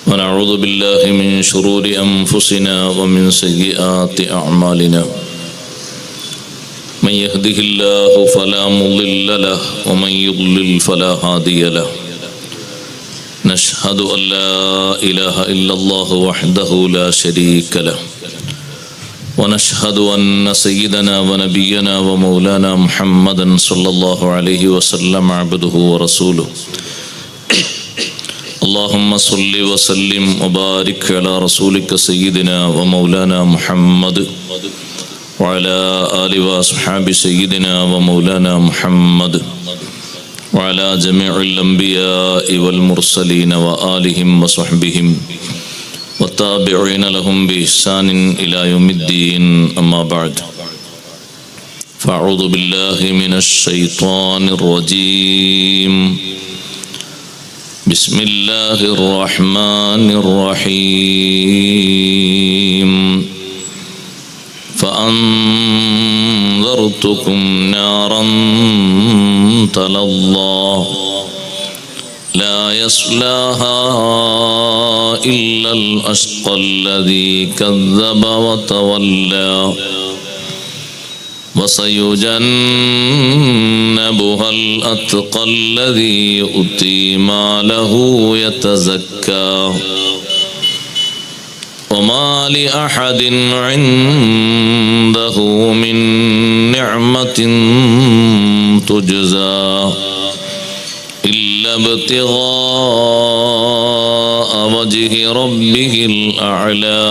ونعوذ بالله من شرور أنفسنا ومن سيئات أعمالنا من يهده الله فلا مضل له ومن يضلل فلا هادي له نشهد أن لا إله إلا الله وحده لا شريك له ونشهد أن سيدنا ونبينا ومولانا محمدا صلى الله عليه وسلم عبده ورسوله اللهم صل وسلم وبارك على رسولك سيدنا ومولانا محمد وعلى آل وأصحاب سيدنا ومولانا محمد وعلى جميع الأنبياء والمرسلين وآلهم وصحبهم والتابعين لهم بإحسان إلى يوم الدين أما بعد فأعوذ بالله من الشيطان الرجيم بسم الله الرحمن الرحيم فأنذرتكم نارا تلظى لا يصلاها إلا الأشقى الذي كذب وتولى وسيجنبها الأتقى الذي يؤتي ماله يتزكى وما لأحد عنده من نعمة تجزى إلا ابتغاء وجه ربه الأعلى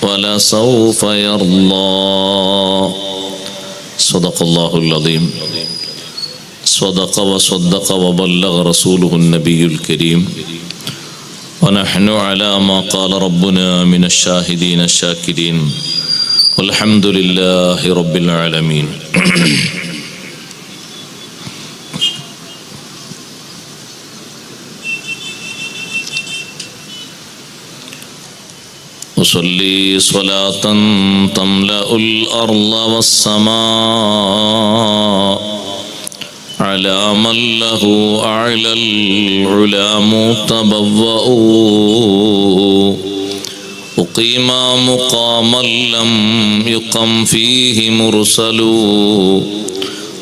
ولسوف يرضى صدق الله العظيم صدق وصدق وبلغ رسوله النبي الكريم ونحن على ما قال ربنا من الشاهدين الشاكرين والحمد لله رب العالمين وصلي صلاة تملأ الأرض والسماء على من له أعلى العلا متبوأ أقيم مقاما لم يقم فيه مرسل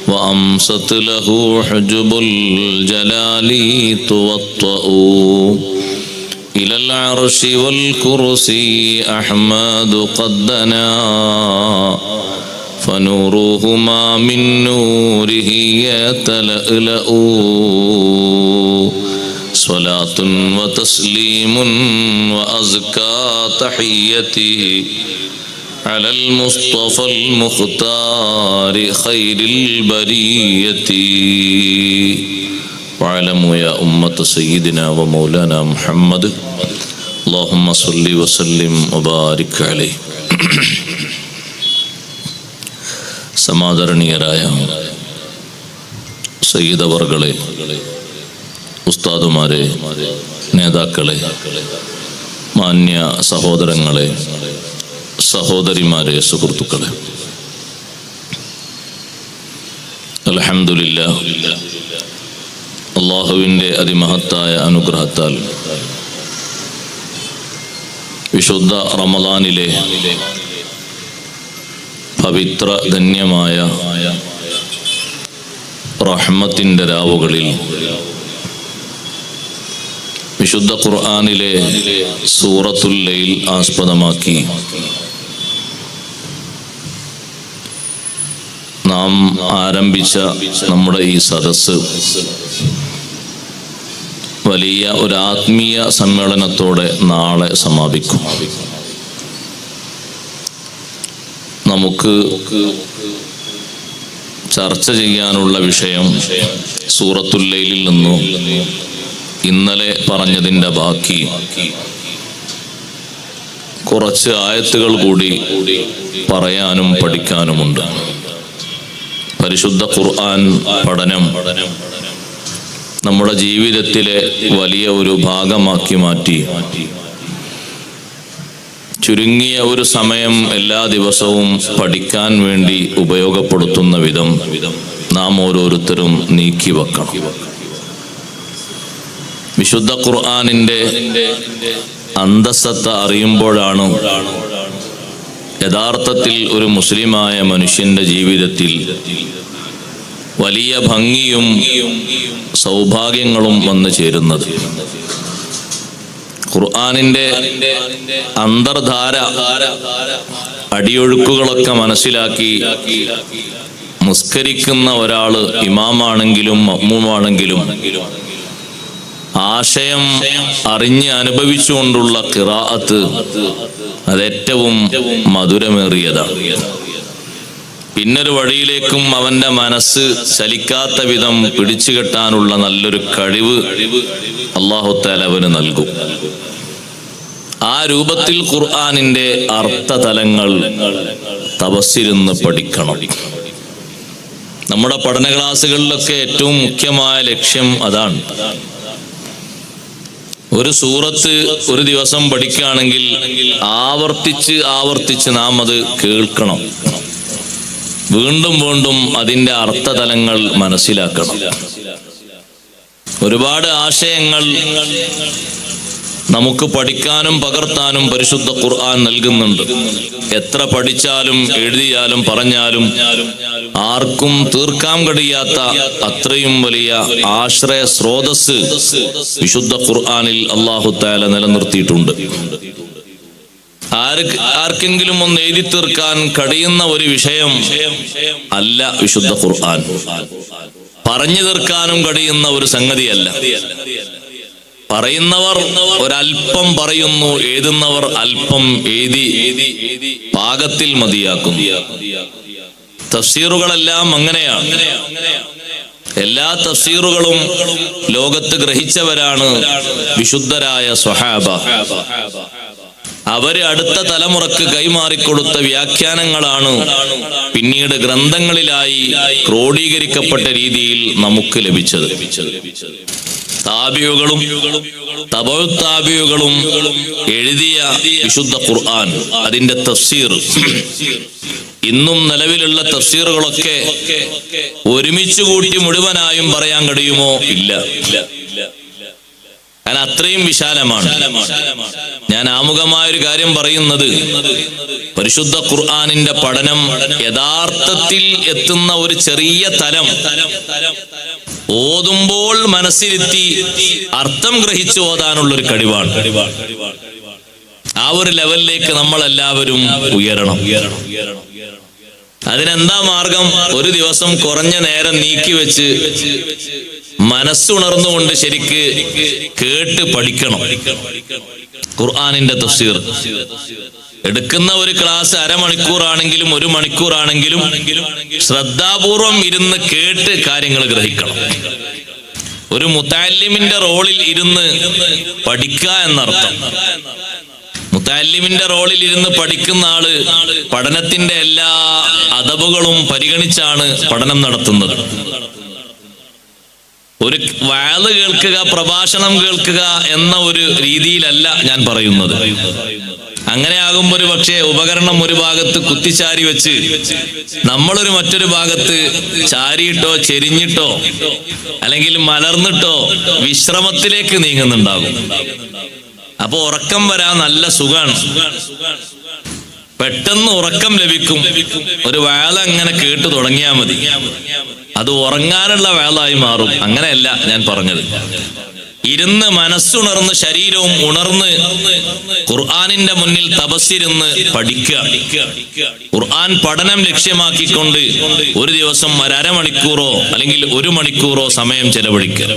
وأمست له حجب الجلال توطأ إلى العرش والكرسي أحمد قد دنا فنورهما من نوره يتلألأ صلاة وتسليم وأزكى تحيتي على المصطفى المختار خير البرية واعلموا يا أمة سيدنا ومولانا محمد اللهم صل وسلم وبارك عليه സമാദരണീയരായ സയ്യിദ് അവർകളെ, ഉസ്താദുമാരെ, നേതാക്കളെ, മാന്യ സഹോദരങ്ങളെ, സഹോദരിമാരെ, സുഹൃത്തുക്കളെ, അൽഹംദുലില്ലാഹ് അല്ലാഹുവിൻ്റെ അതിമഹത്തായ അനുഗ്രഹത്താൽ വിശുദ്ധ റമദാനിലെ പവിത്ര ധന്യമായ റഹ്മത്തിൻ്റെ രാവുകളിൽ വിശുദ്ധ ഖുർആനിലെ സൂറത്തുൽ ലൈൽ ആസ്പദമാക്കി നാം ആരംഭിച്ച നമ്മുടെ ഈ സദസ്സ് വലിയ ഒരു ആത്മീയ സമ്മേളനത്തോടെ നാളെ സമാപിക്കും. നമുക്ക് ചർച്ച ചെയ്യാനുള്ള വിഷയം സൂറത്തുൽ ലൈലിൽ നിന്നും ഇന്നലെ പറഞ്ഞതിൻ്റെ ബാക്കി കുറച്ച് ആയത്തുകൾ കൂടി പറയാനും പഠിക്കാനുമുണ്ട്. പരിശുദ്ധ ഖുർആൻ പഠനം നമ്മുടെ ജീവിതത്തിലെ വലിയ ഒരു ഭാഗമാക്കി മാറ്റി ചുരുങ്ങിയ ഒരു സമയം എല്ലാ ദിവസവും പഠിക്കാൻ വേണ്ടി ഉപയോഗപ്പെടുത്തുന്ന വിധം നാം ഓരോരുത്തരും നീക്കി വെക്കണം. വിശുദ്ധ ഖുർആനിന്റെ അന്തസ്സത്ത അറിയുമ്പോഴാണ് യഥാർത്ഥത്തിൽ ഒരു മുസ്ലിമായ മനുഷ്യന്റെ ജീവിതത്തിൽ വലിയ ഭംഗിയും സൗഭാഗ്യങ്ങളും വന്നു ചേരുന്നത്. ഖുർആനിന്റെ അന്തർധാര അടിയൊഴുക്കുകളൊക്കെ മനസ്സിലാക്കി നിസ്കരിക്കുന്ന ഒരാള് ഇമാമാണെങ്കിലും മഅ്മൂമാണെങ്കിലും ആശയം അറിഞ്ഞ് അനുഭവിച്ചുകൊണ്ടുള്ള ഖിറാഅത്ത് അതേറ്റവും മധുരമേറിയതാണ്. പിന്നൊരു വഴിയിലേക്കും അവന്റെ മനസ്സ് ചലിക്കാത്ത വിധം പിടിച്ചുകെട്ടാനുള്ള നല്ലൊരു കഴിവ് അല്ലാഹു തആല അവന് നൽകും. ആ രൂപത്തിൽ ഖുർആനിന്റെ അർത്ഥതലങ്ങൾ തപസ്സിരുന്ന് പഠിക്കണം. നമ്മുടെ പഠന ക്ലാസ്സുകളിലൊക്കെ ഏറ്റവും മുഖ്യമായ ലക്ഷ്യം അതാണ്. ഒരു സൂറത്ത് ഒരു ദിവസം പഠിക്കുകയാണെങ്കിൽ ആവർത്തിച്ച് നാം അത് കേൾക്കണം. വീണ്ടും വീണ്ടും അതിന്റെ അർത്ഥതലങ്ങൾ മനസ്സിലാക്കണം. ഒരുപാട് ആശയങ്ങൾ നമുക്ക് പഠിക്കാനും പകർത്താനും പരിശുദ്ധ ഖുർആൻ നൽകുന്നുണ്ട്. എത്ര പഠിച്ചാലും എഴുതിയാലും പറഞ്ഞാലും ആർക്കും തീർക്കാൻ കഴിയാത്ത അത്രയും വലിയ ആശ്രയ സ്രോതസ് വിശുദ്ധ ഖുർആനിൽ അല്ലാഹു തആല നിലനിർത്തിയിട്ടുണ്ട്. ആർക്കെങ്കിലും ഒന്ന് എഴുതി തീർക്കാൻ കഴിയുന്ന ഒരു വിഷയം അല്ല വിശുദ്ധ ഖുർആൻ. പറഞ്ഞു തീർക്കാനും കഴിയുന്ന ഒരു സംഗതിയല്ല. പറയുന്നവർ ഒരൽപ്പം പറയുന്നു, എഴുതുന്നവർ അല്പം എഴുതി പാകത്തിൽ മതിയാക്കുന്നു. തഫ്സീറുകളെല്ലാം അങ്ങനെയാണ്. എല്ലാ തഫ്സീറുകളും ലോകത്ത് ഗ്രഹിച്ചവരാണ് വിശുദ്ധരായ സ്വഹാബ. അവര് അടുത്ത തലമുറക്ക് കൈമാറിക്കൊടുത്ത വ്യാഖ്യാനങ്ങളാണ് പിന്നീട് ഗ്രന്ഥങ്ങളിലായി ക്രോഡീകരിക്കപ്പെട്ട രീതിയിൽ നമുക്ക് ലഭിച്ചത്. താബിയുകളും തബഉ താബിയുകളും എഴുതിയ വിശുദ്ധ ഖുർആൻ, അതിന്റെ തഫ്സീർ, ഇന്നും നിലവിലുള്ള തഫ്സീറുകളൊക്കെ ഒരുമിച്ച് കൂട്ടി മുഴുവനായും പറയാൻ കഴിയുമോ? ഇല്ല. കാരണം അത്രയും വിശാലമാണ്. ഞാൻ ആമുഖമായൊരു കാര്യം പറയുന്നത്, പരിശുദ്ധ ഖുർആനിന്റെ പഠനം യഥാർത്ഥത്തിൽ എത്തുന്ന ഒരു ചെറിയ തലം ഓതുമ്പോൾ മനസ്സിലെത്തി അർത്ഥം ഗ്രഹിച്ചു ഓതാനുള്ളൊരു കഴിവാണ്. ആ ഒരു ലെവലിലേക്ക് നമ്മൾ എല്ലാവരും ഉയരണം. അതിനെന്താ മാർഗം? ഒരു ദിവസം കുറഞ്ഞ നേരം നീക്കി വെച്ച് മനസ്സുണർന്നുകൊണ്ട് ശരിക്ക് കേട്ട് പഠിക്കണം. ഖുർആനിന്റെ തഫ്സീർ എടുക്കുന്ന ഒരു ക്ലാസ് അരമണിക്കൂറാണെങ്കിലും ഒരു മണിക്കൂറാണെങ്കിലും ശ്രദ്ധാപൂർവം ഇരുന്ന് കേട്ട് കാര്യങ്ങൾ ഗ്രഹിക്കണം. ഒരു മുതഅല്ലിമിന്റെ റോളിൽ ഇരുന്ന് പഠിക്കുക എന്നർത്ഥം. മുതഅല്ലിമിന്റെ റോളിൽ ഇരുന്ന് പഠിക്കുന്ന ആള് പഠനത്തിന്റെ എല്ലാ അദബുകളും പരിഗണിച്ചാണ് പഠനം നടത്തുന്നത്. ഒരു വഅദ് കേൾക്കുക, പ്രഭാഷണം കേൾക്കുക എന്ന ഒരു രീതിയിലല്ല ഞാൻ പറയുന്നത്. അങ്ങനെ ആകുമ്പോൾ ഒരു പക്ഷേ ഉപകരണം ഒരു ഭാഗത്ത് കുത്തിച്ചാരി വെച്ച് നമ്മളൊരു മറ്റൊരു ഭാഗത്ത് ചാരിയിട്ടോ ചെരിഞ്ഞിട്ടോ അല്ലെങ്കിൽ മലർന്നിട്ടോ വിശ്രമത്തിലേക്ക് നീങ്ങുന്നുണ്ടാകും. അപ്പൊ ഉറക്കം വരാൻ നല്ല സുഖാണ്. പെട്ടെന്ന് ഉറക്കം ലഭിക്കും. ഒരു വഅദ് അങ്ങനെ കേട്ടു തുടങ്ങിയാൽ മതി, അത് ഉറങ്ങാനുള്ള വഅദായി മാറും. അങ്ങനെയല്ല ഞാൻ പറഞ്ഞത്. ഇരുന്ന് മനസ്സുണർന്ന് ശരീരവും ഉണർന്ന് ഖുർആനിന്റെ മുന്നിൽ തപസ്സിരുന്ന് പഠിക്കുക. ഖുർആൻ പഠനം ലക്ഷ്യമാക്കിക്കൊണ്ട് ഒരു ദിവസം അരമണിക്കൂറോ അല്ലെങ്കിൽ ഒരു മണിക്കൂറോ സമയം ചെലവഴിക്കുക.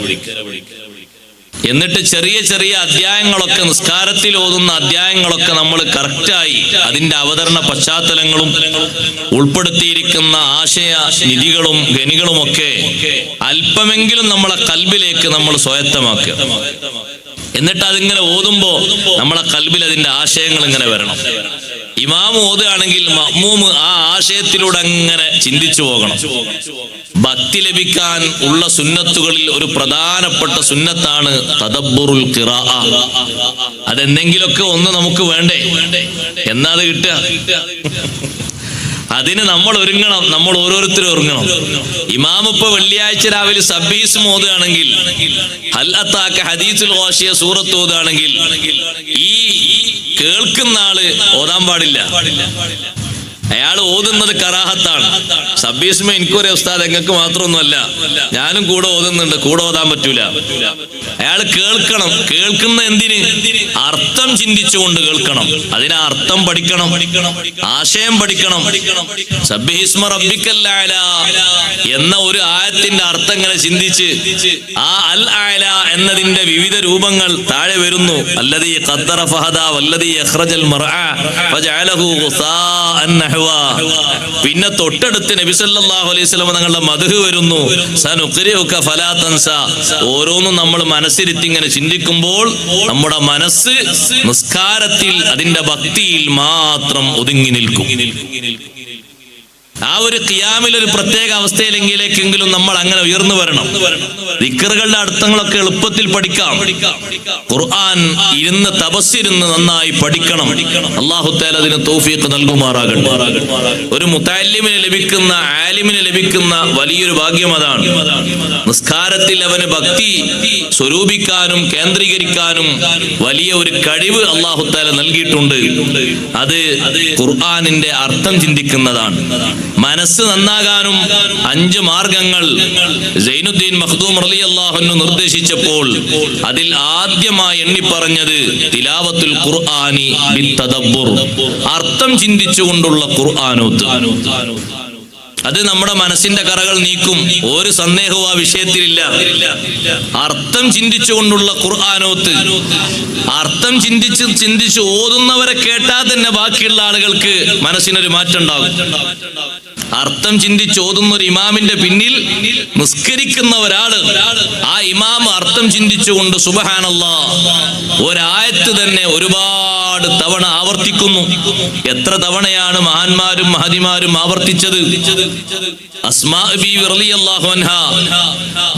എന്നിട്ട് ചെറിയ ചെറിയ അധ്യായങ്ങളൊക്കെ, നിസ്കാരത്തിൽ ഓതുന്ന അധ്യായങ്ങളൊക്കെ നമ്മൾ കറക്റ്റായി അതിന്റെ അവതരണ പശ്ചാത്തലങ്ങളും ഉൾപ്പെടുത്തിയിരിക്കുന്ന ആശയ നിധികളും ഗനികളുമൊക്കെ അല്പമെങ്കിലും നമ്മളെ കൽബിലേക്ക് നമ്മൾ സ്വായത്തമാക്കുക. എന്നിട്ട് അതിങ്ങനെ ഓതുമ്പോ നമ്മളെ കൽബിൽ അതിന്റെ ആശയങ്ങൾ ഇങ്ങനെ വരണം. ഇമാം ഓതുകയാണെങ്കിൽ മഅ്മൂമ് ആ ആശയത്തിലൂടെ അങ്ങനെ ചിന്തിച്ചു പോകണം. ഭക്തി ലഭിക്കാൻ ഉള്ള സുന്നത്തുകളിൽ ഒരു പ്രധാനപ്പെട്ട സുന്നത്താണ് തദബ്ബുറുൽ ഖിറാഅ. അതെന്തെങ്കിലുമൊക്കെ ഒന്ന് നമുക്ക് വേണ്ടേ? എന്നാ അത് കിട്ടുക? അതിന് നമ്മൾ ഒരുങ്ങണം, നമ്മൾ ഓരോരുത്തരും ഒരുങ്ങണം. ഇമാം ഇപ്പൊ വെള്ളിയാഴ്ച രാവിലെ സബ്ബീസ് ഓതുകയാണെങ്കിൽ, ഹൽ അത്താക ഹദീസുൽ ഗാശിയ സൂറത്ത് ഓതുകയാണെങ്കിൽ ഈ കേൾക്കുന്ന ആള് ഓതാൻ പാടില്ല. അയാൾ ഓതുന്നത് കറാഹത്താണ്. സബ്ബീസ്മ എനിക്കൊരു ഉസ്താദ്, എങ്ങൾക്ക് മാത്രമൊന്നുമല്ല, ഞാനും കൂടെ ഓതുന്നുണ്ട്, കൂടെ ഓതാൻ പറ്റൂല. അയാൾ കേൾക്കണം. കേൾക്കുന്ന എന്തിന്? അർത്ഥം ചിന്തിച്ചുകൊണ്ട് കേൾക്കണം. അതിന് അർത്ഥം പഠിക്കണം, ആശയം പഠിക്കണം. സബ്ബിഹിസ്മ റബ്ബിക്കൽ അഅ്ല എന്ന ഒരു ആയത്തിന്റെ അർത്ഥം ഇങ്ങനെ ചിന്തിച്ച് ആ അൽ അഅ്ല എന്നതിന്റെ വിവിധ രൂപങ്ങൾ താഴെ വരുന്നു. അല്ലദീ ഖദ്ദറ ഫഹദ വല്ലദീ അഖ്റജൽ മർഅ ഫജഅലഹു ഗുസാഅൻ നഹ്വ. പിന്നെ തൊട്ടടുത്ത് നബി സല്ലല്ലാഹു അലൈഹി വസല്ലം തങ്ങളുടെ മദ്ഹ് വരുന്നു. സനുഖ്രിഉക ഫലാ തൻസ. ഓരോന്നും നമ്മൾ മനസ്സിരുത്തി ഇങ്ങനെ ചിന്തിക്കുമ്പോൾ നമ്മുടെ മനസ്സ് നിസ്കാരത്തിൽ അതിന്റെ ഭക്തിയിൽ മാത്രം ഒതുങ്ങി നിൽക്കും. ആ ഒരു ഖിയാമിൽ ഒരു പ്രത്യേക അവസ്ഥയിലെങ്കിലേക്കെങ്കിലും നമ്മൾ അങ്ങനെ ഉയർന്നു വരണം. ദിക്റുകളുടെ അർത്ഥങ്ങളൊക്കെ എളുപ്പത്തിൽ പഠിക്കാം. ഖുർആൻ ഇരുന്ന് തപസ്സിരുന്ന് നന്നായി പഠിക്കണം. അല്ലാഹു തആല അതിന് തൗഫീഖ് നൽകുമാറാകട്ടെ. ഒരു മുതഅല്ലിമിന് ലഭിക്കുന്ന, ആലിമിന് ലഭിക്കുന്ന വലിയൊരു ഭാഗ്യം അതാണ്. നിസ്കാരത്തിൽ അവന് ഭക്തി സ്വരൂപിക്കാനും കേന്ദ്രീകരിക്കാനും വലിയ ഒരു കഴിവ് അല്ലാഹു തആല നൽകിയിട്ടുണ്ട്. അത് ഖുർആനിന്റെ അർത്ഥം ചിന്തിക്കുന്നതാണ്. മനസ്സ് നന്നാകാനും 5 മാർഗങ്ങൾ സൈനുദ്ദീൻ മഖ്ദൂം റളിയല്ലാഹു അൻഹു നിർദ്ദേശിച്ചപ്പോൾ അതിൽ ആദ്യമായി എണ്ണി പറഞ്ഞത് തിലാവത്തുൽ ഖുർആനി ബിത്തദബ്ബുർ, അർത്ഥം ചിന്തിച്ചുകൊണ്ടുള്ള ഖുർആനോത്ത്. അത് നമ്മുടെ മനസ്സിന്റെ കറകൾ നീക്കും. ഒരു സന്ദേഹവും ആ വിഷയത്തിലില്ല. അർത്ഥം ചിന്തിച്ചുകൊണ്ടുള്ള ഖുർആനോത്ത്. അർത്ഥം ചിന്തിച്ച് ഓതുന്നവരെ കേട്ടാൽ തന്നെ ബാക്കിയുള്ള ആളുകൾക്ക് മനസ്സിനൊരു മാറ്റം ഉണ്ടാകും. അർത്ഥം ചിന്തിച്ച് ഓതുന്ന ഒരു ഇമാമിന്റെ പിന്നിൽ നിസ്കരിക്കുന്ന ഒരാള്, ആ ഇമാം അർത്ഥം ചിന്തിച്ചുകൊണ്ട് സുബ്ഹാനല്ലാഹ് ഒരായത്ത് തന്നെ ഒരുപാട് തവണ ആവർത്തിക്കുന്നു. എത്ര തവണയാണ് മഹാന്മാരും മഹദിമാരും ആവർത്തിച്ചത്? അസ്മാ ബീവി റളിയല്ലാഹു അൻഹാ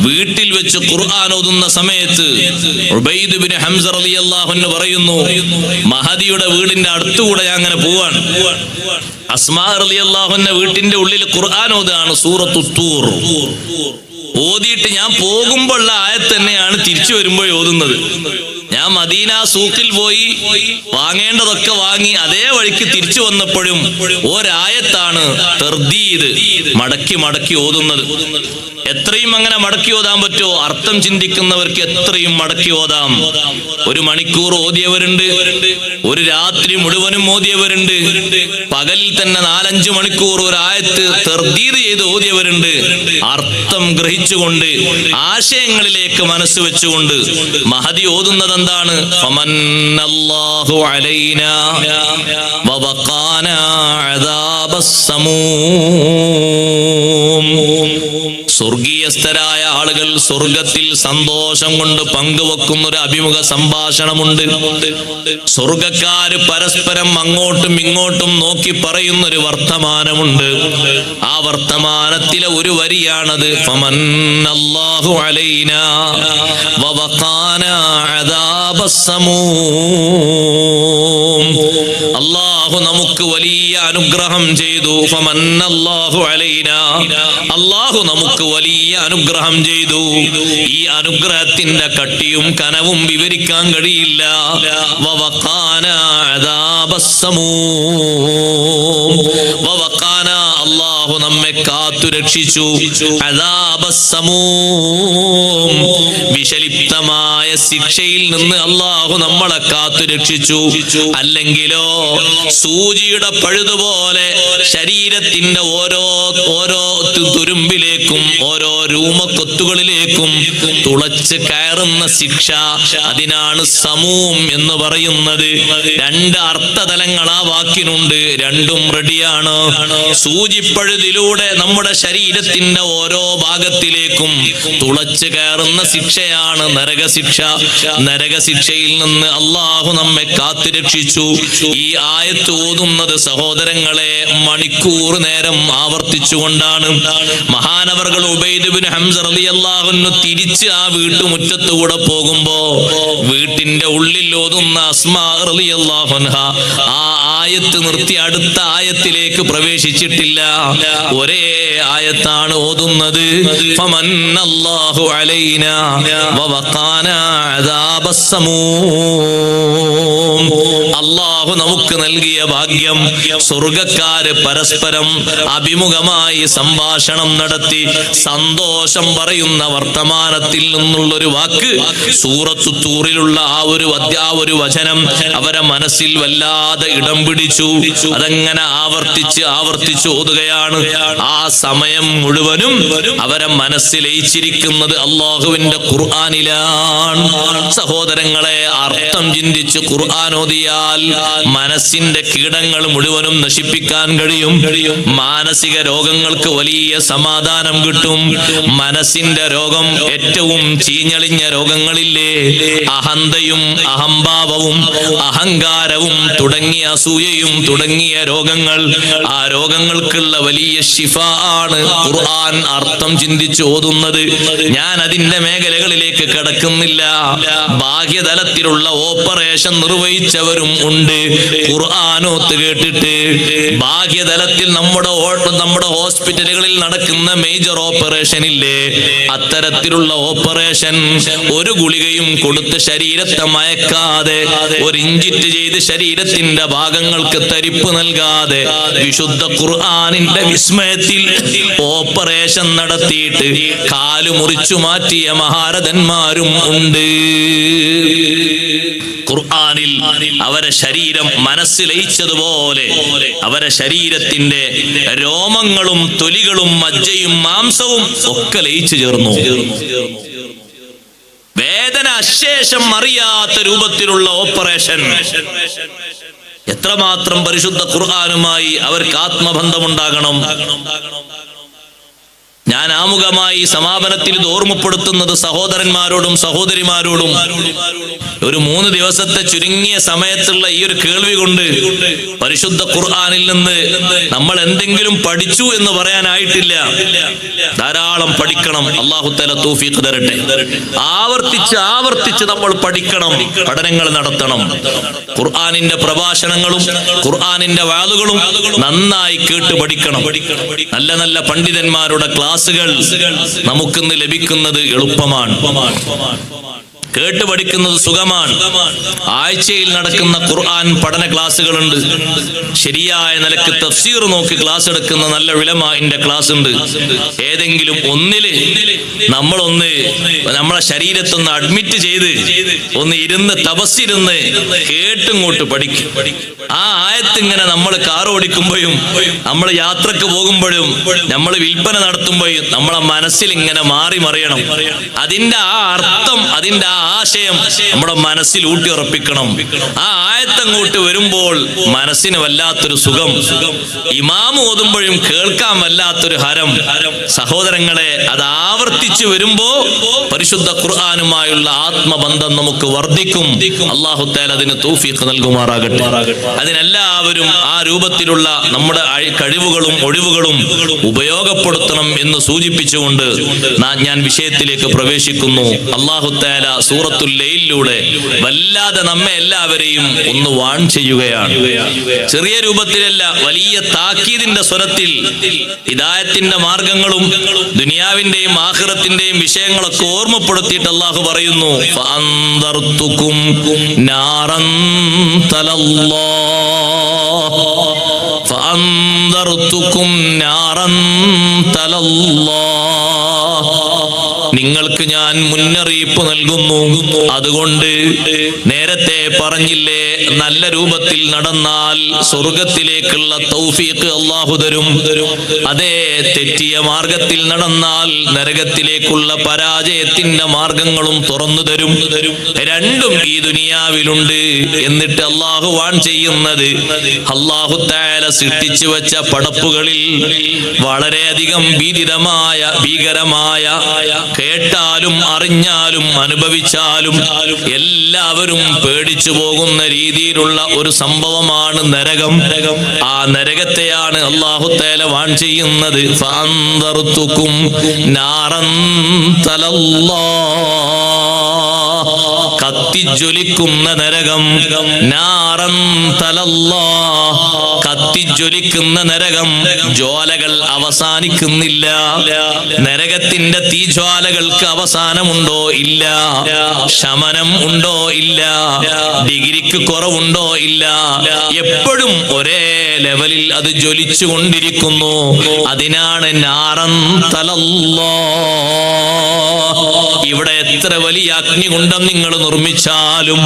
വീട്ടിൽ വെച്ച് ഖുർആൻ ഓതുന്ന സമയത്ത് ഉബൈദ് ഇബ്നു ഹംസ റളിയല്ലാഹു അൻഹു പറയുന്നു, മഹദിയുടെ വീടിന്റെ അടുത്തുകൂടെ ഞാൻ അങ്ങനെ പോവാണ്. അസ്മാ റളിയല്ലാഹു അൻഹ വീട്ടിന്റെ ഉള്ളിൽ ഖുർആൻ ഓതാണ്, സൂറത്തുത് തൂർ ഓതിയിട്ട് ഞാൻ പോകുമ്പോഴുള്ള ആയത്ത് തന്നെയാണ് തിരിച്ചു വരുമ്പോൾ ഓതുന്നത്. ഞാൻ മദീന സൂക്കിൽ പോയി വാങ്ങേണ്ടതൊക്കെ വാങ്ങി അതേ വഴിക്ക് തിരിച്ചു വന്നപ്പോഴും ഒരായത്താണ് തർദീദ്, മടക്കി മടക്കി ഓതുന്നത്. എത്രയും അങ്ങനെ മടക്കി ഓതാൻ പറ്റുമോ? അർത്ഥം ചിന്തിക്കുന്നവർക്ക് എത്രയും മടക്കി ഓതാം. 1 മണിക്കൂർ ഓതിയവരുണ്ട്, ഒരു രാത്രി മുഴുവനും ഓതിയവരുണ്ട്, പകലിൽ തന്നെ 4-5 മണിക്കൂർ ഒരു ആയത്ത് തർദീദ് ചെയ്ത് ഓതിയവരുണ്ട്. അർത്ഥം ഗ്രഹിച്ചുകൊണ്ട് ആശയങ്ങളിലേക്ക് മനസ്സ് വെച്ചുകൊണ്ട് മഹദി ഓതുന്നത് എന്താണ്? ഫമന്നല്ലാഹു അലൈനാ വവഖാനാ അദാബസ് സമൂം. സ്വർഗീയസ്ഥരായ ആളുകൾ സ്വർഗത്തിൽ സന്തോഷം കൊണ്ട് പങ്കുവെക്കുന്ന ഒരു അഭിമുഖ സംഭാഷണമുണ്ട്. സ്വർഗക്കാര് പരസ്പരം അങ്ങോട്ടും ഇങ്ങോട്ടും നോക്കി പറയുന്ന ഒരു വർത്തമാനമുണ്ട്. ആ വർത്തമാനത്തിലെ ഒരു വരിയാണത്, ഫമന്നല്ലാഹു അലൈനാ വവഖാനാ അദാബസ് സമൂം. അല്ലാഹു നമുക്ക് വലിയ അനുഗ്രഹം ചെയ്തു. ഫമന്നല്ലാഹു അലൈനാ, അല്ലാഹു നമുക്ക് വലിയ അനുഗ്രഹം ചെയ്തു. ഈ അനുഗ്രഹത്തിന്റെ കട്ടിയും കനവും വിവരിക്കാൻ കഴിയില്ല. വവഖാനാ അദാബസ് സമൂം. വവഖാനാ, അല്ലാഹു നമ്മെ കാത്തു രക്ഷിച്ചു. അദാബസ് സമൂം, വിഷലിപ്തമായ ശിക്ഷയിൽ നിന്ന് അല്ലാഹു നമ്മളെ കാത്തു രക്ഷിച്ചു. അല്ലെങ്കിലോ സൂചിയുടെ പഴുതുപോലെ ശരീരത്തിന്റെ ഓരോ തുരുമ്പിലേക്കും ഓരോ രൂമക്കൊത്തുകളിലേക്കും തുളച്ച് കയറുന്ന ശിക്ഷ, അതിനാണ് സമൂം എന്ന് പറയുന്നത്. 2 അർത്ഥതലങ്ങൾ ആ വാക്കിനുണ്ട്, രണ്ടും റെഡിയാണ്. സൂചിപ്പഴുതിലൂടെ നമ്മുടെ ശരീരത്തിന്റെ ഓരോ ഭാഗത്തിലേക്കും തുളച്ച് കയറുന്ന ശിക്ഷയാണ് നരകശിക്ഷ. നരകശിക്ഷയിൽ നിന്ന് അല്ലാഹു നമ്മെ കാത്തു രക്ഷിച്ചു. ഈ ആയത്ത് ഓതുന്നത് സഹോദരങ്ങളെ മണിക്കൂർ നേരം ആവർത്തിച്ചുകൊണ്ടാണ്. മഹാനവർകൾ ഉബൈദ് ഇബ്നു ഹംസ റളിയല്ലാഹു അൻഹു തിരിച്ച് ആ വീട്ടുമുറ്റത്തുകൂടെ പോകുമ്പോ വീട്ടിന്റെ ഉള്ളിൽ സൂറത്തിൽ ഓതുന്ന അസ്മാ റളിയല്ലാഹു അൻഹ ആ ആയത്ത് നിർത്തി അടുത്ത ആയത്തിലേക്ക് പ്രവേശിച്ചിട്ടില്ല. ഒരേ ആയത്താണ് ഓതുന്നത്. ഫമന്നല്ലാഹു അലൈനാ വവഖാനാ അദാബസ്സമൂം. അല്ലാഹു നമുക്ക് നൽകിയ ഭാഗ്യം, സ്വർഗ്ഗക്കാര് പരസ്പരം അഭിമുഖമായി സംഭാഷണം നടത്തി സന്തോഷം പറയുന്ന വർത്തമാനത്തിൽ നിന്നുള്ളൊരു വാക്ക് സൂറത്തു തൂറിലുള്ള ആ ഒരു വചനം അവരെ മനസ്സിൽ വല്ലാതെ ഇടം പിടിച്ചു. അതങ്ങനെ ആവർത്തിച്ച് ഓതുകയാണ്. ആ സമയം മുഴുവനും അവരെ മനസ്സിൽ ലയിച്ചിരിക്കുന്നത് അള്ളാഹുവിന്റെ ഖുർആനിലാണ്. സഹോദരങ്ങളെ, അർത്ഥം ചിന്തിച്ച് ഖുർആൻ ഓതിയാൽ മനസ്സിന്റെ കീടങ്ങൾ മുഴുവനും നശിപ്പിക്കാൻ കഴിയും. മാനസിക രോഗങ്ങൾക്ക് വലിയ സമാധാനം കിട്ടും. മനസ്സിന്റെ രോഗം ഏറ്റവും ചീഞ്ഞളിഞ്ഞ രോഗങ്ങളില്ലേ, അഹന്തയും അഹംഭാവവും അഹങ്കാരവും തുടങ്ങിയ അസൂയയും തുടങ്ങിയ രോഗങ്ങൾ, ആ രോഗങ്ങൾക്കുള്ള വലിയ ശിഫ ആണ് ഖുർആൻ അർത്ഥം ചിന്തിച്ച് ഓതുന്നത്. ഞാൻ അതിന്റെ മേഖലകളിലേക്ക് കടക്കുന്നില്ല. ബാഹ്യതലത്തിലുള്ള ഓപ്പറേഷൻ നിർവഹിച്ചവരും ഉണ്ട് ഖുർആനോത്ത് കേട്ടിട്ട്. ബാഹ്യതലത്തിൽ നമ്മുടെ ഹോസ്പിറ്റലുകളിൽ നടക്കുന്ന മേജർ ഓപ്പറേഷൻ ഇല്ലേ, അത്തരത്തിലുള്ള ഓപ്പറേഷൻ ഒരു ഗുളികയും കൊടുത്ത് ശരീരത്തെ മയക്കാതെ, ഒരു ഇഞ്ചിറ്റ് ചെയ്ത് ശരീരത്തിന്റെ ഭാഗങ്ങൾക്ക് തരിപ്പ് നൽകാതെ വിശുദ്ധ ഖുർആനിന്റെ വിസ്മയത്തിൽ ഓപ്പറേഷൻ നടത്തിയിട്ട് കാല് മുറിച്ചു മാറ്റിയ മഹാരഥന്മാരും ഉണ്ട്. ഖുർആനിൽ അവരെ ശരീരം മനസ്സ് ലയിച്ചതുപോലെ അവരെ ശരീരത്തിന്റെ രോമങ്ങളും തൊലികളും മജ്ജയും മാംസവും ഒക്കെ ലയിച്ചു ചേർന്നു. വേദന അശേഷം അറിയാത്ത രൂപത്തിലുള്ള ഓപ്പറേഷൻ. എത്രമാത്രം പരിശുദ്ധ ഖുർആനുമായി അവർക്ക് ആത്മബന്ധമുണ്ടാകണം. ഞാൻ ആമുഖമായി സമാപനത്തിൽ ഇത് ഓർമ്മപ്പെടുത്തുന്നത് സഹോദരന്മാരോടും സഹോദരിമാരോടും ഒരു 3 ദിവസത്തെ ചുരുങ്ങിയ സമയത്തുള്ള ഈ ഒരു കേൾവി കൊണ്ട് പരിശുദ്ധ ഖുർആനിൽ നിന്ന് നമ്മൾ എന്തെങ്കിലും പഠിച്ചു എന്ന് പറയാനായിട്ടില്ല. ധാരാളം പഠിക്കണം. അല്ലാഹു തആല തൗഫീഖ് തരട്ടെ. ആവർത്തിച്ച് നമ്മൾ പഠിക്കണം, പഠനങ്ങൾ നടത്തണം. ഖുർആനിന്റെ പ്രഭാഷണങ്ങളും ഖുർആനിന്റെ വാളുകളും നന്നായി കേട്ട് പഠിക്കണം. നല്ല നല്ല പണ്ഡിതന്മാരുടെ ക്ലാസുകൾ നമുക്കിന്ന് ലഭിക്കുന്നത് എളുപ്പമാണ്. കേട്ട് പഠിക്കുന്നത് സുഖമാണ്. ആഴ്ചയിൽ നടക്കുന്ന ഖുർആൻ പഠന ക്ലാസ്സുകളുണ്ട്. ശരിയായ നിലക്ക് തഫ്സീർ നോക്കി ക്ലാസ് എടുക്കുന്ന നല്ല ഉലമാഇന്റെ ക്ലാസ് ഉണ്ട്. ഏതെങ്കിലും ഒന്നില് നമ്മളെ ശരീരത്തൊന്ന് അഡ്മിറ്റ് ചെയ്ത് ഒന്ന് ഇരുന്ന് തപസ്സിരുന്ന് കേട്ടിങ്ങോട്ട് പഠിക്കും. ആ ആയത്ത് ഇങ്ങനെ നമ്മൾ കാർ ഓടിക്കുമ്പോഴും നമ്മൾ യാത്രക്ക് പോകുമ്പോഴും നമ്മൾ വിൽപ്പന നടത്തുമ്പോഴും നമ്മളെ മനസ്സിൽ ഇങ്ങനെ മാറി മറിയണം. അതിന്റെ ആ അർത്ഥം, അതിന്റെ ആ ആശയം നമ്മുടെ മനസ്സിൽ ഊട്ടിയുറപ്പിക്കണം. ആ ആയത്തങ്ങോട്ട് വരുമ്പോൾ മനസ്സിന് വല്ലാത്തൊരു സുഖം, ഇമാം ഓതുമ്പോഴും കേൾക്കാൻ വല്ലാത്തൊരു ഹരം. സഹോദരങ്ങളെ, അത് ആവർത്തിച്ചു വരുമ്പോ പരിശുദ്ധ ഖുർആനുമായുള്ള ആത്മബന്ധം നമുക്ക് വർദ്ധിക്കും. അല്ലാഹു തആല അതിന് തൗഫീഖ് നൽകുമാറാകട്ടെ. അതിനെല്ലാവരും ആ രൂപത്തിലുള്ള നമ്മുടെ കഴിവുകളും ഒഴിവുകളും ഉപയോഗപ്പെടുത്തണം എന്ന് സൂചിപ്പിച്ചുകൊണ്ട് ഞാൻ വിഷയത്തിലേക്ക് പ്രവേശിക്കുന്നു. അല്ലാഹു തആല സൂറത്തുൽ ലൈലിലൂടെ വല്ലാതെ നമ്മെ എല്ലാവരെയും ഒന്ന് വാൺ ചെയ്യുകയാണ്. ചെറിയ രൂപത്തിലല്ല, വലിയ താക്കീദിന്റെ സ്വരത്തിൽ ഹിദായത്തിന്റെ മാർഗങ്ങളും ദുനിയാവിന്റെയും ആഖിറത്തിന്റെയും വിഷയങ്ങളൊക്കെ ഓർമ്മപ്പെടുത്തിയിട്ട് അല്ലാഹു പറയുന്നു, ഫഅൻദർതുകും നാറൻ തലല്ലാഹ് ഫഅൻദർതുകും നാറൻ തലല്ലാഹ്. നിങ്ങൾക്ക് ഞാൻ മുന്നറിയിപ്പ് നൽകുന്നു. അതുകൊണ്ട് നേരത്തെ പറഞ്ഞില്ലേ, നല്ല രൂപത്തിൽ നടന്നാൽ സ്വർഗത്തിലേക്കുള്ള തൗഫീഖ് അല്ലാഹു തരും. അതേ തെറ്റിയ മാർഗത്തിൽ നടന്നാൽ നരകത്തിലേക്കുള്ള പരാജയത്തിന്റെ മാർഗങ്ങളും തുറന്നു തരും. രണ്ടും ഈ ദുനിയാവിലുണ്ട്. എന്നിട്ട് അല്ലാഹു വാൺ ചെയ്യുന്നത്, അല്ലാഹു തആല സൃഷ്ടിച്ചു വെച്ച പടപ്പുകളിൽ വളരെയധികം ഭീകരമായ കേട്ടാലും അറിഞ്ഞാലും അനുഭവിച്ചാലും എല്ലാവരും പേടിച്ചു പോകുന്ന രീതിയിലുള്ള ഒരു സംഭവമാണ് നരകം. ആ നരകത്തെയാണ് അല്ലാഹു തആല വാൺ ചെയ്യുന്നത്. ഫഅൻദർതുകും നാറൻ തലല്ലാഹ്. കത്തി കത്തിജ്വലിക്കുന്ന നരകം. നാറൻ തലല്ലാഹ്, കത്തിജ്വലിക്കുന്ന നരകം. ജ്വാലകൾ അവസാനിക്കുന്നില്ല. നരകത്തിന്റെ തീജ്വാലകൾക്ക് അവസാനമുണ്ടോ? ഇല്ല. ശമനം ഉണ്ടോ? ഇല്ല. ഡിഗ്രിക്ക് കുറവുണ്ടോ? ഇല്ല. എപ്പോഴും ഒരേ ലെവലിൽ അത് ജ്വലിച്ചു കൊണ്ടിരിക്കുന്നു. അതിനാണ് നാറൻ തലല്ലാഹ്. ഇവിടെ എത്ര വലിയ അഗ്നികുണ്ഡം നിങ്ങൾ നിർമ്മിച്ചാലും,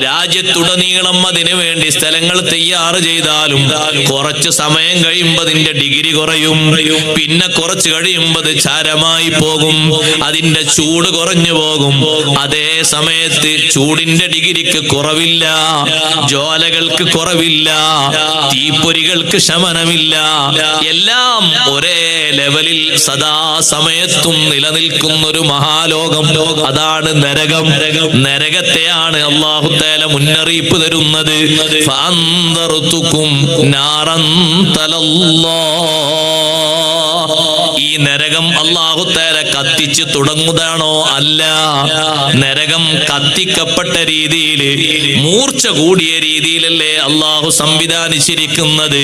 രാജ്യത്തുടനീളം അതിനു വേണ്ടി സ്ഥലങ്ങൾ തയ്യാറ് ചെയ്താലും, കുറച്ച് സമയം കഴിയുമ്പോൾ അതിന്റെ ഡിഗ്രി കുറയും. പിന്നെ കുറച്ച് കഴിയുമ്പോൾ അത് ചാരമായി പോകും. അതിന്റെ ചൂട് കുറഞ്ഞു പോകും. അതേ സമയത്ത് ചൂടിന്റെ ഡിഗ്രിക്ക് കുറവില്ല, ജ്വാലകൾക്ക് കുറവില്ല, തീപ്പൊരികൾക്ക് ശമനമില്ല. എല്ലാം ഒരേ ലെവലിൽ സദാ സമയത്തും നിലനിൽക്കുന്ന ഒരു മഹാലോകം. അതാണ് നരകം. നരകത്തെയാണ് അല്ലാഹു തആല മുന്നറിയിപ്പ് തരുന്നത്. ഫഅൻദർതുകും നാറൻ തലല്ലാഹ്. ഈ നരകം അല്ലാഹു തആല കത്തിച്ച് തുടങ്ങുന്നതാണോ? അല്ല. നരകം കത്തിക്കപ്പെട്ട രീതിയിൽ, മൂർച്ച കൂടിയ രീതിയിലല്ലേ അല്ലാഹു സംവിധാനിച്ചിരിക്കുന്നത്.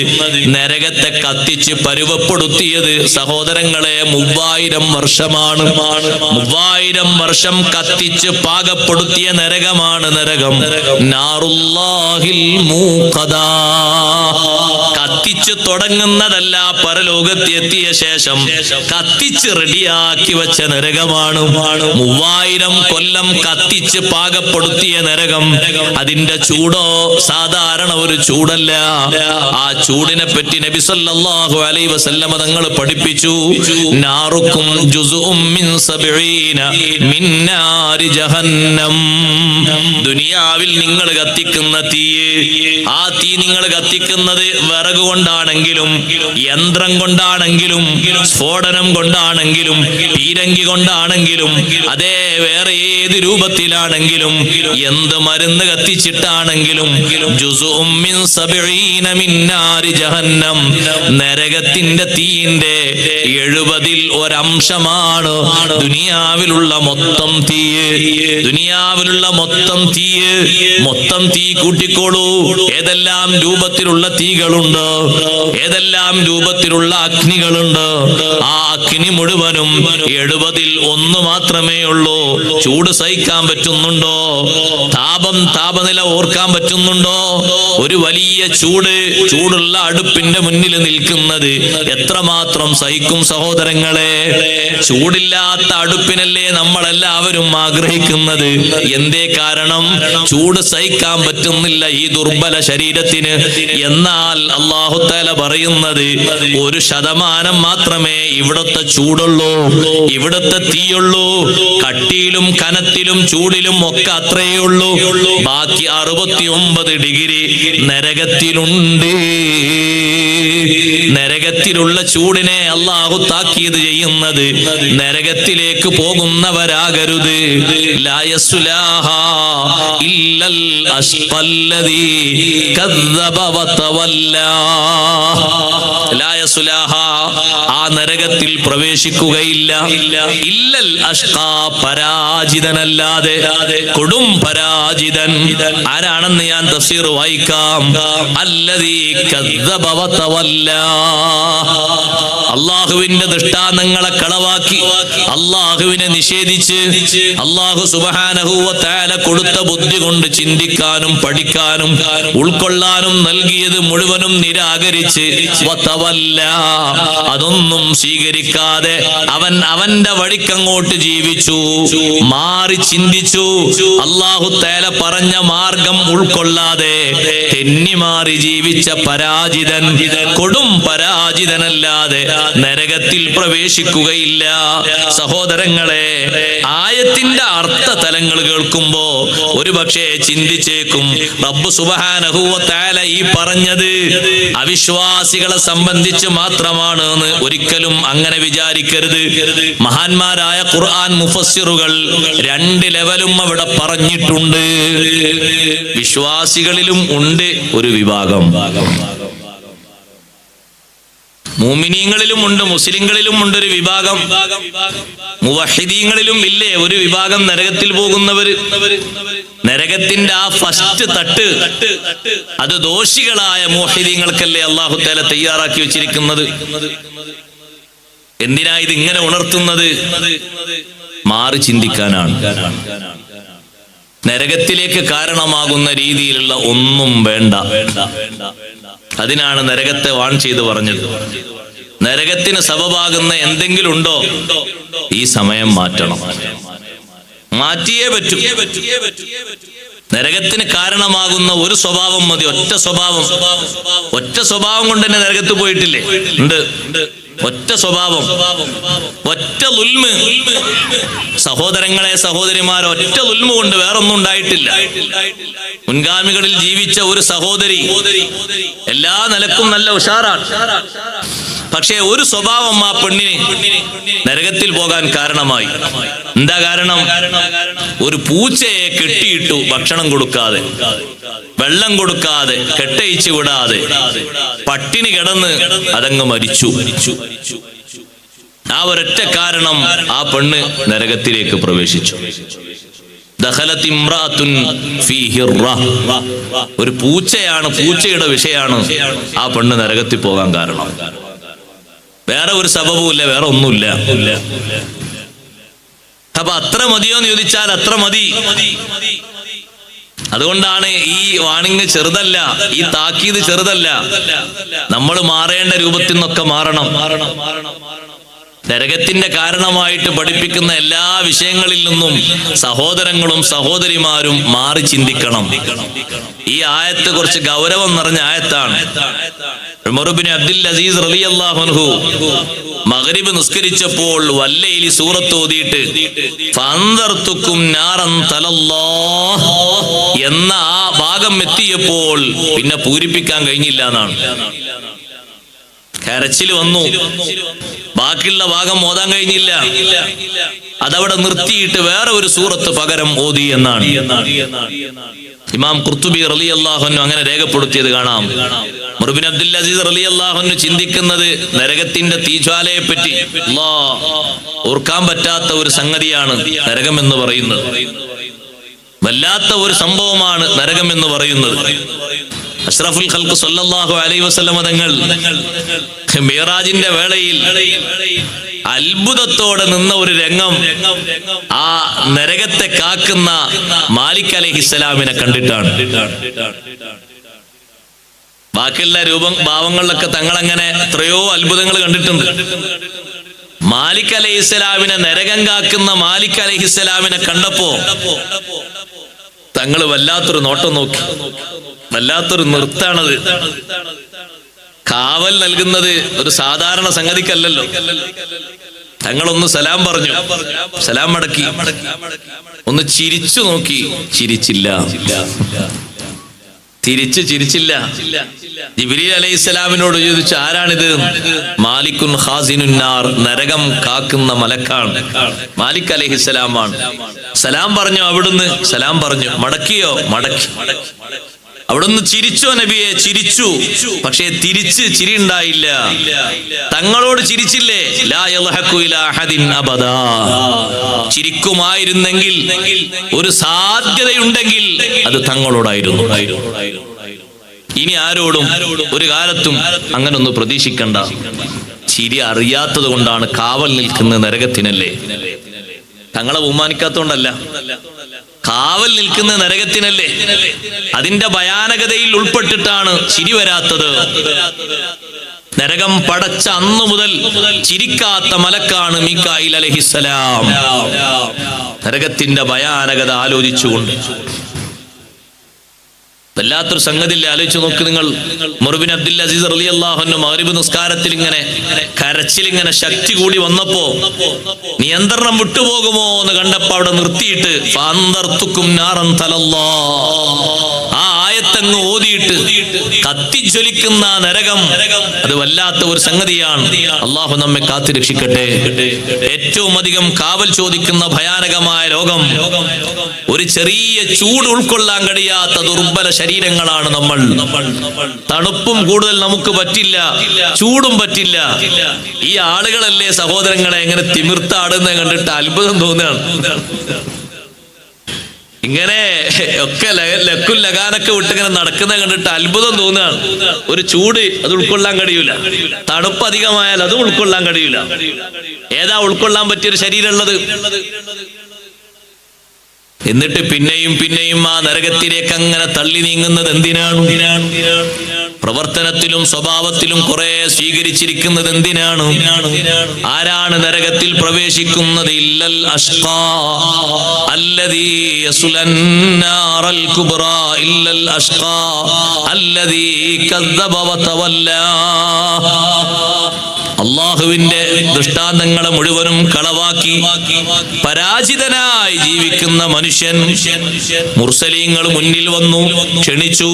നരകത്തെ കത്തിച്ച് പരുവപ്പെടുത്തിയത് സഹോദരങ്ങളെ 3000 വർഷമാണ്. 3000 വർഷം കത്തിച്ച് പാകപ്പെടുത്തിയ നരകമാണ് നരകം. നാറുല്ലാഹിൽ മൂഖദാ. കത്തിച്ച് തുടങ്ങുന്നതല്ല, പരലോകത്ത് എത്തിയ ശേഷം കത്തിച്ച് റെഡിയാക്കി വെച്ച നരകമാണ്. 3000 കൊല്ലം കത്തിച്ച് പാകപ്പെടുത്തിയ നരകം. അതിന്റെ ചൂടോ സാധാരണ ഒരു ചൂടല്ല. ആ ചൂടിനെ പറ്റി നബി സല്ലല്ലാഹു അലൈഹി വസല്ലമ തങ്ങൾ പഠിപ്പിച്ചു. നാറുക്കും ജുസുഉം മിൻ 70 മിൻ നാരി ജഹന്നം. ദുനിയാവിൽ നിങ്ങൾ കത്തിക്കുന്ന തീ, ആ തീ നിങ്ങൾ കത്തിക്കുന്നത് വിറക് കൊണ്ടാണെങ്കിലും, യന്ത്രം കൊണ്ടാണെങ്കിലും, സ്ഫോടനം കൊണ്ടാണെങ്കിലും, പീരങ്കി കൊണ്ടാണെങ്കിലും, അതേ വേറെ ഏത് രൂപത്തിലാണെങ്കിലും, എന്ത് മരുന്ന് കത്തിച്ചിട്ടാണെങ്കിലും, ജുസുഉം മിൻ 70 മിൻ നാരി ജഹന്നം, നരകത്തിന്റെ തീയിന്റെ 70ൽ ഒരംശമാണ് ദുനിയാവിലുള്ള മൊത്തം തീ. ദുനിയാവിലുള്ള മൊത്തം തീ, മൊത്തം തീ കൂട്ടിക്കോളൂ. ഏതെല്ലാം രൂപത്തിലുള്ള തീകളുണ്ട്, ഏതെല്ലാം രൂപത്തിലുള്ള അഗ്നികളുണ്ട്. ആ അഗ്നി മുഴുവനും 70ൽ 1 മാത്രമേ ഉള്ളൂ. ചൂട് സഹിക്കാൻ പറ്റുന്നുണ്ടോ? താപനില ഓർക്കാൻ പറ്റുന്നുണ്ടോ? ഒരു വലിയ ചൂടുള്ള അടുപ്പിന്റെ മുന്നിൽ നിൽക്കുന്നത് എത്രമാത്രം സഹിക്കും സഹോദരങ്ങളെ? ചൂടില്ലാത്ത അടുപ്പിനല്ലേ നമ്മളെല്ലാവരും ആഗ്രഹിക്കുന്നത്. എന്തേ കാരണം? ചൂട് സഹിക്കാൻ പറ്റുന്നില്ല ഈ ദുർബല ശരീരത്തിന്. എന്നാൽ അല്ലാഹു തആല പറയുന്നത് 1% മാത്രമേ ഇവിടത്തെ ചൂടുള്ളൂ, ഇവിടത്തെ തീയുള്ളൂ. കട്ടിയിലും കനത്തിലും ചൂടിലും ഒക്കെ അത്രയേ ഉള്ളൂ. ബാക്കി 69 ഡിഗ്രി നരകത്തിലുണ്ട്. നരകത്തിലുള്ള ചൂടിനെ അല്ലാഹു താക്കീത് ചെയ്യുന്നത് നരകത്തിലേക്ക് പോകുന്നവരാകരുത്. ലാ യസ്ലാഹാ ഇല്ലൽ അശ്ഖല്ലദീ കദ്ദബ വതവല്ലാ. ലാ യസ്ലാഹാ, ആ നരകത്തിൽ പ്രവേശിക്കുകയില്ല. ഇല്ലൽ അശ്ഖാ, പരാജിതനല്ലാതെ. കൊടും പരാജിതൻ ആരാണെന്ന് ഞാൻ തഫ്സീർ വായിക്കാം. അല്ലദീ കദ്ദബ വതവല്ലാ. അല്ലാഹുവിന്റെ ദൃഷ്ടാന്തങ്ങളെ കളവാക്കി, അല്ലാഹുവിനെ നിഷേധിച്ച്, അല്ലാഹു സുബ്ഹാനഹു വ തആല കൊടുത്ത ബുദ്ധി കൊണ്ട് ചിന്തിക്കാനും പഠിക്കാനും ഉൾക്കൊള്ളാനും നൽകിയത് മുഴുവനും നിരാകരിച്ച് വതവല്ല, അതൊന്നും സ്വീകരിക്കാതെ അവന്റെ വഴിക്കങ്ങോട്ട് ജീവിച്ചു, മാറി ചിന്തിച്ചു. അല്ലാഹു തആല പറഞ്ഞ മാർഗം ഉൾക്കൊള്ളാതെ തെന്നിമാറി ജീവിച്ച പരാജിതൻ, കൊടും പരാജിതനല്ലാതെ നരകത്തിൽ പ്രവേശിക്കുകയില്ല. സഹോദരങ്ങളെ, ആയത്തിന്റെ അർത്ഥതലങ്ങൾ കേൾക്കുമ്പോ ഒരുപക്ഷെ ചിന്തിച്ചേക്കും, റബ്ബ് സുബ്ഹാനഹു വ തആല ഈ പറഞ്ഞത് അവിശ്വാസികളെ സംബന്ധിച്ച് മാത്രമാണ് എന്ന്. ഒരിക്കലും അങ്ങനെ വിചാരിക്കരുത്. മഹാന്മാരായ ഖുർആൻ മുഫസ്സിറുകൾ 2 ലെവലും അവിടെ പറഞ്ഞിട്ടുണ്ട്. വിശ്വാസികളിലും ഉണ്ട് ഒരു വിഭാഗം. മുഅ്മിനീങ്ങളിലും ഉണ്ട്, മുസ്ലിങ്ങളിലും ഉണ്ട് ഒരു വിഭാഗം, മുവഹിദീങ്ങളിലും ഇല്ലേ ഒരു വിഭാഗം നരകത്തിൽ പോകുന്നവര്. നരകത്തിന്റെ ആ ഫസ്റ്റ് തട്ട് അത് ദോഷികളായ മുവഹിദീങ്ങൾക്കല്ലേ അല്ലാഹു തആല തയ്യാറാക്കി വെച്ചിരിക്കുന്നത്. എന്തിനാ ഇത് ഇങ്ങനെ ഉണർത്തുന്നത്? മാറി ചിന്തിക്കാനാണ്. നരകത്തിലേക്ക് കാരണമാകുന്ന രീതിയിലുള്ള ഒന്നും വേണ്ട. അതിനാണ് നരകത്തെ വാൺ ചെയ്ത് പറഞ്ഞത്. നരകത്തിന് സബബാകുന്ന എന്തെങ്കിലും ഉണ്ടോ, ഈ സമയം മാറ്റണം, മാറ്റിയേ പറ്റൂ. നരകത്തിന് കാരണമാകുന്ന ഒരു സ്വഭാവം മതി, ഒറ്റ സ്വഭാവം. ഒറ്റ സ്വഭാവം കൊണ്ട് തന്നെ നരകത്ത് പോയിട്ടില്ലേ? ഉണ്ട്. ഒറ്റ സ്വഭാവം, ഒറ്റ ദുൽമ്. സഹോദരങ്ങളെ സഹോദരിമാരെ, ഒറ്റ ദുൽമ കൊണ്ട് വേറൊന്നും ഉണ്ടായിട്ടില്ല. മുൻഗാമികളിൽ ജീവിച്ച ഒരു സഹോദരി എല്ലാ നിലക്കും നല്ല ഉഷാറാണ്. പക്ഷേ ഒരു സ്വഭാവം ആ പെണ്ണിന് നരകത്തിൽ പോകാൻ കാരണമായി. എന്താ കാരണം? ഒരു പൂച്ചയെ കെട്ടിയിട്ടു, ഭക്ഷണം കൊടുക്കാതെ, വെള്ളം കൊടുക്കാതെ, കെട്ടയിച്ചു വിടാതെ, പട്ടിണി കിടന്ന് അതങ്ങ് മരിച്ചു. ആ ഒരൊറ്റ കാരണം ആ പെണ്ണ് നരകത്തിലേക്ക് പ്രവേശിച്ചു. ഒരു പൂച്ചയാണ്, പൂച്ചയുടെ വിഷയാണ് ആ പെണ്ണ് നരകത്തിൽ പോകാൻ കാരണം. വേറെ ഒരു സബബുമില്ല, വേറെ ഒന്നുമില്ല. അപ്പൊ അത്ര മതിയോ എന്ന് ചോദിച്ചാൽ അത്ര മതി. അതുകൊണ്ടാണ് ഈ വാണിംഗ് ചെറുതല്ല, ഈ താക്കീത് ചെറുതല്ല. നമ്മൾ മാറേണ്ട രൂപത്തിൽ നിന്നൊക്കെ മാറണം. നരകത്തിന്റെ കാരണമായിട്ട് പഠിപ്പിക്കുന്ന എല്ലാ വിഷയങ്ങളിൽ നിന്നും സഹോദരങ്ങളും സഹോദരിമാരും മാറി ചിന്തിക്കണം. ഈ ആയത്ത് കുറച്ച് ഗൗരവം നിറഞ്ഞ ആയത്താണ്. ഉമർ ഇബ്നു അബ്ദുൽ അസീസ് റളിയല്ലാഹു അൻഹു മഗ്രിബ് നിസ്കരിച്ചപ്പോൾ വല്ലൈലി സൂറത്ത് ഓതിയിട്ട് ഫഅൻദർതുക്കും നാറൻ തലല്ലാഹ് എന്ന ആ ഭാഗം എത്തിയപ്പോൾ പിന്നെ പൂരിപ്പിക്കാൻ കഴിഞ്ഞില്ല എന്നാണ്. കരച്ചിൽ വന്നു, ബാക്കിയുള്ള ഭാഗം ഓതാൻ കഴിഞ്ഞില്ല. അതവിടെ നിർത്തിയിട്ട് വേറെ ഒരു സൂറത്ത് പകരം ഓതി എന്നാണ് ഇമാം ഖുർത്തുബി റളിയല്ലാഹു അൻഹു അങ്ങനെ രേഖപ്പെടുത്തിയത് കാണാം. ഉമർ ഇബ്നു അബ്ദുൽ അസീസ് റളിയല്ലാഹു അൻഹു ചിന്തിക്കുന്നത് നരകത്തിന്റെ തീജ്വാലയെ പറ്റി. ഓർക്കാൻ പറ്റാത്ത ഒരു സംഗതിയാണ് നരകം എന്ന് പറയുന്നത്. വല്ലാത്ത ഒരു സംഭവമാണ് നരകം എന്ന് പറയുന്നത്. അഷ്റഫുൽ ഖൽഖ് സല്ലല്ലാഹു അലൈഹി വസല്ലം തങ്ങൾ മിഅ്റാജിന്റെ വേളയിൽ അത്ഭുതത്തോടെ നിന്ന ഒരു രംഗം ആ നരകത്തെ കാക്കുന്ന മാലിക് അലൈഹിസ്സലാമിനെ കണ്ടിട്ടാണ്. ബാക്കിയുള്ള ഭാവങ്ങളിലൊക്കെ തങ്ങൾ അങ്ങനെ എത്രയോ അത്ഭുതങ്ങൾ കണ്ടിട്ടുണ്ട്. മാലിക് അലൈഹിസ്സലാമിനെ, നരകം കാക്കുന്ന മാലിക് അലൈഹിസ്സലാമിനെ കണ്ടപ്പോ തങ്ങൾ വല്ലാത്തൊരു നോട്ടം നോക്കി. വല്ലാത്തൊരു നിർത്താണത്. കാവൽ നൽകുന്നത് ഒരു സാധാരണ സംഗതിക്കല്ലല്ലോ. തങ്ങളൊന്ന് സലാം പറഞ്ഞു, സലാം മടക്കി, ഒന്ന് ചിരിച്ചു നോക്കി, ചിരിച്ചില്ല. തിരിച്ചു ചിരിച്ചില്ല. ജിബ്രീൽ അലൈഹിസ്സലാമിനോട് ചോദിച്ചു, ആരാണിത്? മാലിക്കുൻ ഖാസിനുൻ നാർ, നരകം കാക്കുന്ന മലക്കാണ്. മാലിക് അലൈഹിസ്സലാമാണ്. സലാം പറഞ്ഞു അവിടുന്ന്, സലാം പറഞ്ഞു. മടക്കിയോ? മടക്കി. അവിടുന്ന് ചിരിച്ചോ നബിയെ? ചിരിച്ചു. പക്ഷേ തിരിച്ച് ചിരി ഉണ്ടായില്ല. തങ്ങളോട് ചിരിച്ചില്ലേ? ലാ യൽഹഖു ഇലാ അഹദിൻ അബദാ. ചിരിക്കുമായിരുന്നെങ്കിൽ, ഒരു സാധ്യതയുണ്ടെങ്കിൽ അത് തങ്ങളോടായിരുന്നു. ഇനി ആരോടും ഒരു കാലത്തും അങ്ങനൊന്നും പ്രതീക്ഷിക്കണ്ട. ചിരി അറിയാത്തത് കൊണ്ടാണ് കാവൽ നിൽക്കുന്നത് നരകത്തിനല്ലേ, തങ്ങളെ ബഹുമാനിക്കാത്തോണ്ടല്ല. കാവൽ നിൽക്കുന്ന നരകത്തിനല്ലേ. അതിന്റെ ഭയാനകതയിൽ ഉൾപ്പെട്ടിട്ടാണ് ചിരി വരാത്തത്. നരകം പടച്ച അന്നു മുതൽ ചിരിക്കാത്ത മലക്കാണ് മീകായിൽ അലൈഹിസ്സലാം. നരകത്തിന്റെ ഭയാനകത ആലോചിച്ചുകൊണ്ട് വല്ലാത്തൊരു സംഗതിയില്ലേ, ആലോചിച്ച് നോക്ക് നിങ്ങൾ. ഉമർ ഇബ്നു അബ്ദുൽ അസീസ് റളിയല്ലാഹു അൻഹു മഗ്രിബ് നിസ്കാരത്തിൽ ഇങ്ങനെ കരച്ചിലിങ്ങനെ ശക്തി കൂടി വന്നപ്പോ നിയന്ത്രണം വിട്ടുപോകുമോ എന്ന് കണ്ടപ്പോ അവിടെ നിർത്തിയിട്ട് ഫഅൻദർതുക്കും നാറൻ തലല്ലാഹ് ആ ആയത്ത് ആയത്തങ്ങ് ഓതിയിട്ട് കത്തിജ്വലിക്കുന്ന നരകം, അത് വല്ലാത്ത ഒരു സംഗതിയാണ്. അള്ളാഹു നമ്മെ കാത്തു രക്ഷിക്കട്ടെ. ഏറ്റവും അധികം കാവൽ ചോദിക്കുന്ന ഭയാനകമായ ലോകം. ഒരു ചെറിയ ചൂട് ഉൾക്കൊള്ളാൻ കഴിയാത്ത ദുർബല ശരീരങ്ങളാണ് നമ്മൾ. തണുപ്പും കൂടുതൽ നമുക്ക് പറ്റില്ല, ചൂടും പറ്റില്ല. ഈ ആളുകളല്ലേ സഹോദരങ്ങളെ എങ്ങനെ തിമിർത്താടുന്നത് കണ്ടിട്ട് അത്ഭുതം തോന്നുകയാണ്. ഇങ്ങനെ ഒക്കെ ലക്കും ലഗാനൊക്കെ വിട്ടിങ്ങനെ നടക്കുന്നത് കണ്ടിട്ട് അത്ഭുതം തോന്നുകയാണ്. ഒരു ചൂട് അത് ഉൾക്കൊള്ളാൻ കഴിയൂല, തണുപ്പ് അധികമായാൽ അതും ഉൾക്കൊള്ളാൻ കഴിയൂല. ഏതാ ഉൾക്കൊള്ളാൻ പറ്റിയൊരു ശരീരം ഉള്ളത്? എന്നിട്ട് പിന്നെയും പിന്നെയും ആ നരകത്തിലേക്ക് അങ്ങനെ തള്ളി നീങ്ങുന്നത് എന്തിനാണ്? പ്രവർത്തനത്തിലും സ്വഭാവത്തിലും കുറെ സ്വീകരിച്ചിരിക്കുന്നത് എന്തിനാണ്? ആരാണ് നരകത്തിൽ പ്രവേശിക്കുന്നത്? ഇല്ലൽ അഷ്ഖാ അല്ലദീ യസ്ലൻ നാറൽ കുബ്റാ, ഇല്ലൽ അഷ്ഖാ അല്ലദീ കദ്ദബ വതവല്ലാ. അള്ളാഹുവിന്റെ ദൃഷ്ടാന്തങ്ങളെ മുഴുവനും കളവാക്കി പരാജിതനായി ജീവിക്കുന്ന മനുഷ്യൻ, മുർസലീങ്ങൾ മുന്നിൽ വന്നു ക്ഷണിച്ചു,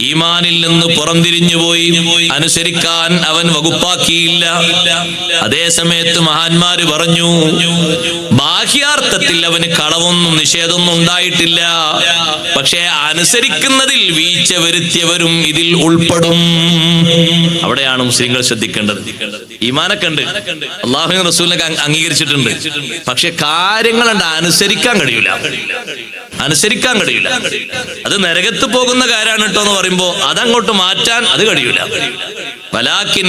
ഈമാനിൽ നിന്ന് പുറംതിരിഞ്ഞുപോയി, അനുസരിക്കാൻ അവൻ വകുപ്പാക്കിയില്ല. അതേ സമയത്ത് മഹാന്മാര് പറഞ്ഞു, ബാഹ്യാർത്ഥത്തിൽ അവന് കളവൊന്നും നിഷേധമൊന്നും ഉണ്ടായിട്ടില്ല, പക്ഷേ അനുസരിക്കുന്നതിൽ വീഴ്ച വരുത്തിയവരും ഇതിൽ ഉൾപ്പെടും. അവിടെയാണ് മുസ്ലിങ്ങൾ ശ്രദ്ധിക്കേണ്ടത്. ഈമാനൊക്കെ ഉണ്ട്, അള്ളാഹുവിന്റെ റസൂലിനെ അംഗീകരിച്ചിട്ടുണ്ട്, പക്ഷെ കാര്യങ്ങൾ അനുസരിക്കാൻ കഴിയൂല. അത് നരകത്ത് പോകുന്ന കാര്യമാണ് കേട്ടോ എന്ന് പറയുമ്പോ അതങ്ങോട്ട് മാറ്റാൻ അത് കഴിയൂല. വലാകിൻ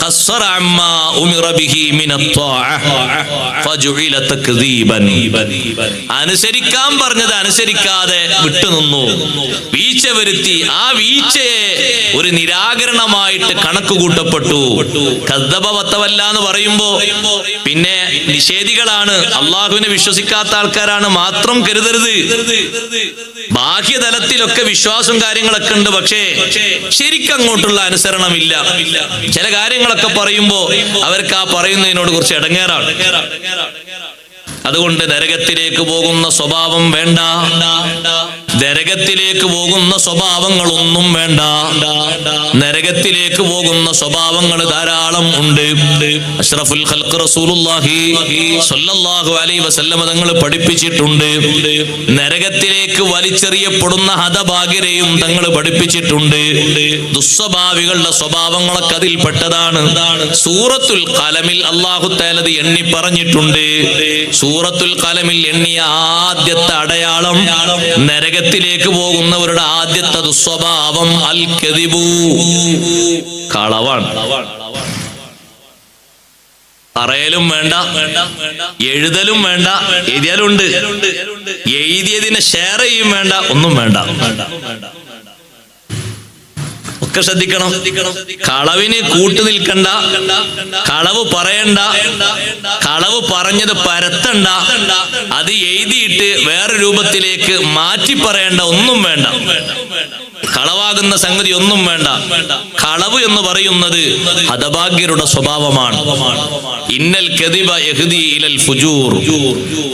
ഖസ്റ അമ്മാ ഉമിറ ബിഹി മിനത്ത്വാഅ ഫജുഇല തക്ദീബൻ. അനുസരിക്കാൻ പറഞ്ഞത് അനുസരിക്കാതെ വിട്ടുനിന്നു, വീഴ്ച വരുത്തി. ആ വീഴ്ചയെ ഒരു നിരാകരണമായിട്ട് കണക്ക് കൂട്ടപ്പെട്ടു. കദ്ദബ വതവല്ല എന്ന് പറയുമ്പോ പിന്നെ നിഷേധികളാണ്, അള്ളാഹുവിനെ വിശ്വസിക്കാത്ത ആൾക്കാരാണ് മാത്രം കരുതരുത്. ബാഹ്യതലത്തിലൊക്കെ വിശ്വാസം കാര്യങ്ങളൊക്കെ ഉണ്ട്, പക്ഷേ ശരിക്കും അങ്ങോട്ടുള്ള അനുസരണമില്ല. ചില കാര്യങ്ങളൊക്കെ പറയുമ്പോ അവർക്ക് ആ പറയുന്നതിനോട് കുറച്ച് ഇടങ്ങേറാണ്. അതുകൊണ്ട് നരകത്തിലേക്ക് പോകുന്ന സ്വഭാവം വേണ്ട, നരകത്തിലേക്ക് പോകുന്ന സ്വഭാവങ്ങളൊന്നും വേണ്ട. നരകത്തിലേക്ക് പോകുന്ന സ്വഭാവങ്ങൾ ധാരാളം ഉണ്ട്. അഷ്റഫുൽ ഖൽഖ് റസൂലുള്ളാഹി സ്വല്ലല്ലാഹു അലൈഹി വസല്ലം തങ്ങൾ പഠിപ്പിച്ചിട്ടുണ്ട്. നരകത്തിലേക്ക് വലിച്ചെറിയപ്പെടുന്ന ഹതഭാഗ്യരെയും തങ്ങൾ പഠിപ്പിച്ചിട്ടുണ്ട്. ദുസ്വഭാവികളുടെ സ്വഭാവങ്ങളൊക്കെ അതിൽപ്പെട്ടതാണ്. സൂറത്തുൽ ഖലമിൽ അല്ലാഹു തആല എണ്ണി പറഞ്ഞിട്ടുണ്ട്. സൂറത്തുൽ ഖലമിൽ എണ്ണിയ ആദ്യത്തെ അടയാളം, നരകത്തിലേക്ക് പോകുന്നവരുടെ ആദ്യത്തെ ദുസ്വഭാവം അൽ കദിബു, കളവാണ്. പറയലും വേണ്ട, എഴുതലും വേണ്ട, എഴുതിയാലുണ്ട്, എഴുതിയതിനെ ഷെയർ ചെയ്യും വേണ്ട, ഒന്നും വേണ്ട. ഒക്കെ ശ്രദ്ധിക്കണം. കളവിന് കൂട്ടു നിൽക്കണ്ട, കളവ് പറയണ്ട, കളവ് പറഞ്ഞത് പരത്തണ്ട, അത് എഴുതിയിട്ട് വേറെ രൂപത്തിലേക്ക് മാറ്റി പറയേണ്ട, ഒന്നും വേണ്ട. കളവാകുന്ന സംഗതി ഒന്നും വേണ്ട. കളവ് എന്ന് പറയുന്നത് ഹതഭാഗ്യരുടെ സ്വഭാവമാണ്. ഇന്നൽ കദിബ യഹ്ദി ഇലൽ ഫുജൂർ.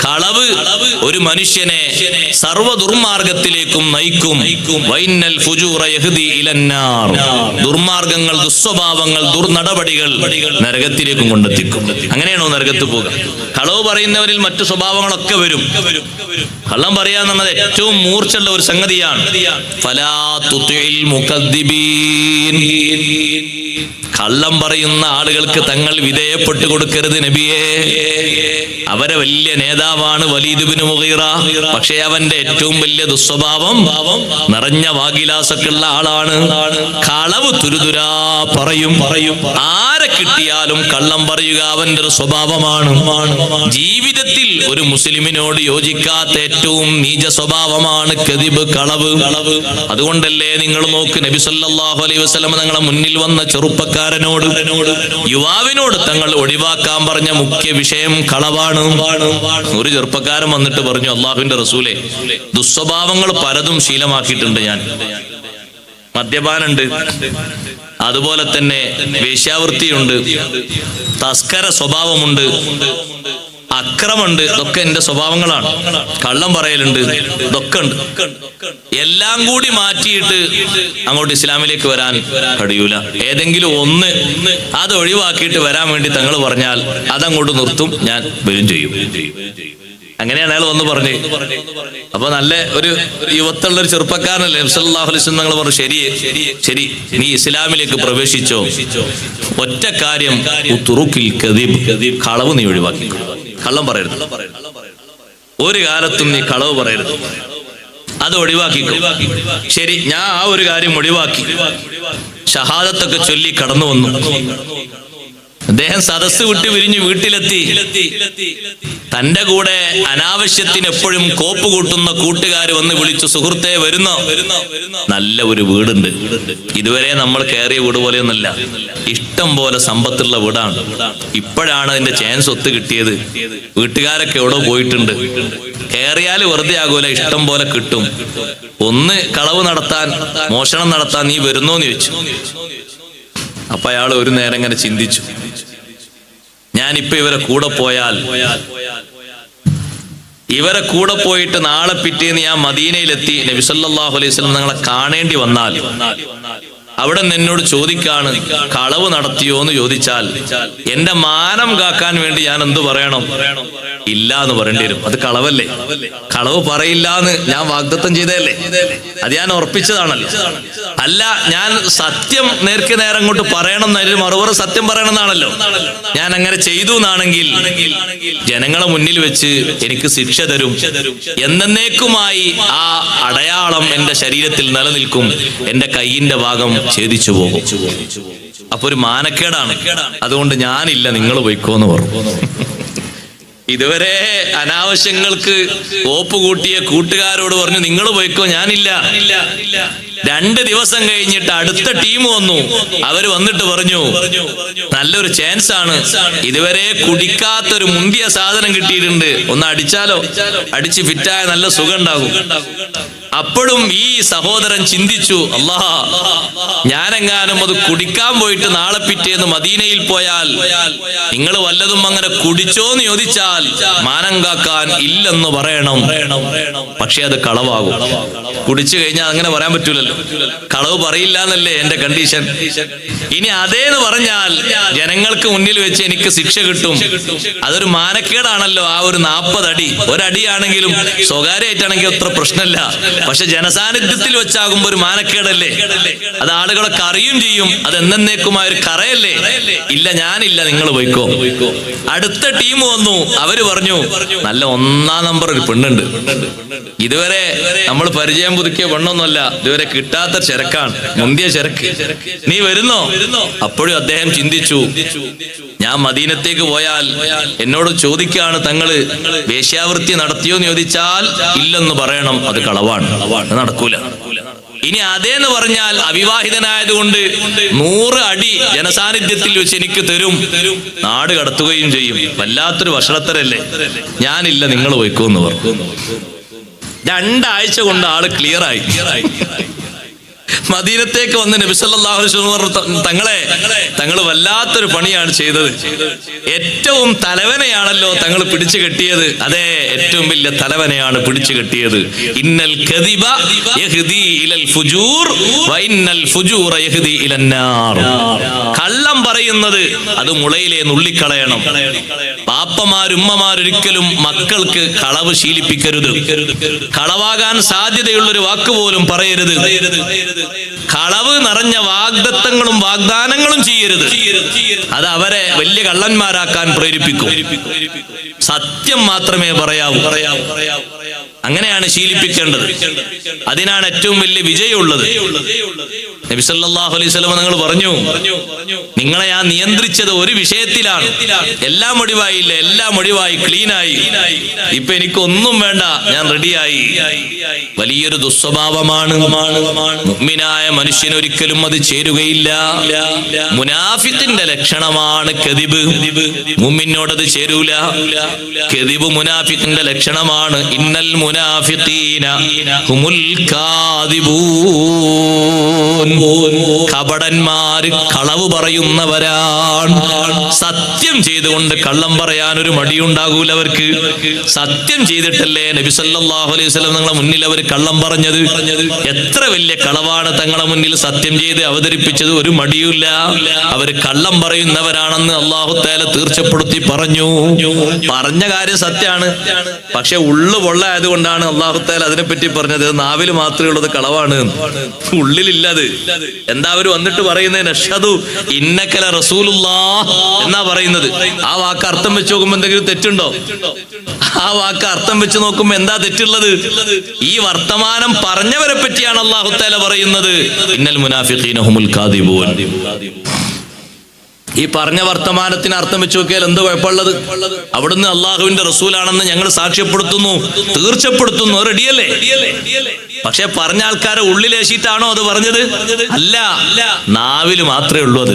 കളവ് ഒരു മനുഷ്യനെ സർവ്വ ദുർമാർഗത്തിലേക്കും നയിക്കും. വൈന്നൽ ഫുജൂറ യഹ്ദി ഇലന്നാർ. ദുർമാർഗങ്ങൾ, ദുസ്വഭാവങ്ങൾ, ദുർനടപടികൾ നരകത്തിലേക്കും കൊണ്ടെത്തിക്കും. അങ്ങനെയാണോ നരകത്ത് പോകുക? കളവ് പറയുന്നവരിൽ മറ്റു സ്വഭാവങ്ങളൊക്കെ വരും. കള്ളം പറയാന്നുള്ളത് ഏറ്റവും മൂർച്ചയുള്ള ഒരു സംഗതിയാണ്. ഫലാ തുതിഇൽ മുകദ്ദിബീൻ. കള്ളം പറയുന്ന ആളുകൾക്ക് തങ്ങൾ വിധേയപ്പെട്ടു കൊടുക്കരുത് നബിയേ. അവരെ വലിയ നേതാവാണ് വലീദ് ഇബ്നു മുഗീറ, പക്ഷേ അവന്റെ ഏറ്റവും വലിയ ദുസ്വഭാവം നിറഞ്ഞ വാഗിലാസൊക്കെയുള്ള ആളാണ്. കളവ് തുരുതുരാ പറയും. ആരെ കിട്ടിയാലും കള്ളം പറയുക അവന്റെ ഒരു സ്വഭാവമാണ്. ജീവിതത്തിൽ ഒരു മുസ്ലിമിനോട് യോജിക്കാത്ത ഏറ്റവും നീച സ്വഭാവമാണ് കദിബ്, കളവ്. അതുകൊണ്ടല്ലേ നിങ്ങൾ നോക്ക്, നബി സല്ലല്ലാഹു അലൈഹി വസല്ലം തങ്ങളെ മുന്നിൽ വന്ന ചെറുപ്പക്കാരനോട്, യുവാവിനോട് തങ്ങൾ ഒഴിവാക്കാൻ പറഞ്ഞ മുഖ്യ വിഷയം കളവാണ്. ഒരു ചെറുപ്പക്കാരൻ വന്നിട്ട് പറഞ്ഞു, അള്ളാഹുവിന്റെ റസൂലേ, ദുസ്വഭാവങ്ങൾ പലതും ശീലമാക്കിയിട്ടുണ്ട് ഞാൻ. മദ്യപാനുണ്ട്, അതുപോലെ തന്നെ വേശ്യാവൃത്തിയുണ്ട്, തസ്കര സ്വഭാവമുണ്ട്, അക്രമുണ്ട്, ഇതൊക്കെ എന്റെ സ്വഭാവങ്ങളാണ്. കള്ളം പറയലുണ്ട്, ഇതൊക്കെ ഉണ്ട്. എല്ലാം കൂടി മാറ്റിയിട്ട് അങ്ങോട്ട് ഇസ്ലാമിലേക്ക് വരാൻ കഴിയൂല. ഏതെങ്കിലും ഒന്ന് അത് ഒഴിവാക്കിയിട്ട് വരാൻ വേണ്ടി തങ്ങൾ പറഞ്ഞാൽ അതങ്ങോട്ട് നിർത്തും, ഞാൻ വരും ചെയ്യും. അങ്ങനെയാണ് അയാൾ വന്ന് പറഞ്ഞു. അപ്പൊ നല്ല ഒരു യുവത്തുള്ള ഒരു ചെറുപ്പക്കാരനല്ലേ നബി സല്ലല്ലാഹു അലൈഹി വസല്ലം തങ്ങൾ പറഞ്ഞു, ശരി നീ ഇസ്ലാമിലേക്ക് പ്രവേശിച്ചോ, ഒറ്റ കാര്യം ഉത്റുക്കിൽ കദിബ്, കളവ് നീ ഒഴിവാക്കി. കള്ളം പറയരുത്, ഒരു കാലത്തും നീ കളവ് പറയരുത്, അത് ഒഴിവാക്കിക്കോ. ശരി, ഞാൻ ആ ഒരു കാര്യം ഒഴിവാക്കി. ഷഹാദത്തൊക്കെ ചൊല്ലി കടന്നു വന്നു. അദ്ദേഹം സദസ്സ് വിട്ട് പിരിഞ്ഞ് വീട്ടിലെത്തി. തന്റെ കൂടെ അനാവശ്യത്തിന് എപ്പോഴും കോപ്പ് കൂട്ടുന്ന കൂട്ടുകാർ വന്ന് വിളിച്ചു, സുഹൃത്തെ വരുന്നോ? നല്ല ഒരു വീടുണ്ട്, ഇതുവരെ നമ്മൾ കയറിയ വീട് പോലെയൊന്നല്ല, ഇഷ്ടം പോലെ സമ്പത്തുള്ള വീടാണ്. ഇപ്പോഴാണ് അതിന്റെ ചാൻസ് ഒത്തു കിട്ടിയത്. വീട്ടുകാരൊക്കെ എവിടെ പോയിട്ടുണ്ട്, കയറിയാൽ വെറുതെ ആകൂല, ഇഷ്ടം പോലെ കിട്ടും. ഒന്ന് കളവ് നടത്താൻ, മോഷണം നടത്താൻ നീ വരുന്നോന്ന് ചോദിച്ചു. അപ്പൊ അയാൾ ഒരു നേരം ഇങ്ങനെ ചിന്തിച്ചു, ഞാനിപ്പോ ഇവരെ കൂടെ പോയിട്ട് നാളെ പിറ്റേന്ന് ഞാൻ മദീനയിലെത്തി നബി സല്ലല്ലാഹു അലൈഹി വസല്ലം നിങ്ങളെ കാണേണ്ടി വന്നാൽ അവിടെ നിന്നോട് ചോദിക്കാണ് കളവ് നടത്തിയോ എന്ന് ചോദിച്ചാൽ എന്റെ മാനം കാക്കാൻ വേണ്ടി ഞാൻ എന്ത് പറയണം? ഇല്ല എന്ന് പറയേണ്ടി വരും. അത് കളവല്ലേ? കളവ് പറയില്ല എന്ന് ഞാൻ വാഗ്ദത്തം ചെയ്തതല്ലേ, അത് ഞാൻ ഉറപ്പിച്ചതാണല്ലോ. അല്ല, ഞാൻ സത്യം നേർക്ക് നേരം അങ്ങോട്ട് പറയണം എന്നൊരു മറുപടി സത്യം പറയണം എന്നാണല്ലോ. ഞാൻ അങ്ങനെ ചെയ്തു എന്നാണെങ്കിൽ ജനങ്ങളെ മുന്നിൽ വെച്ച് എനിക്ക് ശിക്ഷ തരും, എന്നേക്കുമായി ആ അടയാളം എന്റെ ശരീരത്തിൽ നിലനിൽക്കും, എന്റെ കയ്യിന്റെ ഭാഗം ഛേദിച്ചു പോകും. അപ്പൊ ഒരു മാനക്കേടാണ്. അതുകൊണ്ട് ഞാനില്ല, നിങ്ങൾ പോയിക്കോന്ന് പറഞ്ഞു. ഇതുവരെ അനാവശ്യങ്ങൾക്ക് കോപ്പ് കൂട്ടിയ കൂട്ടുകാരോട് പറഞ്ഞു നിങ്ങൾ പോയിക്കോ, ഞാനില്ല. 2 ദിവസം കഴിഞ്ഞിട്ട് അടുത്ത ടീം വന്നു. അവര് വന്നിട്ട് പറഞ്ഞു, നല്ലൊരു ചാൻസ് ആണ്, ഇതുവരെ കുടിക്കാത്തൊരു മുന്തിയ സാധനം കിട്ടിയിട്ടുണ്ട്, ഒന്ന് അടിച്ചാലോ? അടിച്ച് ഫിറ്റായ നല്ല സുഖം ഉണ്ടാകും. അപ്പോഴും ഈ സഹോദരൻ ചിന്തിച്ചു, അല്ലാ, ഞാനെങ്ങാനും അത് കുടിക്കാൻ പോയിട്ട് നാളെ പിറ്റേന്ന് മദീനയിൽ പോയാൽ നിങ്ങൾ വല്ലതും അങ്ങനെ കുടിച്ചോന്ന് ചോദിച്ചാൽ മാനം കാക്കാൻ ഇല്ലെന്ന് പറയണം. പക്ഷെ അത് കളവാകും. കുടിച്ചു കഴിഞ്ഞാൽ അങ്ങനെ പറയാൻ പറ്റൂലല്ലോ, കളവ് പറയില്ല എന്നല്ലേ എന്റെ കണ്ടീഷൻ. ഇനി അതേന്ന് പറഞ്ഞാൽ ജനങ്ങൾക്ക് മുന്നിൽ വെച്ച് എനിക്ക് ശിക്ഷ കിട്ടും. അതൊരു മാനക്കേടാണല്ലോ. ആ ഒരു 40 അടി, ഒരടിയാണെങ്കിലും സ്വകാര്യമായിട്ടാണെങ്കിൽ അത്ര പ്രശ്നമില്ല. പക്ഷെ ജനസാന്നിധ്യത്തിൽ വെച്ചാകുമ്പോ ഒരു മാനക്കേടല്ലേ, അത് ആളുകളൊക്കെ അറിയും ചെയ്യും. അത് എന്നേക്കുമായ ഒരു കറയല്ലേ. ഇല്ല, ഞാനില്ല, നിങ്ങൾ പോയിക്കോ. അടുത്ത ടീം വന്നു. അവര് പറഞ്ഞു, നല്ല 1-ാം നമ്പർ ഒരു പെണ്ണുണ്ട്, ഇതുവരെ നമ്മൾ പരിചയം പുതുക്കിയ പെണ്ണൊന്നുമല്ല, ഇതുവരെ കിട്ടാത്ത ചരക്കാണ്, മുന്തിയ ചരക്ക്, നീ വരുന്നോ? അപ്പോഴും അദ്ദേഹം ചിന്തിച്ചു, ഞാൻ മദീനത്തേക്ക് പോയാൽ എന്നോട് ചോദിക്കാണ് തങ്ങള് വേശ്യാവൃത്തി നടത്തിയോ എന്ന് ചോദിച്ചാൽ ഇല്ലെന്ന് പറയണം, അത് കളവാണ്, നടക്കൂല. ഇനി അതേന്ന് പറഞ്ഞാൽ അവിവാഹിതനായതുകൊണ്ട് 100 അടി ജനസാന്നിധ്യത്തിൽ വെച്ച് എനിക്ക് തരും, നാട് കടത്തുകയും ചെയ്യും. വല്ലാത്തൊരു വഷളത്തരല്ലേ. ഞാനില്ല, നിങ്ങൾ പോയിക്കോന്ന് പറഞ്ഞു. 2 ആഴ്ച കൊണ്ട് ആള് ക്ലിയറായി. മദീനത്തേക്ക് വന്ന് നബി സല്ലല്ലാഹു അലൈഹി വസല്ലം തങ്ങൾ വല്ലാത്തൊരു പണിയാണ് ചെയ്തത്. ഏറ്റവും തലവനെയാണല്ലോ തങ്ങൾ പിടിച്ചു കെട്ടിയത്. അതെ, ഏറ്റവും വലിയ തലവനെയാണ് പിടിച്ചു കെട്ടിയത്. ഇന്നൽ കദിബ യഹ്ദി ഇലൽ ഫുജൂർ വ ഇന്നൽ ഫുജൂറ യഹ്ദി ഇലന്നാർ. കള്ളം പറയുന്നത് അത് മുളയിലെ നുള്ളിക്കളയണം. പാപ്പമാരുമ്മമാരൊരിക്കലും മക്കൾക്ക് കളവ് ശീലിപ്പിക്കരുത്. കളവാകാൻ സാധ്യതയുള്ളൊരു വാക്ക് പോലും പറയരുത്. കളവ് നിറഞ്ഞ വാഗ്ദത്തങ്ങളും വാഗ്ദാനങ്ങളും ചെയ്യരുത്. അത് അവരെ വലിയ കള്ളന്മാരാക്കാൻ പ്രേരിപ്പിക്കും. സത്യം മാത്രമേ പറയാവൂ. അങ്ങനെയാണ് ശീലിപ്പിക്കേണ്ടത്. അതിനാണ് ഏറ്റവും വലിയ വിജയമുള്ളത്. നബി സല്ലല്ലാഹു അലൈഹി വസല്ലം നിങ്ങൾ പറഞ്ഞു, നിങ്ങളെ ഞാൻ നിയന്ത്രിച്ചത് ഒരു വിഷയത്തിലാണ്. എല്ലാം ഒഴിവായില്ല, എല്ലാം ഒഴിവായി, ക്ലീനായി. ഇപ്പൊ എനിക്കൊന്നും വേണ്ട, ഞാൻ റെഡിയായി. വലിയൊരു ദുസ്വഭാവമാണ്. മുഅ്മിനായ മനുഷ്യൻ ഒരിക്കലും അത് ചേരുകയില്ല. മുനാഫിഖിന്റെ ലക്ഷണമാണ് കദിബ്. മുഅ്മിനോട് അത് ചേരൂല. കദിബ് മുനാഫിഖിന്റെ ലക്ഷണമാണ്. ഇന്നൽ മുനാഫിഖീന ഹുമുൽ കാദിബൂൻ. കപടന്മാര് കളവ് പറയുന്നവരാണ്. സത്യം ചെയ്തുകൊണ്ട് കള്ളം പറയാൻ ഒരു മടിയുണ്ടാകൂല അവർക്ക്. സത്യം ചെയ്തിട്ടല്ലേ നബി സല്ലല്ലാഹു അലൈഹി വസല്ലം തങ്ങളെ മുന്നിൽ അവർ കള്ളം പറഞ്ഞത്. എത്ര വലിയ കളവാണ് തങ്ങളെ മുന്നിൽ സത്യം ചെയ്ത് അവതരിപ്പിച്ചത്. ഒരു മടിയുമില്ല. അവർ കള്ളം പറയുന്നവരാണെന്ന് അല്ലാഹു തആല തീർച്ചപ്പെടുത്തി പറഞ്ഞു. പറഞ്ഞ കാര്യം സത്യമാണ്, പക്ഷെ ഉള്ളു പൊള്ളായതുകൊണ്ടാണ് അല്ലാഹു തആല അതിനെപ്പറ്റി പറഞ്ഞത്. നാവിൽ മാത്രമേ ഉള്ളത് കളവാണ്, ഉള്ളിലില്ലത്. എന്താ അവർ വന്നിട്ട് പറയുന്നത്? നഷ്ഹദു ഇന്നക ലറസൂലുള്ളാഹ് എന്നാ പറയുന്നത്. ആ വാക്ക് അർത്ഥം വെച്ച് നോക്കുമ്പോ എന്തെങ്കിലും തെറ്റുണ്ടോ? ആ വാക്ക് അർത്ഥം വെച്ച് നോക്കുമ്പോ എന്താ തെറ്റുള്ളത്? ഈ വർത്തമാനം പറഞ്ഞവരെ പറ്റിയാണ് അല്ലാഹു തആല പറയുന്നത്. ഇന്നൽ മുനാഫിഖീന ഹുമുൽ കാദിബൂൻ. ഈ പറഞ്ഞ വർത്തമാനത്തിന് അർത്ഥം വെച്ച് നോക്കിയാൽ എന്ത് കുഴപ്പമുള്ളത്? അവിടുന്ന് അള്ളാഹുവിന്റെ റസൂലാണെന്ന് ഞങ്ങൾ സാക്ഷ്യപ്പെടുത്തുന്നു, തീർച്ചപ്പെടുത്തുന്നു, റെഡിയല്ലേ? പക്ഷെ പറഞ്ഞ ആൾക്കാരെ ഉള്ളിലേശിട്ടാണോ അത് പറഞ്ഞത്? അല്ല, നാവില് മാത്രമേ ഉള്ളൂ അത്.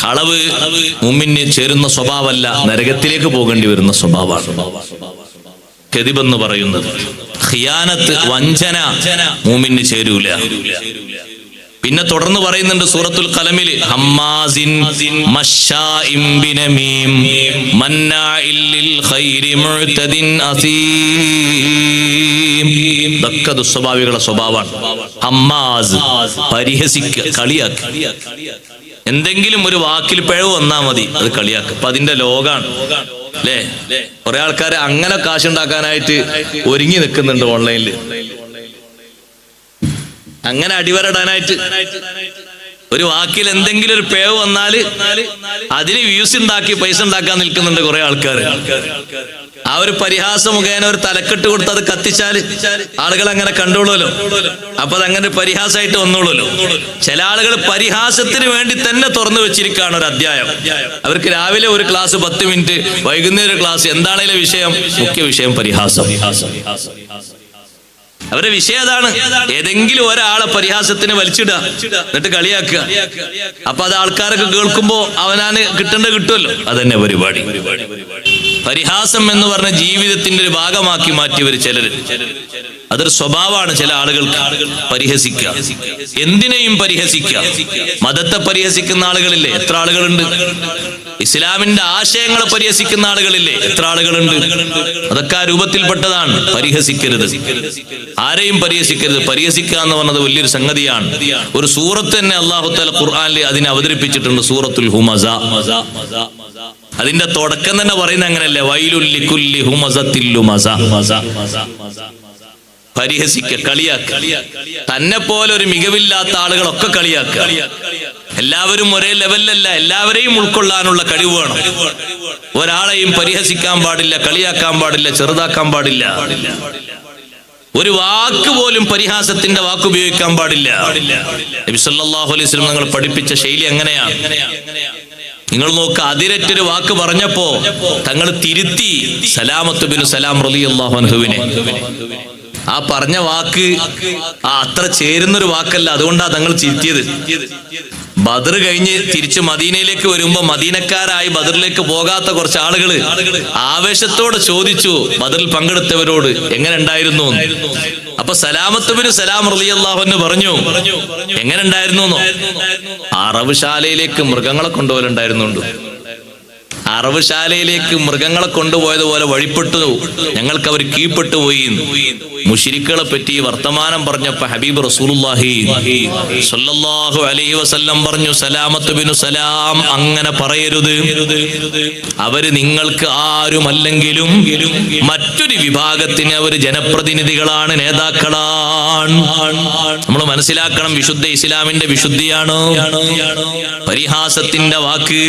കളവ് മുഅ്മിന് ചേരുന്ന സ്വഭാവമല്ല, നരകത്തിലേക്ക് പോകേണ്ടി വരുന്ന സ്വഭാവമാണ് കദിബെന്ന് പറയുന്നത്. ഖിയാനത്ത്, വഞ്ചന മുഅ്മിന് ചേരൂല. പിന്നെ തുടർന്ന് പറയുന്നുണ്ട് സൂറത്തുൽ ഖലമിൽ, ഹമ്മാസിൻ മശ്ശാഇൻ ബിനമീം മന്നാഇൽ ലിൽ ഖൈരി മുഅ്തദിൻ അസീം. ദക്ക ദുസ്വഭാവികളുടെ സ്വഭാവമാണ്. ഹമ്മാസ്, പരിഹസിക്കുക, കളിയാക്കുക. എന്തെങ്കിലും ഒരു വാക്കിൽ പിഴവ് വന്നാ മതി, അത് കളിയാക്കുക. അപ്പൊ അതിന്റെ ലോകാണ് അല്ലേ? കുറെ ആൾക്കാർ അങ്ങനെ കാശുണ്ടാക്കാനായിട്ട് ഒരുങ്ങി നിൽക്കുന്നുണ്ട് ഓൺലൈനിൽ. അങ്ങനെ അടിവരടാനായിട്ട് ഒരു വാക്കിൽ എന്തെങ്കിലും ഒരു പിഴവ് വന്നാല് അതിന് വ്യൂസ് ഉണ്ടാക്കി പൈസ ഉണ്ടാക്കാൻ നിൽക്കുന്നുണ്ട് കുറെ ആൾക്കാർ. ആ ഒരു പരിഹാസ മുഖേന ഒരു തലക്കെട്ട് കൊടുത്ത് അത് കത്തിച്ചാല് ആളുകൾ അങ്ങനെ കണ്ടോളൂല്ലോ. അപ്പൊ അതങ്ങനെ പരിഹാസമായിട്ട് വന്നോളൂല്ലോ. ചില ആളുകൾ പരിഹാസത്തിന് വേണ്ടി തന്നെ തുറന്നു വെച്ചിരിക്കുകയാണ് ഒരു അധ്യായം. അവർക്ക് രാവിലെ ഒരു ക്ലാസ് 10 മിനിറ്റ്, വൈകുന്നേരം ക്ലാസ്. എന്താണേലും വിഷയം, മുഖ്യ വിഷയം പരിഹാസം. അവരുടെ വിഷയം അതാണ്. ഏതെങ്കിലും ഒരാളെ പരിഹാസത്തിന് വലിച്ചിടുക, എന്നിട്ട് കളിയാക്കുക. അപ്പൊ അത് ആൾക്കാരൊക്കെ കേൾക്കുമ്പോ അവനാന് കിട്ടേണ്ട കിട്ടുമല്ലോ. അതന്നെ പരിപാടി. പരിഹാസം എന്ന് പറഞ്ഞ ജീവിതത്തിന്റെ ഒരു ഭാഗമാക്കി മാറ്റിയവർ ചിലര്. അതൊരു സ്വഭാവമാണ് ചില ആളുകൾക്ക്. പരിഹസിക്കുക, എന്തിനേയും പരിഹസിക്കുക. മതത്തെ പരിഹസിക്കുന്ന ആളുകളില്ലേ? എത്ര ആളുകളുണ്ട്. ഇസ്ലാമിന്റെ ആശയങ്ങളെ പരിഹസിക്കുന്ന ആളുകളില്ലേ? എത്ര ആളുകളുണ്ട്. അതൊക്കെ ആ രൂപത്തിൽപ്പെട്ടതാണ്. പരിഹസിക്കരുത്, ആരെയും പരിഹസിക്കരുത്. പരിഹസിക്കുക എന്ന് പറഞ്ഞത് വലിയൊരു സംഗതിയാണ്. ഒരു സൂറത്ത് തന്നെ അല്ലാഹു തആല ഖുർആനിൽ അതിനെ അവതരിപ്പിച്ചിട്ടുണ്ട്, സൂറത്തുൽ ഹുമസ. അതിന്റെ തുടക്കം തന്നെ പറയുന്നത് അങ്ങനെയല്ലേ, വൈലുൽ ലികുല്ലി ഹുമസത്തിൽ ലുമസ. പരിഹസിക്കുക, കളിയാക്കുക. തന്നെ പോലെ ഒരു മികവില്ലാത്ത ആളുകളൊക്കെ കളിയാക്കുക. എല്ലാവരും ഒരേ ലെവലിലല്ല, എല്ലാവരെയും ഉൾക്കൊള്ളാനുള്ള കഴിവ് വേണം. ഒരാളെയും പരിഹസിക്കാൻ പാടില്ല, കളിയാക്കാൻ പാടില്ല, ചെറുതാക്കാൻ പാടില്ല. ഒരു വാക്ക് പോലും പരിഹാസത്തിന്റെ വാക്ക് ഉപയോഗിക്കാൻ പാടില്ല. നബി സല്ലല്ലാഹു അലൈഹി വസല്ലം നിങ്ങൾ പഠിപ്പിച്ച ശൈലി എങ്ങനെയാണ്? നിങ്ങൾ നോക്ക്, അതിരറ്റൊരു വാക്ക് പറഞ്ഞപ്പോ തങ്ങൾ തിരുത്തി സലാമത്ത് ബിൻ സലാം റളിയല്ലാഹു അൻഹുവിനെ. ആ പറഞ്ഞ വാക്ക് അത്ര ചേരുന്നൊരു വാക്കല്ല, അതുകൊണ്ടാണ് തങ്ങൾ തിരുത്തിയത്. ബദർ കഴിഞ്ഞ് തിരിച്ച് മദീനയിലേക്ക് വരുമ്പോ മദീനക്കാരായി ബദറിലേക്ക് പോകാത്ത കുറച്ച് ആളുകള് ആവേശത്തോടെ ചോദിച്ചു ബദറിൽ പങ്കെടുത്തവരോട് എങ്ങനെ ഉണ്ടായിരുന്നു. അപ്പൊ സലാമത്ത് ബിൻ സലാം റളിയല്ലാഹു അൻഹു പറഞ്ഞു, എങ്ങനെ ഉണ്ടായിരുന്നു? അറവുശാലയിലേക്ക് മൃഗങ്ങളെ കൊണ്ടുപോലുണ്ടായിരുന്നുണ്ട്. അറവുശാലയിലേക്ക് മൃഗങ്ങളെ കൊണ്ടുപോയതുപോലെ വഴിപ്പെട്ടു, ഞങ്ങൾക്ക് അവർ കീഴ്പ്പെട്ടു പോയി. മുശ്രിക്കുകളെ പറ്റി വർത്തമാനം പറഞ്ഞപ്പോ ഹബീബ് റസൂലുള്ളാഹി സ്വല്ലല്ലാഹു അലൈഹി വസല്ലം പറഞ്ഞു, സലാമത്ത് ബിൻ സലാം അങ്ങനെ പറയരുത്. അവര് നിങ്ങൾക്ക് ആരുമല്ലെങ്കിലും മറ്റൊരു വിഭാഗത്തിന് അവർ ജനപ്രതിനിധികളാണ്, നേതാക്കളാണ്. നമ്മൾ മനസ്സിലാക്കണം, വിശുദ്ധ ഇസ്ലാമിന്റെ വിശുദ്ധിയാണ്. പരിഹാസത്തിന്റെ വാക്ക്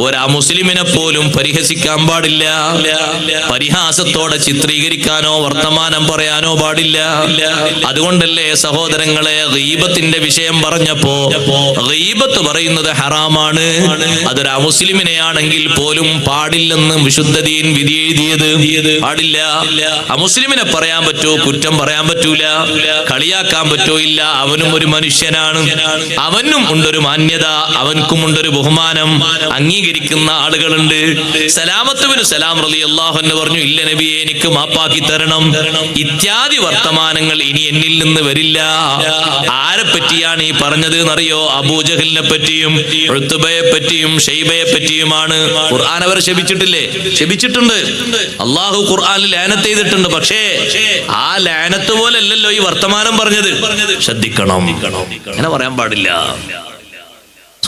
ഒരാ മുസ്ലിമിനെ പോലും പരിഹസിക്കാൻ പാടില്ല. പരിഹാസത്തോടെ ചിത്രീകരിക്കാനോ വർത്തമാനം പറയാനോ പറയാനോ പാടില്ല. അതുകൊണ്ടല്ലേ സഹോദരങ്ങളെ, ഗീബത്തിന്റെ വിഷയം പറഞ്ഞപ്പോ ഗീബത്ത് പറയുന്നത് ഹറാമാണ്. അതൊരു അമുസ്ലിമിനെയാണെങ്കിൽ പോലും പാടില്ലെന്ന് വിശുദ്ധ ദീൻ വിധി എഴുതിയത്. പാടില്ല. അമുസ്ലിമിനെ പറയാൻ പറ്റോ? കുറ്റം പറയാൻ പറ്റൂല. കളിയാക്കാൻ പറ്റോ? ഇല്ല. അവനും ഒരു മനുഷ്യനാണ്, അവനും ഉണ്ടൊരു മാന്യത, അവൻക്കും ഉണ്ടൊരു ബഹുമാനം. അംഗീകരിക്കുന്ന ആളുകളുണ്ട്. സലാമത്ത് ബിൻ സലാം റളിയല്ലാഹു അൻഹു പറഞ്ഞു, ഇല്ല നബിയെ, എനിക്ക് മാപ്പാക്കി തരണം. ഇത്യാദി വർത്തമാനങ്ങൾ ഇനി എന്നിൽ നിന്ന് വരില്ല. ആരെ പറ്റിയാണ് ഈ പറഞ്ഞത് എന്നറിയോ? അബൂജഹലിനെ പറ്റിയും ഉത്ബയെ പറ്റിയും ഷൈബയെ പറ്റിയുമാണ്. ഖുർആൻ അവരെ ശപിച്ചിട്ടില്ലേ? ശപിച്ചിട്ടുണ്ട്. അള്ളാഹു ഖുർആനിൽ ലാനത്ത് ചെയ്തിട്ടുണ്ട്. പക്ഷേ ആ ലാനത്ത് പോലല്ലല്ലോ ഈ വർത്തമാനം പറഞ്ഞത്. ശ്രദ്ധിക്കണം, അങ്ങനെ പറയാൻ പാടില്ല.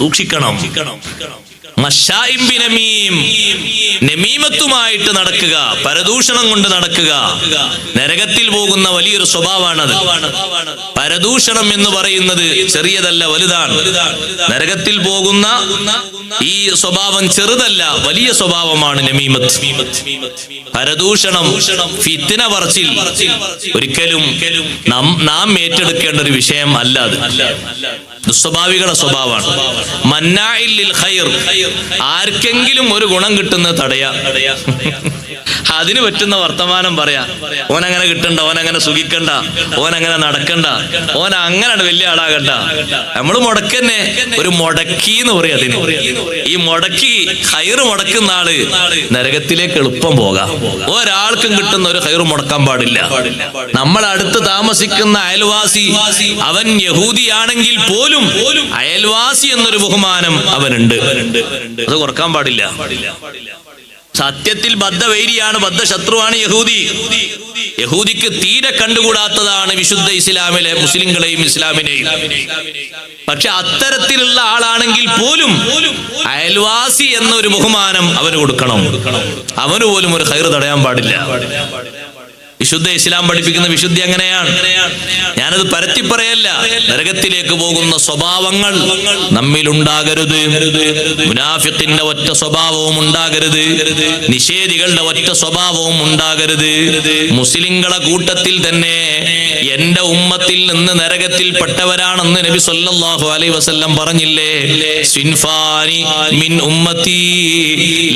സൂക്ഷിക്കണം. നമീമത്തുമായിട്ട് നടക്കുക, പരദൂഷണം കൊണ്ട് നടക്കുക, നരകത്തിൽ പോകുന്ന വലിയൊരു സ്വഭാവമാണത്. പരദൂഷണം എന്ന് പറയുന്നത് ചെറിയതല്ല, വലുതാണ്. നരകത്തിൽ പോകുന്ന ഈ സ്വഭാവം ചെറുതല്ല, വലിയ സ്വഭാവമാണ് നമീമത്ത്. പരദൂഷണം, ഫിത്ന പറച്ചിൽ ഒരിക്കലും നാം ഏറ്റെടുക്കേണ്ട ഒരു വിഷയം അല്ല. അത് ദുസ്വഭാവികളുടെ സ്വഭാവമാണ്. മന്നാഇൽ ലിൽ ഖൈർ, ആർക്കെങ്കിലും ഒരു ഗുണം കിട്ടുന്നത് തടയാ. അതിന് പറ്റുന്ന വർത്തമാനം പറയാ. ഓനങ്ങനെ കിട്ടണ്ട, ഓനങ്ങനെ സുഖിക്കണ്ട, ഓനങ്ങനെ നടക്കണ്ട, ഓൻ അങ്ങനെ വലിയ ആളാകണ്ട. നമ്മള് മുടക്കന്നെ ഒരു മുടക്കി എന്ന് പറയാം അതിന്. ഈ മുടക്കി ഖൈറ് മുടക്കുന്ന ആള് നരകത്തിലേക്ക് എളുപ്പം പോകാം. ഒരാൾക്കും കിട്ടുന്ന ഒരു ഖൈറ് മുടക്കാൻ പാടില്ല. നമ്മൾ അടുത്ത് താമസിക്കുന്ന അയൽവാസി അവൻ യഹൂദിയാണെങ്കിൽ പോലും അയൽവാസി എന്നൊരു ബഹുമാനം അവനുണ്ട്. അത് കുറക്കാൻ പാടില്ല. സത്യത്തിൽ ബദ്ധവൈരിയാണ്, ബദ്ധശത്രുവാണ് യഹൂദി. യഹൂദിക്ക് തീരെ കണ്ടുകൂടാത്തതാണ് വിശുദ്ധ ഇസ്ലാമിലെ മുസ്ലിങ്ങളെയും ഇസ്ലാമിനെയും. പക്ഷെ അത്തരത്തിലുള്ള ആളാണെങ്കിൽ പോലും അയൽവാസി എന്നൊരു ബഹുമാനം അവന് കൊടുക്കണം. അവന് പോലും ഒരു ഖൈർ തടയാൻ പാടില്ല. വിശുദ്ധ ഇസ്ലാം പഠിപ്പിക്കുന്ന വിശുദ്ധി അങ്ങനെയാണ്. ഞാനത് പരത്തി പറയല്ല. നരകത്തിലേക്ക് പോകുന്ന സ്വഭാവങ്ങൾ നമ്മിൽ ഉണ്ടാകരുത്. മുനാഫിഖിന്റെ ഒറ്റ സ്വഭാവവും ഉണ്ടാകരുത്. നിഷേധികളുടെ ഒറ്റ സ്വഭാവവും ഉണ്ടാകരുത്. മുസ്ലിങ്ങളെ കൂട്ടത്തിൽ തന്നെ എന്റെ ഉമ്മത്തിൽ നിന്ന് നരകത്തിൽപ്പെട്ടവരാണെന്ന് നബി സല്ലല്ലാഹു അലൈഹി വസല്ലം പറഞ്ഞില്ലേ? സിൻഫാനി മിൻ ഉമ്മത്തി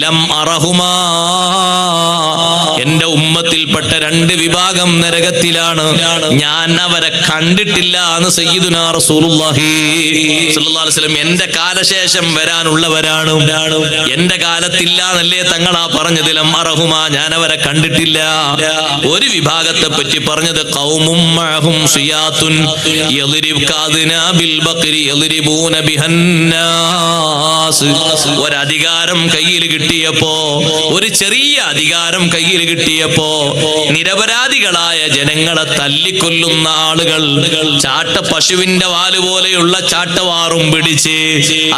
ലം അറഹുമാ, എന്റെ ഉമ്മത്തിൽപ്പെട്ട രണ്ട് വിഭാഗം നരകത്തിലാണ്, ഞാൻ അവരെ കണ്ടിട്ടില്ല എന്ന് സയ്യിദുനാ റസൂലുള്ളാഹി സ്വല്ലല്ലാഹു അലൈഹി വസല്ലം. എന്റെ കാലശേഷം വരാനുള്ളവരാണ്, എന്റെ കാലത്തില്ല എന്നല്ലേ തങ്ങളാ പറഞ്ഞത്. ലം അറഹുമാ, ഞാൻ അവരെ കണ്ടിട്ടില്ല. ഒരു വിഭാഗത്തെ പറ്റി പറഞ്ഞത് ഖൗമും മഅഹും സിയാത്തുൻ യദ്രിബുന ബിൽ ബഖരി യദ്രിബൂന ബിഹന്നാസ്. ഒരധികാരം കയ്യിൽ കിട്ടിയപ്പോ, ഒരു ചെറിയ അധികാരം കയ്യിൽ കിട്ടിയപ്പോ നിരപരാധികളായ ജനങ്ങളെ തല്ലിക്കൊല്ലുന്ന ആളുകൾ, ചാട്ട പശുവിന്റെ വാല് പോലെയുള്ള ചാട്ടവാറും പിടിച്ച്,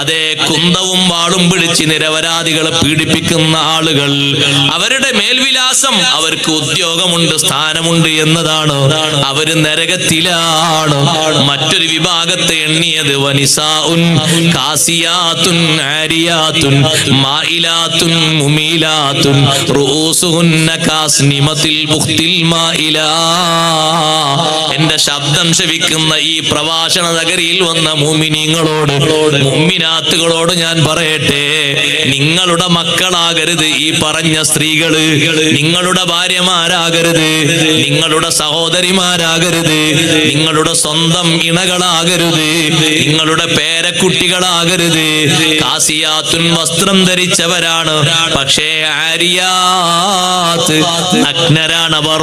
അതേ കുന്തവും വാളും പിടിച്ച് നിരപരാധികളെ പീഡിപ്പിക്കുന്ന ആളുകൾ, അവരുടെ മേൽവിലാസം അവർക്ക് ഉദ്യോഗമുണ്ട്, സ്ഥാനമുണ്ട് എന്നതാണ്. അവര് നരകത്തിലാണ്. മറ്റൊരു വിഭാഗത്തെ എണ്ണിയത് വനിസാഉൻ കാസിയാത്തുൻ ആരിയാത്തുൻ മായിലാത്തുൻ മുമീലാത്തുൻ റൂസുഹുന്ന കാസ്നിമത്തിൽ ബുഖ്തിൽ മായിലാ. എന്റെ ശബ്ദം ശ്രവിക്കുന്ന ഈ പ്രഭാഷണ നഗരിയിൽ വന്ന മുഅ്മിനീങ്ങളോട്, മുഅ്മിനാത്തുകളോട് ഞാൻ പറയട്ടെ, നിങ്ങളുടെ മക്കളാകരുത് ഈ പറഞ്ഞ സ്ത്രീകള്, നിങ്ങളുടെ ഭാര്യമാരാകരുത്, നിങ്ങളുടെ സഹോദരിമാരാകരുത്, നിങ്ങളുടെ സ്വന്തം ഇണകളാകരുത്, നിങ്ങളുടെ പേരക്കുട്ടികളാകരുത്. കാസിയാത്തുൻ വസ്ത്രം ധരിച്ചവരാണ്, പക്ഷേ ആരിയാത്ത് നഗ്നരാണ് അവർ.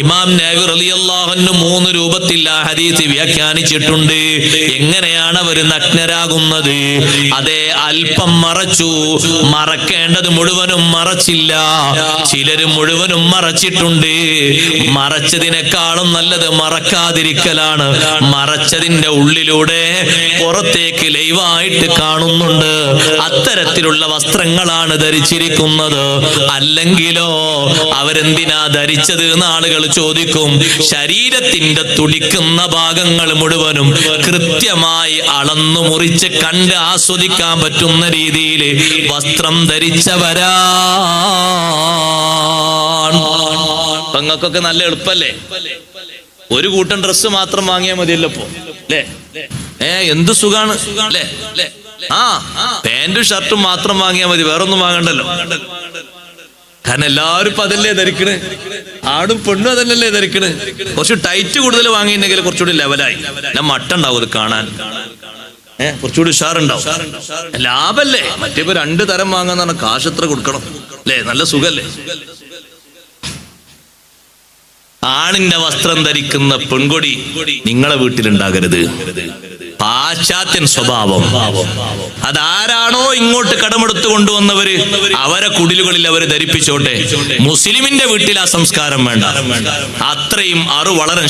ഇമാം നബി റളിയല്ലാഹു അൻഹു 3 രൂപത്തിൽ ആ ഹദീസ് വ്യാഖ്യാനിച്ചിട്ടുണ്ട്. എങ്ങനെയാണ് അവർ നഗ്നരാകുന്നത്? അതേ, അല്പം മറച്ചു, മറക്കേണ്ടത് മുഴുവനും മറച്ചില്ല. ചിലര് മുഴുവനും മറച്ചിട്ടുണ്ട്. മറച്ചതിനേക്കാളും നല്ലത് മറക്കാതിരിക്കലാണ്. മറച്ചതിന്റെ ഉള്ളിലൂടെ പുറത്തേക്ക് ലൈവായിട്ട് കാണുന്നുണ്ട്. അത്തരത്തിലുള്ള വസ്ത്രങ്ങളാണ് ധരിച്ചിരിക്കുന്നത്. അല്ലെങ്കിലോ അവരെന്തിനാ ധരിച്ചത് എന്ന് ആളുകൾ ചോദിക്കും. ശരീരത്തിന്റെ തുടിക്കുന്ന ഭാഗങ്ങൾ മുഴുവനും കൃത്യമായി അളന്നു മുറിച്ച് കണ്ട് ആസ്വദിക്കാൻ പറ്റുന്ന രീതിയിൽ വസ്ത്രം ധരിച്ചവരാ. പെങ്ങൾക്കൊക്കെ നല്ല എളുപ്പല്ലേ? ഒരു കൂട്ടം ഡ്രസ്സ് മാത്രം വാങ്ങിയാൽ മതിയല്ലോ ഇപ്പൊ അല്ലേ? എന്ത് സുഖാണ് അല്ലേ? പാന്റും ഷർട്ടും മാത്രം വാങ്ങിയാൽ മതി, വേറൊന്നും വാങ്ങണ്ടല്ലോ. കാരണം എല്ലാവരും ഇപ്പൊ അതല്ലേ ധരിക്കണ്, ആടും പെണ്ണും അതല്ലേ ധരിക്കണ്. കുറച്ച് ടൈറ്റ് കൂടുതൽ വാങ്ങിയിട്ടുണ്ടെങ്കിൽ കുറച്ചുകൂടി ലെവലായി, മട്ടുണ്ടാവും അത് കാണാൻ, കുറച്ചുകൂടി ഉഷാറുണ്ടാവും, ലാഭല്ലേ. മറ്റേ ഇപ്പൊ 2 തരം വാങ്ങാന്ന് പറഞ്ഞാൽ കാശ് എത്ര കൊടുക്കണം അല്ലേ? നല്ല സുഖല്ലേ? ആണിന്റെ വസ്ത്രം ധരിക്കുന്ന പെൺകൊടി നിങ്ങളെ വീട്ടിലുണ്ടാകരുത്. പാശ്ചാത്യൻ സ്വഭാവം, അതാരാണോ ഇങ്ങോട്ട് കടമെടുത്തു കൊണ്ടുവന്നവര് അവരെ കുടിലുകളിൽ അവര് ധരിപ്പിച്ചോട്ടെ. മുസ്ലിമിന്റെ വീട്ടിൽ ആ സംസ്കാരം വേണ്ട. അത്രയും അറുവളരൻ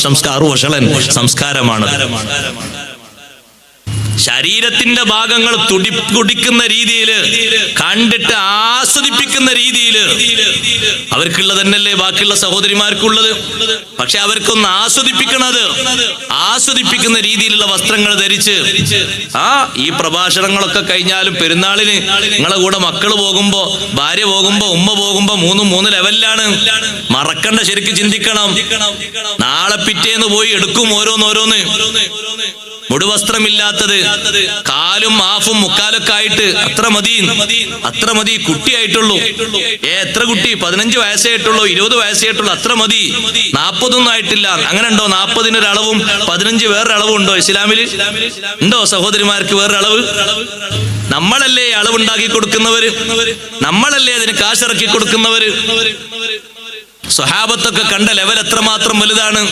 സംസ്കാരമാണ്. ശരീരത്തിന്റെ ഭാഗങ്ങൾ തുടിക്കുന്ന രീതിയിൽ, കണ്ടിട്ട് ആസ്വദിപ്പിക്കുന്ന രീതിയിൽ അവർക്കുള്ളത് തന്നെയല്ലേ ബാക്കിയുള്ള സഹോദരിമാർക്കുള്ളത്. പക്ഷെ അവർക്കൊന്ന് ആസ്വദിപ്പിക്കുന്ന രീതിയിലുള്ള വസ്ത്രങ്ങൾ ധരിച്ച് ഈ പ്രഭാഷണങ്ങളൊക്കെ കഴിഞ്ഞാലും പെരുന്നാളിന് നിങ്ങളെ കൂടെ മക്കള് പോകുമ്പോ, ഭാര്യ പോകുമ്പോ, ഉമ്മ പോകുമ്പോ 3 ലെവലിലാണ്. മറക്കണ്ട, ശരിക്കും ചിന്തിക്കണം. നാളെ പിറ്റേന്ന് പോയി എടുക്കും ഓരോന്ന്. മുടുവസ്ത്രമില്ലാത്തത്, കാലും ആഫും മുക്കാലൊക്കെ ആയിട്ട് അത്ര മതി. കുട്ടിയായിട്ടുള്ളൂ. എത്ര കുട്ടി? 15 വയസ്സേ ആയിട്ടുള്ളൂ, 20 വയസ്സേ ആയിട്ടുള്ളൂ, അത്ര മതി. 40 ഒന്നും ആയിട്ടില്ല. അങ്ങനെ ഉണ്ടോ? 40 ഒരളവും 15 വേറൊരു അളവും ഉണ്ടോ ഇസ്ലാമിൽ? ഉണ്ടോ സഹോദരിമാർക്ക് വേറൊരു അളവ്? നമ്മളല്ലേ അളവുണ്ടാക്കി കൊടുക്കുന്നവര്, നമ്മളല്ലേ അതിന് കാശിറക്കി കൊടുക്കുന്നവര്. സ്വഹാബത്തൊക്കെ കണ്ട ലെവൽ എത്രമാത്രം വലുതാണ്.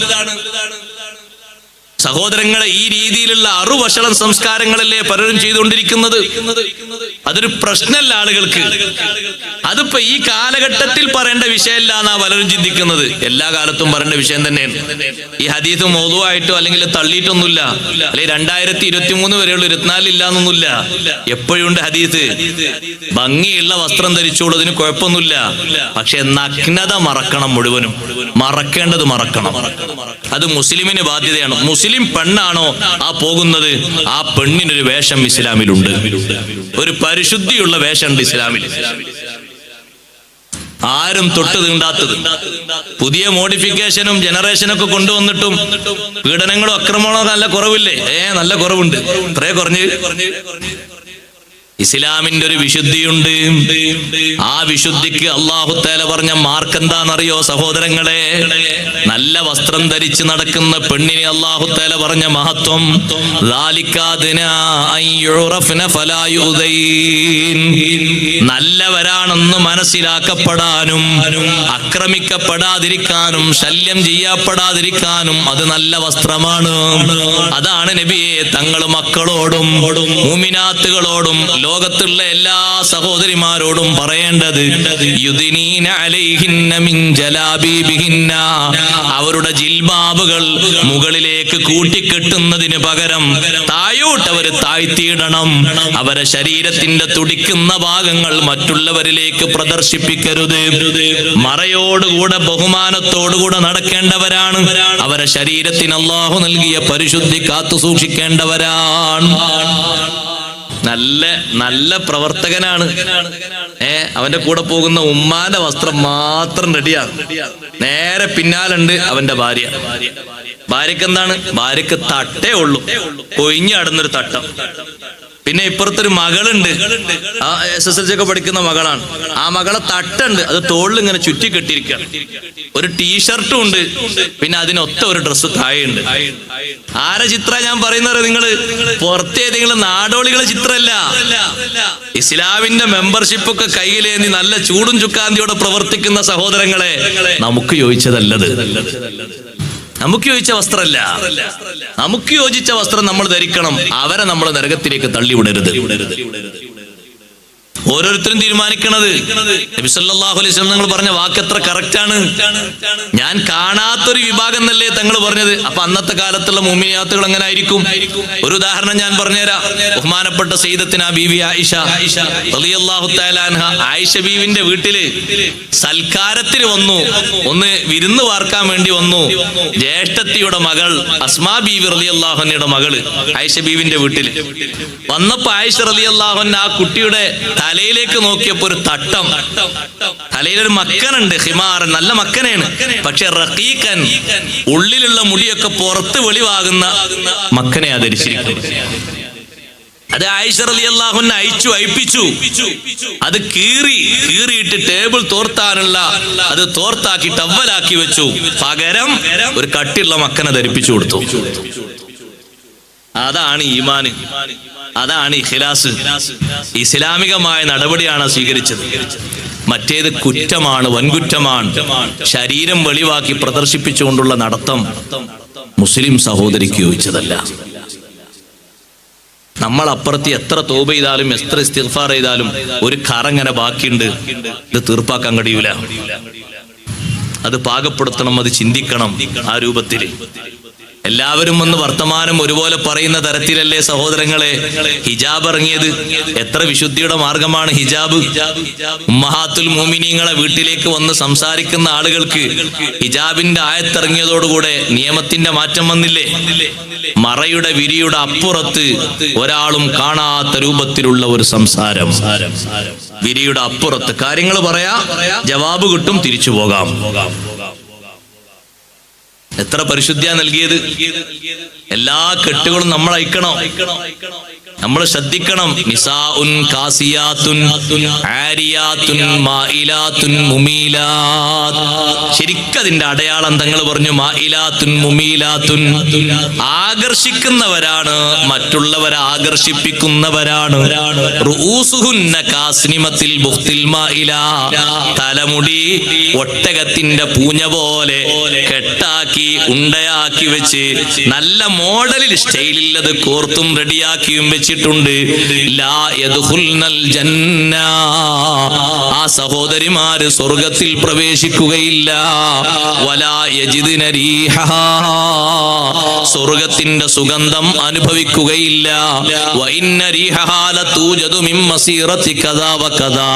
സഹോദരങ്ങളെ, ഈ രീതിയിലുള്ള അറുവഷളം സംസ്കാരങ്ങളല്ലേ പലരും ചെയ്തുകൊണ്ടിരിക്കുന്നത്. അതൊരു പ്രശ്നമല്ല ആളുകൾക്ക്. അതിപ്പോ ഈ കാലഘട്ടത്തിൽ പറയേണ്ട വിഷയമല്ല എന്നാ പലരും ചിന്തിക്കുന്നത്. എല്ലാ കാലത്തും പറയേണ്ട വിഷയം തന്നെയാണ്. ഈ ഹദീസ് മൗദൂആയിട്ടോ അല്ലെങ്കിൽ തള്ളിയിട്ടൊന്നുമില്ല, അല്ലെങ്കിൽ 2023 വരെയുള്ള 24 ഇല്ലാന്നൊന്നുമില്ല. എപ്പോഴും ഉണ്ട് ഹദീസ്. ഭംഗിയുള്ള വസ്ത്രം ധരിച്ചോളൂ, കുഴപ്പമൊന്നുമില്ല. പക്ഷെ നഗ്നത മറക്കണം, മുഴുവനും മറക്കേണ്ടത് മറക്കണം. അത് മുസ്ലിമിന് ബാധ്യതയാണ്. മുസ്ലിം പെണ്ണാണോ പോകുന്നത്, ആ പെണ്ണിനൊരു വേഷം ഇസ്ലാമിലുണ്ട്. ഒരു പരിശുദ്ധിയുള്ള വേഷമുണ്ട് ഇസ്ലാമിൽ. ആരും തൊട്ട് തീണ്ടാത്തത്. പുതിയ മോഡിഫിക്കേഷനും ജനറേഷനൊക്കെ കൊണ്ടുവന്നിട്ടും പീഡനങ്ങളും അക്രമങ്ങളും നല്ല കുറവില്ലേ? നല്ല കുറവുണ്ട്. ഇത്രേ കുറഞ്ഞ്. ഇസ്ലാമിന്റെ ഒരു വിശുദ്ധിയുണ്ട്. ആ വിശുദ്ധിക്ക് അല്ലാഹു തആല പറഞ്ഞ മാർക്ക് എന്താണെന്നറിയോ സഹോദരങ്ങളെ? നല്ല വസ്ത്രം ധരിച്ച് നടക്കുന്ന പെണ്ണിനെ അല്ലാഹു തആല പറഞ്ഞ മഹത്വം, നല്ലവരാണെന്ന് മനസ്സിലാക്കപ്പെടാനും ആക്രമിക്കപ്പെടാതിരിക്കാനും ശല്യം ചെയ്യപ്പെടാതിരിക്കാനും അത് നല്ല വസ്ത്രമാണ്. അതാണ് നബിയെ തങ്ങൾ മക്കളോടും മുഅ്മിനാത്തുകളോടും ലോകത്തുള്ള എല്ലാ സഹോദരിമാരോടും പറയേണ്ടത്, യുദ്നീന അലൈഹിന്ന മിൻ ജലാബീബിഹിന്ന, അവരുടെ ജിൽബാബുകൾ മുകളിലേക്ക് കൂട്ടിക്കെട്ടുന്നതിന് പകരം താഴോട്ട് അവർ താഴ്ത്തിയിടണം. അവരെ ശരീരത്തിന്റെ തുടിക്കുന്ന ഭാഗങ്ങൾ മറ്റുള്ളവരിലേക്ക് പ്രദർശിപ്പിക്കരുത്. മറയോടുകൂടെ ബഹുമാനത്തോടുകൂടെ നടക്കേണ്ടവരാണ്. അവരെ ശരീരത്തിന് അല്ലാഹു നൽകിയ പരിശുദ്ധി കാത്തു സൂക്ഷിക്കേണ്ടവരാണ്. നല്ല പ്രവർത്തകനാണ്. അവന്റെ കൂടെ പോകുന്ന ഉമ്മാന്റെ വസ്ത്രം മാത്രം റെഡിയാണ്. നേരെ പിന്നാലുണ്ട് അവന്റെ ഭാര്യ. ഭാര്യക്ക് എന്താണ്? ഭാര്യക്ക് തട്ടേ ഉള്ളൂ, കൊഴിഞ്ഞടന്നൊരു തട്ടം. പിന്നെ ഇപ്പുറത്തൊരു മകളുണ്ട്, SSLC ഒക്കെ പഠിക്കുന്ന മകളാണ്. ആ മകളെ തട്ടുണ്ട്, അത് തോളിൽ ഇങ്ങനെ ചുറ്റി കെട്ടിയിരിക്കുകയാണ്. ഒരു ടീഷർട്ടും ഉണ്ട്, പിന്നെ അതിനൊത്ത ഒരു ഡ്രസ്സ് താഴെയുണ്ട്. ആരെ ചിത്ര ഞാൻ പറയുന്നത്? നിങ്ങള് പുറത്തെ ഏതെങ്കിലും നാടോളികളെ ചിത്രമല്ല. ഇസ്ലാമിന്റെ മെമ്പർഷിപ്പ് ഒക്കെ കയ്യിലേന്തി നല്ല ചൂടും ചുക്കാന്തിയോടെ പ്രവർത്തിക്കുന്ന സഹോദരങ്ങളെ, നമുക്ക് യോജിച്ചതല്ലത്. നമുക്ക് യോജിച്ച വസ്ത്രമല്ല. നമുക്ക് യോജിച്ച വസ്ത്രം നമ്മൾ ധരിക്കണം. അവരെ നമ്മൾ നരകത്തിലേക്ക് തള്ളിവിടരുത്. ഓരോരുത്തരും തീരുമാനിക്കണത്. നബി സല്ലല്ലാഹു അലൈഹി വസല്ലം തങ്ങൾ പറഞ്ഞ വാക്ക് എത്ര കറക്റ്റ് ആണ്. ഞാൻ കാണാത്തൊരു വിഭാഗം എന്നല്ലേ തങ്ങൾ പറഞ്ഞത്. അപ്പൊ അന്നത്തെ കാലത്തുള്ള മുഅ്മിനാത്തുകൾ എങ്ങനെ ആയിരിക്കും? ഒരു ഉദാഹരണം ഞാൻ പറഞ്ഞുതരാം. ബഹുമാനപ്പെട്ട സയ്യിദത്തിന ബീവി ആയിഷ റളിയല്ലാഹു തആല അൻഹ, ആയിഷ ബീവിന്റെ വീട്ടില് സൽക്കാരത്തിന് വന്നു. ഒന്ന് വിരുന്ന് പാർക്കാൻ വേണ്ടി വന്നു. ജ്യേഷ്ഠത്തിയുടെ മകൾ അസ്മാ ബീവി റളിയല്ലാഹു അൻഹയുടെ മകള് ആയിഷ ബീവിന്റെ വീട്ടില് വന്നപ്പോ ആയിഷ റളിയല്ലാഹു അൻഹ ആ കുട്ടിയുടെ തലയിലേക്ക് നോക്കിയപ്പോ ഒരു തട്ടം, തലയിലൊരു മക്കനുണ്ട്, ഹിമാർ, നല്ല മക്കനാണ്. പക്ഷെ റഖീഖൻ, ഉള്ളിലുള്ള മുടിയൊക്കെ പുറത്ത് വെളിവാകുന്ന മക്കനെ ധരിച്ചിരിക്കുന്നു. അത് ആയിഷ റളിയല്ലാഹു അൻഹ അയപ്പിച്ചു. അത് കീറിയിട്ട് ടേബിൾ തോർത്താനുള്ള അത് തോർത്താക്കി ടവ്വലാക്കി വെച്ചു. പകരം ഒരു കട്ടിയുള്ള മക്കനെ ധരിപ്പിച്ചു കൊടുത്തു. അതാണ് ഈമാന്, അതാണ് ഇഖ്ലാസ്. ഇസ്ലാമികമായ നടപടിയാണ് സ്വീകരിച്ചത്. മറ്റേത് കുറ്റമാണ്, വൻകുറ്റമാണ്. ശരീരം വെളിവാക്കി പ്രദർശിപ്പിച്ചുകൊണ്ടുള്ള നടത്തം മുസ്ലിം സഹോദരിക്ക് യോജിച്ചതല്ല. നമ്മൾ അപ്പുറത്ത് എത്ര തൗബ ചെയ്താലും എത്ര ഇസ്തിഗ്ഫാർ ചെയ്താലും ഒരു കറങ്ങനെ ബാക്കിയുണ്ട്. ഇത് തീർപ്പാക്കാൻ കഴിയൂല. അത് പാകപ്പെടുത്തണം, അത് ചിന്തിക്കണം. ആ രൂപത്തിൽ എല്ലാവരും വന്ന് വർത്തമാനം ഒരുപോലെ പറയുന്ന തരത്തിലല്ലേ സഹോദരങ്ങളെ ഹിജാബ് ഇറങ്ങിയത്? എത്ര വിശുദ്ധിയുടെ മാർഗമാണ് ഹിജാബ്. ഉമ്മഹാത്തുൽ മുഅ്മിനീങ്ങളെ വീട്ടിലേക്ക് വന്ന് സംസാരിക്കുന്ന ആളുകൾക്ക് ഹിജാബിന്റെ ആയത്തിറങ്ങിയതോടുകൂടെ നിയമത്തിന്റെ മാറ്റം വന്നില്ലേ? മറയുടെ വിരിയുടെ അപ്പുറത്ത് ഒരാളും കാണാത്ത രൂപത്തിലുള്ള ഒരു സംസാരം. വിരിയുടെ അപ്പുറത്ത് കാര്യങ്ങൾ പറയാ, ജവാബ് കിട്ടും, തിരിച്ചു പോകാം. എത്ര പരിശുദ്ധിയാ നൽകിയത്. എല്ലാ കെട്ടുകളും നമ്മൾ അയക്കണം, നമ്മൾ ശ്രദ്ധിക്കണം. നിസാഉൻ കാസിയാത്തുൻ ആരിയാത്തുൻ മായിലാത്തുൻ മുമീലാത്ത്. ശരിക്കതിന്റെ അടയാളം തങ്ങൾ പറഞ്ഞു, മായിലാത്തുൻ മുമീലാത്തുൻ. ആകർഷിക്കുന്നവരാണ്, മറ്റുള്ളവരെ ആകർഷിപ്പിക്കുന്നവരാണ്. റൂസുഹുന്ന കാസ്നിമത്തിൽ ബുഖ്തിൽ മായില. തലമുടി ഒട്ടകത്തിന്റെ പൂഞ്ഞ പോലെ കെട്ടാക്കി ഉണ്ടയാക്കി വെച്ച് നല്ല മോഡലിൽ സ്റ്റൈലിൽ അത് കോർത്തും റെഡിയാക്കിയും വെച്ചിട്ടുണ്ട്. ലാ യദ്ഖുൽനൽ ജന്ന. ആ സഹോദരിമാര് സ്വർഗത്തിൽ പ്രവേശിക്കുകയില്ല. വലാ യജിദ്ന റീഹഹാ. സ്വർഗത്തിന്റെ സുഗന്ധം അനുഭവിക്കുകയില്ല. വ ഇന്ന റീഹഹാ ലതൂജദു മിൻ മസീറതി കദാ വ കദാ.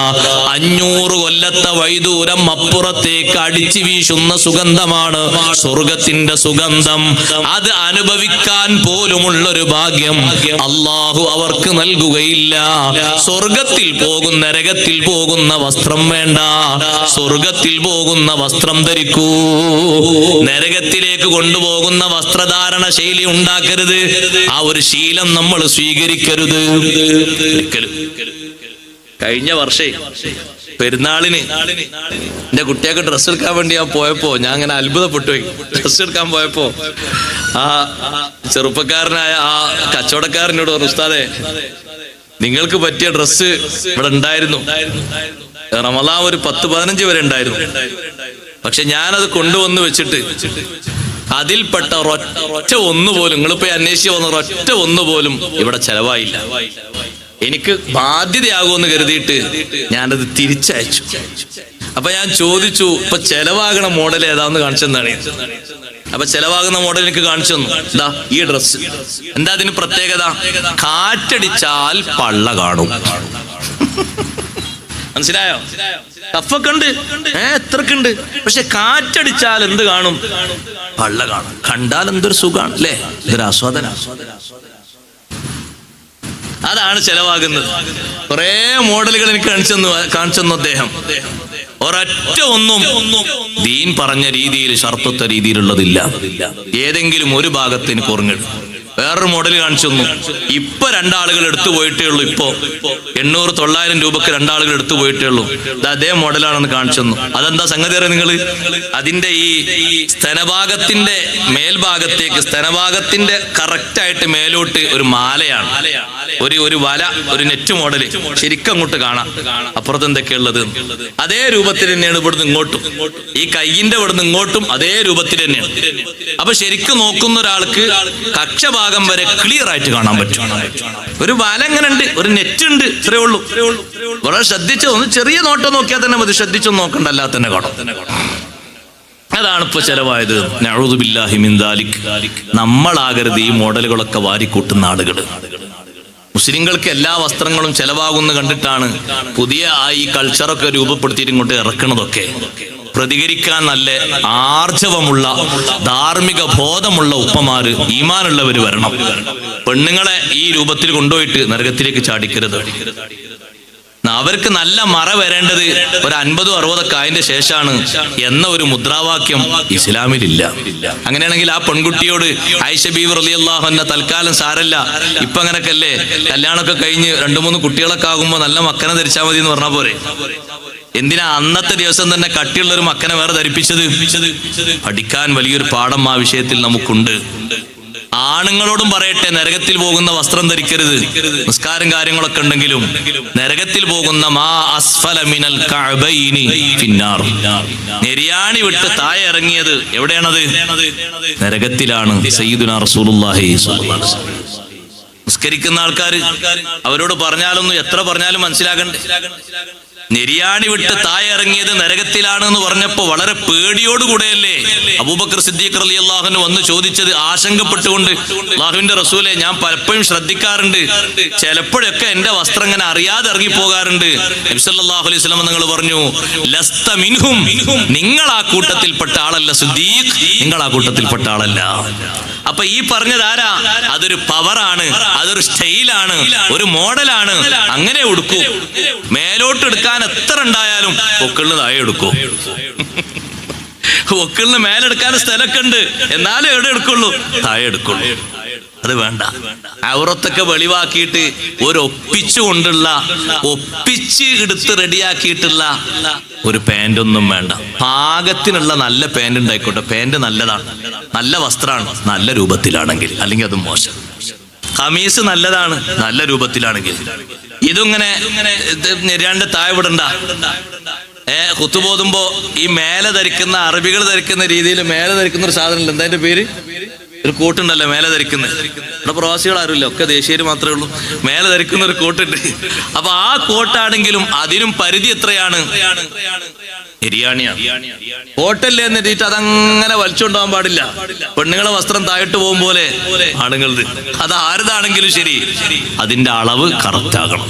500 കൊല്ലത്തെ വൈദൂരം അപ്പുറത്തേക്ക് അടിച്ചു വീശുന്ന സുഗന്ധമാണ് സ്വർഗത്തിന്റെ സുഗന്ധം. അത് അനുഭവിക്കാൻ പോലുമുള്ളൊരു ഭാഗ്യം അല്ലാഹു അവർക്ക് നൽകുകയില്ല. സ്വർഗത്തിൽ പോകുന്ന, നരകത്തിൽ പോകുന്ന വസ്ത്രം വേണ്ട, സ്വർഗത്തിൽ പോകുന്ന വസ്ത്രം ധരിക്കൂ. നരകത്തിലേക്ക് കൊണ്ടുപോകുന്ന വസ്ത്രധാരണ ശൈലി ഉണ്ടാക്കരുത്. ആ ഒരു ശീലം നമ്മൾ സ്വീകരിക്കരുത്. കഴിഞ്ഞ വർഷേ പെരുന്നാളിന് എന്റെ കുട്ടിയൊക്കെ ഡ്രസ്സ് എടുക്കാൻ വേണ്ടി ഞാൻ പോയപ്പോ ഞാൻ അങ്ങനെ അത്ഭുതപ്പെട്ടു പോയി. ഡ്രസ്സ് എടുക്കാൻ പോയപ്പോ ആ ചെറുപ്പക്കാരനായ ആ കച്ചവടക്കാരനോട് പറഞ്ഞു, ഉസ്താദേ നിങ്ങൾക്ക് പറ്റിയ ഡ്രസ്സ് ഇവിടെ ഉണ്ടായിരുന്നു. റമളാൻ ഒരു 10-15 വരെ ഉണ്ടായിരുന്നു. പക്ഷെ ഞാനത് കൊണ്ടുവന്ന് വെച്ചിട്ട് അതിൽപ്പെട്ട ഒരൊറ്റ ഒന്നുപോലും, നിങ്ങളിപ്പോ അന്വേഷിച്ച് വന്ന ഒരൊറ്റ ഒന്നുപോലും ഇവിടെ ചെലവായില്ല. എനിക്ക് ബാധ്യതയാകുമെന്ന് കരുതിയിട്ട് ഞാനത് തിരിച്ചയച്ചു. അപ്പൊ ഞാൻ ചോദിച്ചു, ഇപ്പൊ ചെലവാകണ മോഡൽ ഏതാന്ന് കാണിച്ചെന്നാണ്. അപ്പൊ ചെലവാകുന്ന മോഡൽ എനിക്ക് കാണിച്ചു തന്നു. എന്താ ഈ ഡ്രസ്സ്, എന്താ അതിന് പ്രത്യേകത? കാറ്റടിച്ചാൽ പള്ള കാണും. മനസ്സിലായോ? കഫൊക്കെ ഉണ്ട്, എത്രക്കുണ്ട്, പക്ഷെ കാറ്റടിച്ചാൽ എന്ത് കാണും? പള്ള കാണും. കണ്ടാൽ എന്തൊരു സുഖാണ് അല്ലേ, ഇതൊരു ആസ്വാദന. അതാണ് ചെലവാകുന്നത്. കുറെ മോഡലുകൾ എനിക്ക് കാണിച്ചു അദ്ദേഹം. ഒരൊറ്റ ഒന്നും ദീൻ പറഞ്ഞ രീതിയിൽ, ഷർത്തത്തെ രീതിയിലുള്ളതില്ല. ഏതെങ്കിലും ഒരു ഭാഗത്തിന് കുറഞ്ഞിടും. വേറൊരു മോഡൽ കാണിച്ചു തന്നു. ഇപ്പൊ 2 ആളുകൾ എടുത്തു പോയിട്ടേ ഉള്ളൂ. ഇപ്പോ 800-900 രൂപക്ക് 2 ആളുകൾ എടുത്തു പോയിട്ടേ ഉള്ളൂ. അതേ മോഡലാണെന്ന് കാണിച്ചു തന്നു. അതെന്താ സംഗതി അറിയാം നിങ്ങള്? അതിന്റെ ഈ സ്തനഭാഗത്തിന്റെ മേൽഭാഗത്തേക്ക്, സ്തനഭാഗത്തിന്റെ കറക്റ്റായിട്ട് മേലോട്ട് ഒരു മാലയാണ്, ഒരു വല, ഒരു നെറ്റ് മോഡല്. ശരിക്കും അങ്ങോട്ട് കാണാം അപ്പുറത്ത് എന്തൊക്കെയുള്ളത്. അതേ രൂപത്തിൽ തന്നെയാണ് ഇവിടുന്ന് ഇങ്ങോട്ടും, ഈ കയ്യിന്റെ ഇവിടുന്ന് ഇങ്ങോട്ടും അതേ രൂപത്തിൽ തന്നെയാണ്. അപ്പൊ ശരിക്കും നോക്കുന്ന ഒരാൾക്ക് കക്ഷഭാഗം വരെ ക്ലിയർ ആയിട്ട് കാണാൻ പറ്റും. ഒരു വല എങ്ങനെ ഉണ്ട്, ഒരു നെറ്റ് ഉണ്ട്, ഇത്രേ ഉള്ളൂ. വളരെ ശ്രദ്ധിച്ച് ഒന്ന് ചെറിയ നോട്ടം നോക്കിയാൽ തന്നെ മതി, ശ്രദ്ധിച്ചൊന്നും നോക്കണ്ട, അല്ലാതെ തന്നെ കാണും. അതാണ് ഇപ്പൊ ചെലവായത്. നഊദു ബില്ലാഹി മിൻ ദാലിക്. നമ്മളാകരുത് ഈ മോഡലുകളൊക്കെ വാരിക്കൂട്ടുന്ന ആളുകൾ. മുസ്ലിങ്ങൾക്ക് എല്ലാ വസ്ത്രങ്ങളും ചെലവാകുന്ന കണ്ടിട്ടാണ് പുതിയ ഈ കൾച്ചറൊക്കെ രൂപപ്പെടുത്തിയിട്ട് ഇങ്ങോട്ട് ഇറക്കണതൊക്കെ. പ്രതികരിക്കാൻ നല്ല ആർജവമുള്ള, ധാർമ്മിക ബോധമുള്ള ഉപ്പമാര്, ഈമാനുള്ളവര് വരണം. പെണ്ണുങ്ങളെ ഈ രൂപത്തിൽ കൊണ്ടുപോയിട്ട് നരകത്തിലേക്ക് ചാടിക്കരുത്. അവർക്ക് നല്ല മറ വരേണ്ടത് ഒരു 50-60 ആയതിന്റെ ശേഷമാണ് എന്ന ഒരു മുദ്രാവാക്യം ഇസ്ലാമിലില്ല. അങ്ങനെയാണെങ്കിൽ ആ പെൺകുട്ടിയോട് ആയിഷ ബീവി റളിയല്ലാഹു അൻഹ തൽക്കാലം സാരല്ല, ഇപ്പൊ അങ്ങനൊക്കെയല്ലേ, കല്യാണമൊക്കെ കഴിഞ്ഞ് 2-3 കുട്ടികളൊക്കെ ആകുമ്പോ നല്ല മക്കനെ ധരിച്ചാൽ മതി എന്ന് പറഞ്ഞാൽ പോരെ? എന്തിനാ അന്നത്തെ ദിവസം തന്നെ കട്ടിയുള്ള ഒരു മക്കനെ വേറെ ധരിപ്പിച്ചത്? പഠിക്കാൻ വലിയൊരു പാഠം ആ വിഷയത്തിൽ നമുക്കുണ്ട്. ആണുങ്ങളോടും പറയട്ടെ, നരകത്തിൽ പോകുന്ന വസ്ത്രം ധരിക്കരുത്. നിസ്കാരം കാര്യങ്ങളൊക്കെ ഉണ്ടെങ്കിലും നരകത്തിൽ പോകുന്ന മാ അസ്ഫല മിനൽ കഅബൈനി ഫിന്നാർ, നെരിയാണി വിട്ട് താഴെ ഇറങ്ങിയത് എവിടെയാണത്? നരകത്തിലാണ്. സയ്യിദുനാ റസൂലുള്ളാഹി സ്വല്ലല്ലാഹു അലൈഹി വസല്ലം. നിസ്കരിക്കുന്ന ആൾക്കാർ അവരോട് പറഞ്ഞാലൊന്നും എത്ര പറഞ്ഞാലും മനസ്സിലാകണ്ടേ? നെരിയാണി വിട്ട് താഴെ ഇറങ്ങിയത് നരകത്തിലാണ് എന്ന് പറഞ്ഞപ്പോ വളരെ പേടിയോടുകൂടെയല്ലേ അബൂബക്കർ സിദ്ദീഖ് റളിയല്ലാഹു അൻഹു വന്ന് ചോദിച്ചത്, ആശങ്കപ്പെട്ടുകൊണ്ട്. അല്ലാഹുവിന്റെ റസൂലെ, ഞാൻ പലപ്പോഴും ശ്രദ്ധിക്കാറുണ്ട്, ചിലപ്പോഴൊക്കെ എന്റെ വസ്ത്രം ഇങ്ങനെ അറിയാതെ ഇറങ്ങിപ്പോകാറുണ്ട്. നബി സല്ലല്ലാഹു അലൈഹി വസല്ലം നിങ്ങൾ പറഞ്ഞു, ലസ്ത മിൻഹും, നിങ്ങൾ ആ കൂട്ടത്തിൽപ്പെട്ട ആളല്ല സിദ്ദീഖ്, നിങ്ങൾ ആ കൂട്ടത്തിൽപ്പെട്ട ആളല്ല. അപ്പൊ ഈ പറഞ്ഞത് ആരാ? അതൊരു പവറാണ്, അതൊരു സ്റ്റൈലാണ്, ഒരു മോഡലാണ്. അങ്ങനെ ഉടുക്കൂ. മേലോട്ട് എടുക്കാൻ എത്ര ഉണ്ടായാലും പൊക്കിളിന് താഴെ എടുക്കൂ. പൊക്കിളിന് മേലെടുക്കാൻ സ്ഥലമൊക്കെ ഉണ്ട്, എന്നാലും എവിടെ എടുക്കുള്ളൂ? താഴെ എടുക്കുള്ളൂ. അത് വേണ്ട. ഔറത്തൊക്കെ വെളിവാക്കിയിട്ട് ഒരു ഒപ്പിച്ച് എടുത്ത് റെഡിയാക്കിയിട്ടുള്ള ഒരു പാൻ്റ് ഒന്നും വേണ്ട. പാകത്തിനുള്ള നല്ല പാൻ്റ് ഉണ്ടായിക്കോട്ടെ. പാൻ്റ് നല്ലതാണ്, നല്ല വസ്ത്രമാണ്, നല്ല രൂപത്തിലാണെങ്കിൽ. അല്ലെങ്കിൽ അത് മോശം. ഖമീസ് നല്ലതാണ്, നല്ല രൂപത്തിലാണെങ്കിൽ. ഇതിങ്ങനെ നെരിയാണ്ട് താഴെ വിടണ്ട. കുത്തുപോതുമ്പോ ഈ മേലെ ധരിക്കുന്ന, അറബികൾ ധരിക്കുന്ന രീതിയിൽ മേലെ ധരിക്കുന്ന ഒരു സാധനം ഉണ്ട്. എന്താ അതിന്റെ പേര്? ഒരു കോട്ടുണ്ടല്ലോ മേലെ ധരിക്കുന്നത്. ഇവിടെ പ്രവാസികൾ ആരുമില്ല, ഒക്കെ ദേശീയര് മാത്രമേ ഉള്ളൂ. മേലെ ധരിക്കുന്ന ഒരു കോട്ടുണ്ട്. അപ്പൊ ആ കോട്ടാണെങ്കിലും അതിനും പരിധി എത്രയാണ്? എരിയാണിയാണ്. കോട്ടല്ലേ എന്ന് എഴുതിയിട്ട് അതങ്ങനെ വലിച്ചുകൊണ്ടുപോകാൻ പാടില്ല. പെണ്ണുങ്ങളെ വസ്ത്രം താഴോട്ട് പോകും പോലെ ആണുങ്ങളത്. അത് ആരുതാണെങ്കിലും ശരി, അതിന്റെ അളവ് കറക്റ്റ് ആകണം.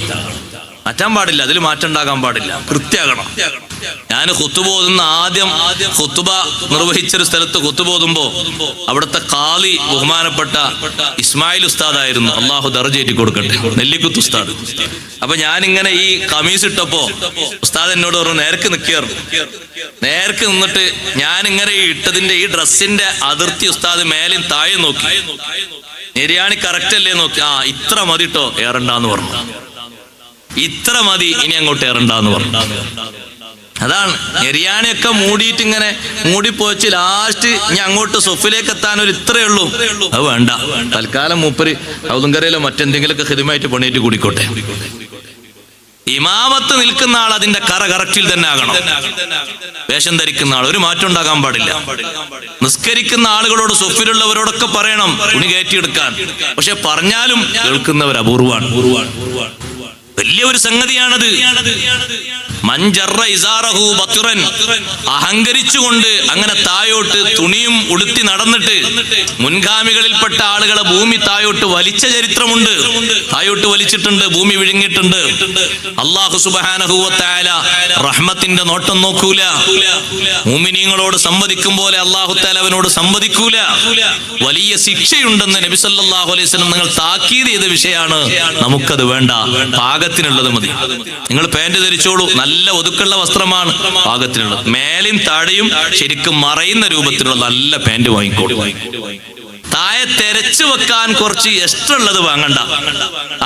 മാറ്റാൻ പാടില്ല, അതിൽ മാറ്റം ഉണ്ടാകാൻ പാടില്ല, കൃത്യമാകണം. ഞാൻ ഖുത്ബ ഓതുന്ന ആദ്യം ഖുത്ബ നിർവഹിച്ചൊരു സ്ഥലത്ത് ഖുത്ബ ഓതുമ്പോ അവിടുത്തെ ഖാളി ബഹുമാനപ്പെട്ട ഇസ്മായിൽ ഉസ്താദായിരുന്നു. അള്ളാഹു ദർജയേറ്റി കൊടുക്കട്ടെ, നെല്ലിക്കുത്ത് ഉസ്താദ്. അപ്പൊ ഞാനിങ്ങനെ ഈ ഖമീസ് ഇട്ടപ്പോ ഉസ്താദ് എന്നോട് പറഞ്ഞു, നേർക്ക് നിൽക്കാറുണ്ട്. നേർക്ക് നിന്നിട്ട് ഞാനിങ്ങനെ ഈ ഇട്ടതിന്റെ ഈ ഡ്രസ്സിന്റെ അതിർത്തി ഉസ്താദ് മേലും താഴെ നോക്കി. നെരിയാണി കറക്റ്റ് അല്ലേ നോക്കി. ആ ഇത്ര മതി ട്ടോ, ഏറണ്ടാന്ന് പറഞ്ഞു. ഇത്ര മതി, ഇനി അങ്ങോട്ട് ഏറണ്ടാന്ന് പറഞ്ഞു. അതാണ് നെരിയാണിയൊക്കെ മൂടിയിട്ട് ഇങ്ങനെ മൂടിപ്പോച്ച് ലാസ്റ്റ് ഇനി അങ്ങോട്ട് സൊഫിലേക്ക് എത്താൻ ഒരു ഇത്രയേ ഉള്ളൂ. അത് വേണ്ട. തൽക്കാലം മൂപ്പര് ഔദുങ്കരയിലോ മറ്റെന്തെങ്കിലുമൊക്കെ ഹിദമായിട്ട് പണിയിട്ട് കൂടിക്കോട്ടെ. ഇമാമത്ത് നിൽക്കുന്ന ആൾ അതിന്റെ കറക്റ്റിൽ തന്നെ ആകണം. വേഷം ധരിക്കുന്ന ആൾ ഒരു മാറ്റം ഉണ്ടാകാൻ പാടില്ല. നിസ്കരിക്കുന്ന ആളുകളോട് സൊഫിലുള്ളവരോടൊക്കെ പറയണം തുണി കയറ്റിയെടുക്കാൻ. പക്ഷെ പറഞ്ഞാലും കേൾക്കുന്നവർ അപൂർവമാണ്. വലിയ ഒരു സംഗതിയാണത്. മഞ്ചറ ഇസാറഹു ബത്തുറൻ, അഹങ്കരിച്ചുകൊണ്ട് അങ്ങനെ തായോട്ട് തുണിയും ഉടുത്തി നടന്നിട്ട് മുൻഗാമികളിൽപ്പെട്ട ആളുകളെ ഭൂമി തായോട്ട് വലിച്ച ചരിത്രമുണ്ട്. തായോട്ട് വലിച്ചിട്ടുണ്ട്, ഭൂമി വിഴുങ്ങിയിട്ടുണ്ട്. അല്ലാഹു സുബ്ഹാനഹു വ തആല റഹ്മത്തിന്റെ നോട്ടം നോക്കൂല. മുഅ്മിനീങ്ങളോട് സംവദിക്കും പോലെ അല്ലാഹു തആല അവനോട് സംവദിക്കൂല. വലിയ ശിക്ഷയുണ്ടെന്ന് നബി സല്ലല്ലാഹു അലൈഹി വസല്ലം നിങ്ങൾ താക്കീത് ചെയ്ത വിഷയമാണ്. നമുക്കത് വേണ്ട, പാകത്തിനുള്ളത് മതി. നിങ്ങൾ പാന്റ് ധരിച്ചോളൂ, നല്ല ഒതുക്കുള്ള വസ്ത്രമാണ്, പാകത്തിനുള്ളത്. മേലും താഴെയും ശരിക്കും മറയുന്ന രൂപത്തിലുള്ള നല്ല പാന്റ് വാങ്ങിക്കോളൂ. താഴെ തെരച്ചു വെക്കാൻ കുറച്ച് എക്സ്ട്രാ ഉള്ളത് വാങ്ങണ്ട.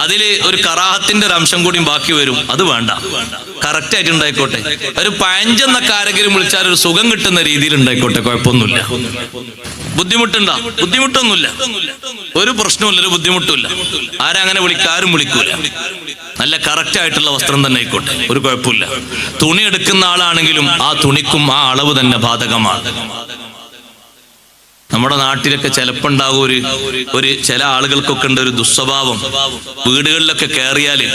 അതില് ഒരു കറാഹത്തിന്റെ ഒരു അംശം കൂടി ബാക്കി വരും, അത് വേണ്ട. കറക്റ്റ് ആയിട്ട് ഉണ്ടായിക്കോട്ടെ. ഒരു പഴഞ്ചെന്നൊക്കെ ആരെങ്കിലും വിളിച്ചാൽ ഒരു സുഖം കിട്ടുന്ന രീതിയിൽ ഉണ്ടായിക്കോട്ടെ, കുഴപ്പമൊന്നുമില്ല. ബുദ്ധിമുട്ടുണ്ടോ? ബുദ്ധിമുട്ടൊന്നുമില്ല, ഒരു പ്രശ്നമില്ല, ഒരു ബുദ്ധിമുട്ടില്ല. ആരങ്ങനെ ആരും വിളിക്കൂല. നല്ല കറക്റ്റ് ആയിട്ടുള്ള വസ്ത്രം തന്നെ ആയിക്കോട്ടെ, ഒരു കുഴപ്പമില്ല. തുണി എടുക്കുന്ന ആളാണെങ്കിലും ആ തുണിക്കും ആ അളവ് തന്നെ ബാധകമാണ്. നമ്മുടെ നാട്ടിലൊക്കെ ചിലപ്പോൾ ഉണ്ടാകും ഒരു ചില ആളുകൾക്കൊക്കെ ഉണ്ട് ഒരു ദുസ്വഭാവം. വീടുകളിലൊക്കെ കയറിയാല്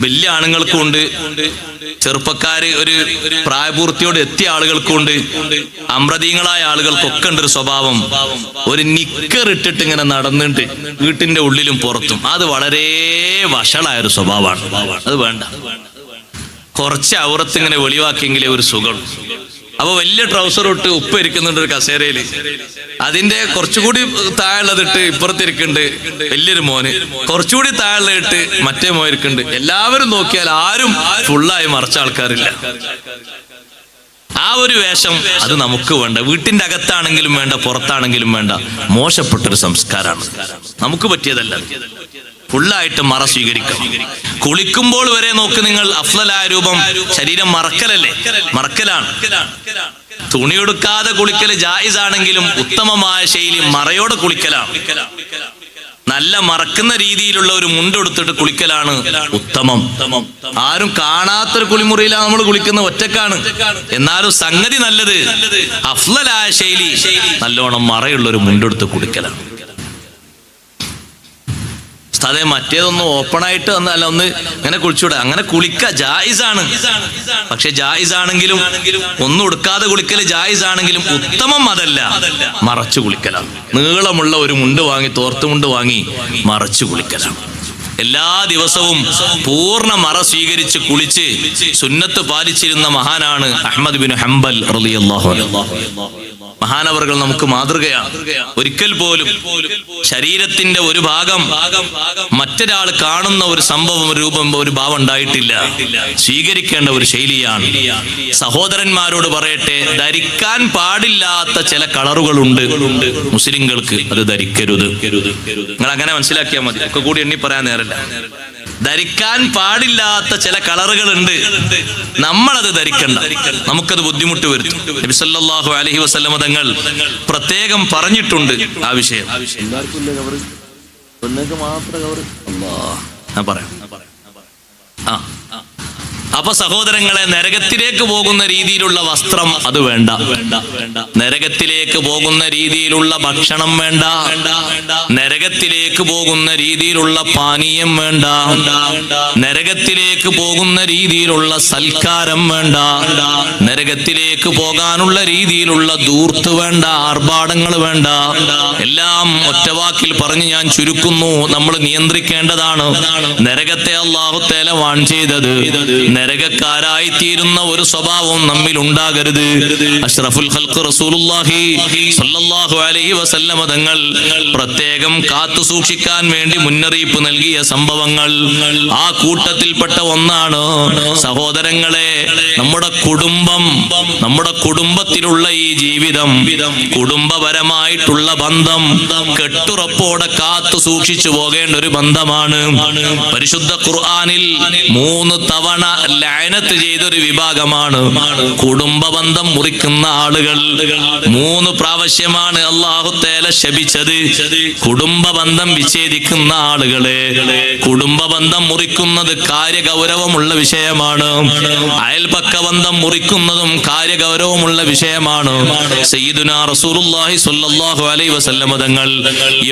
വലിയ ആണുങ്ങൾക്കും ഉണ്ട്, ചെറുപ്പക്കാര് ഒരു പ്രായപൂർത്തിയോട് എത്തിയ ആളുകൾക്കും ഉണ്ട്, അമ്രതീങ്ങളായ ആളുകൾക്കൊക്കെ ഉണ്ട് ഒരു സ്വഭാവം. ഒരു നിക്കർ ഇട്ടിട്ട് ഇങ്ങനെ നടന്നിട്ട് വീട്ടിന്റെ ഉള്ളിലും പുറത്തും, അത് വളരെ വഷളായൊരു സ്വഭാവമാണ്. അത് വേണ്ട. കുറച്ച് ഔറത്ത് ഇങ്ങനെ വെളിവാക്കിയെങ്കിലേ ഒരു സുഖം. അപ്പൊ വലിയ ട്രൗസർ ഇട്ട് ഉപ്പ് ഇരിക്കുന്നുണ്ട് ഒരു കസേരയില്. അതിന്റെ കുറച്ചുകൂടി താഴെയുള്ളതിട്ട് ഇപ്പുറത്തിരിക്കുന്നുണ്ട് വലിയൊരു മോന്, കുറച്ചുകൂടി താഴെയുള്ളതിട്ട് മറ്റേ മോൻ ഇരിക്കുന്നുണ്ട്. എല്ലാവരും നോക്കിയാൽ ആരും ഫുള്ളായി മറച്ച ആൾക്കാരില്ല. ആ ഒരു വേഷം അത് നമുക്ക് വേണ്ട. വീട്ടിന്റെ അകത്താണെങ്കിലും വേണ്ട, പുറത്താണെങ്കിലും വേണ്ട. മോശപ്പെട്ടൊരു സംസ്കാരമാണ്, നമുക്ക് പറ്റിയതല്ല. ഫുള്ളായിട്ട് മറ സ്വീകരിക്കണം. കുളിക്കുമ്പോൾ വരെ നോക്ക് നിങ്ങൾ, അഫ്ളലായ രൂപം ശരീരം മറക്കലല്ലേ, മറക്കലാണ്. തുണിയെടുക്കാതെ കുളിക്കൽ ജായിസ് ആണെങ്കിലും ഉത്തമമായ ശൈലി മറയോടെ കുളിക്കലാണ്. നല്ല മറക്കുന്ന രീതിയിലുള്ള ഒരു മുണ്ടെടുത്തിട്ട് കുളിക്കലാണ് ഉത്തമം. ആരും കാണാത്തൊരു കുളിമുറിയിലാണ് നമ്മൾ കുളിക്കുന്ന, ഒറ്റക്കാണ്. എന്നാലും സംഗതി നല്ലത് അഫ്ളലായ ശൈലി നല്ലോണം മറയുള്ള ഒരു മുണ്ടെടുത്ത് കുളിക്കലാണ്. അതെ, മറ്റേതൊന്നും ഓപ്പണായിട്ട് അല്ല, ഒന്ന് ഇങ്ങനെ കുളിച്ചൂടെ? അങ്ങനെ കുളിക്ക ജായിസാണ്. പക്ഷെ ജായിസ് ആണെങ്കിലും ഒന്നും എടുക്കാതെ കുളിക്കല് ജായിസ് ആണെങ്കിലും ഉത്തമം അതല്ല, മറച്ചു കുളിക്കലാണ്. നീളമുള്ള ഒരു മുണ്ട് വാങ്ങി, തോർത്തുമുണ്ട് വാങ്ങി മറച്ചു കുളിക്കലാണ്. എല്ലാ ദിവസവും പൂർണ്ണ മറ സ്വീകരിച്ച് കുളിച്ച് സുന്നത്ത് പാലിച്ചിരുന്ന മഹാനാണ് അഹ്മദ് ബിൻ ഹംബൽ റളിയല്ലാഹു അൻഹു. മഹാനവറുകൾ നമുക്ക് മാതൃകയാണ്. ഒരിക്കൽ പോലും ശരീരത്തിന്റെ ഒരു ഭാഗം മറ്റൊരാൾ കാണുന്ന ഒരു സംഭവം, രൂപം, ഒരു ഭാവം ഉണ്ടായിട്ടില്ല. സ്വീകരിക്കേണ്ട ഒരു ശൈലിയാണ്. സഹോദരന്മാരോട് പറയട്ടെ, ധരിക്കാൻ പാടില്ലാത്ത ചില കളറുകളുണ്ട് മുസ്ലിങ്ങൾക്ക്, അത് ധരിക്കരുത്. നിങ്ങൾ അങ്ങനെ മനസ്സിലാക്കിയാൽ മതി, ഒക്കെ കൂടി എണ്ണി പറയാൻ നേരല്ല. ധരിക്കാൻ പാടില്ലാത്ത ചില കളറുകളുണ്ട്, നമ്മളത് ധരിക്കണ്ട, നമുക്കത് ബുദ്ധിമുട്ട് വരുത്തും. നബി സല്ലല്ലാഹു അലൈഹി വസല്ലം തങ്ങൾ പ്രത്യേകം പറഞ്ഞിട്ടുണ്ട് ആ വിഷയം. അപ്പൊ സഹോദരങ്ങളെ, നരകത്തിലേക്ക് പോകുന്ന രീതിയിലുള്ള വസ്ത്രം അത് വേണ്ട. നരകത്തിലേക്ക് പോകുന്ന രീതിയിലുള്ള ഭക്ഷണം വേണ്ട. നരകത്തിലേക്ക് പോകുന്ന രീതിയിലുള്ള പാനീയം വേണ്ട. നരകത്തിലേക്ക് പോകുന്ന രീതിയിലുള്ള സൽക്കാരം വേണ്ട. നരകത്തിലേക്ക് പോകാനുള്ള രീതിയിലുള്ള ധൂർത്ത് വേണ്ട, ആർഭാടങ്ങൾ വേണ്ട. എല്ലാം ഒറ്റവാക്കിൽ പറഞ്ഞ് ഞാൻ ചുരുക്കുന്നു, നമ്മൾ നിയന്ത്രിക്കേണ്ടതാണ്. നരകത്തെ അല്ലാഹു തആല വാൺ ചെയ്തത് നരകക്കാരായി തീരുന്ന ഒരു സ്വഭാവം നമ്മിൽ ഉണ്ടാകരുത്. അഷ്റഫുൽ ഖൽഖ് റസൂലുള്ളാഹി സ്വല്ലല്ലാഹു അലൈഹി വസല്ലം തങ്ങൾ പ്രത്യേകം കാത്തു സൂക്ഷിക്കാൻ വേണ്ടി മുന്നറിയിപ്പ് നൽകിയ സംഭവങ്ങൾ, ആ കൂട്ടത്തിൽപ്പെട്ട ഒന്നാണ് സഹോദരങ്ങളെ, നമ്മുടെ കുടുംബത്തിലുള്ള ഈ ജീവിതം, കുടുംബപരമായിട്ടുള്ള ബന്ധം കെട്ടുറപ്പോടെ കാത്തു സൂക്ഷിച്ചു പോകേണ്ട ഒരു ബന്ധമാണ്. പരിശുദ്ധ ഖുർആനിൽ 3 തവണ ലഅനത്ത് ചെയ്തൊരു വിഭാഗമാണ് കുടുംബ ബന്ധം മുറിക്കുന്ന ആളുകൾ. 3 പ്രാവശ്യമാണ് അല്ലാഹു തആല ശപിച്ചത്. കുടുംബ ബന്ധം വിച്ഛേദിക്കുന്ന ആളുകളെ, കുടുംബ ബന്ധം മുറിക്കുന്നത് കാര്യഗൗരവമുള്ള വിഷയമാണ്. അയൽപക്ക ബന്ധം മുറിക്കുന്നതും കാര്യഗൗരവമുള്ള വിഷയമാണ്. സയ്യിദുനാ റസൂലുള്ളാഹി സ്വല്ലല്ലാഹു അലൈഹി വസല്ലം തങ്ങൾ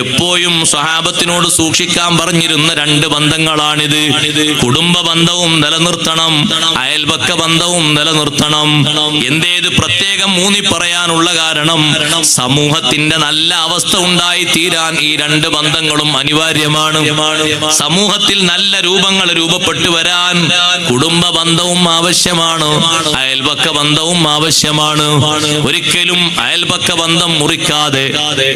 എപ്പോഴും സ്വഹാബത്തിനോട് സൂക്ഷിക്കാൻ പറഞ്ഞിരുന്ന 2 ബന്ധങ്ങളാണിത്. കുടുംബ ബന്ധവും നിലനിർത്തണം, അയൽപക്ക ബന്ധവും നിലനിർത്തണം. എന്തേത് പ്രത്യേകം ഊന്നി പറയാനുള്ള കാരണം, സമൂഹത്തിന്റെ നല്ല അവസ്ഥ ഉണ്ടായി തീരാൻ ഈ 2 ബന്ധങ്ങളും അനിവാര്യമാണ്. സമൂഹത്തിൽ നല്ല രൂപങ്ങൾ രൂപപ്പെട്ടു വരാൻ കുടുംബ ബന്ധവും ആവശ്യമാണ്, അയൽപക്ക ബന്ധവും ആവശ്യമാണ്. ഒരിക്കലും അയൽപക്ക ബന്ധം മുറിക്കാതെ,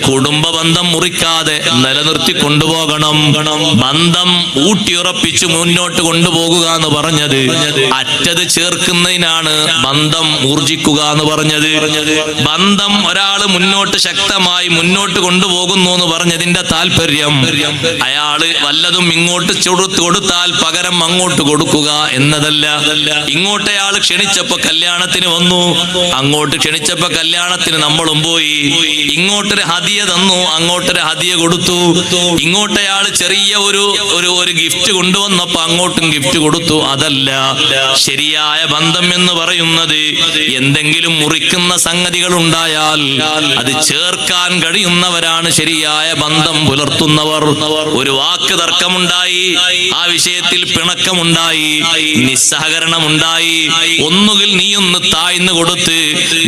കുടുംബ ബന്ധം മുറിക്കാതെ നിലനിർത്തി കൊണ്ടുപോകണം. ബന്ധം ഊട്ടിയുറപ്പിച്ച് മുന്നോട്ട് കൊണ്ടുപോകുക എന്ന് പറഞ്ഞത് അറ്റത് ചേർക്കുന്നതിനാണ് ബന്ധം ഊർജിക്കുക എന്ന് പറഞ്ഞത്. ബന്ധം ഒരാള് മുന്നോട്ട് ശക്തമായി മുന്നോട്ട് കൊണ്ടുപോകുന്നു എന്ന് പറഞ്ഞതിന്റെ താല്പര്യം, അയാള് വല്ലതും ഇങ്ങോട്ട് കൊടുത്താൽ പകരം അങ്ങോട്ട് കൊടുക്കുക എന്നതല്ല. ഇങ്ങോട്ട് അയാൾ ക്ഷണിച്ചപ്പോ കല്യാണത്തിന് വന്നു, അങ്ങോട്ട് ക്ഷണിച്ചപ്പോ കല്യാണത്തിന് നമ്മളും പോയി. ഇങ്ങോട്ടൊരു ഹദിയ തന്നു, അങ്ങോട്ടൊരു ഹദിയ കൊടുത്തു. ഇങ്ങോട്ട് അയാൾ ചെറിയ ഒരു ഗിഫ്റ്റ് കൊണ്ടുവന്നപ്പോ അങ്ങോട്ടും ഗിഫ്റ്റ് കൊടുത്തു. അതല്ല ശരിയായ ബന്ധം എന്ന് പറയുന്നത്. എന്തെങ്കിലും മുറിക്കുന്ന സംഗതികൾ ഉണ്ടായാൽ അത് ചേർക്കാൻ കഴിയുന്നവരാണ് ശരിയായ ബന്ധം പുലർത്തുന്നവർ. ഒരു വാക്ക് തർക്കമുണ്ടായി, ആ വിഷയത്തിൽ പിണക്കമുണ്ടായി, നിസ്സഹകരണമുണ്ടായി, ഒന്നുകിൽ നീ ഒന്ന് താഴ്ന്നു കൊടുത്ത്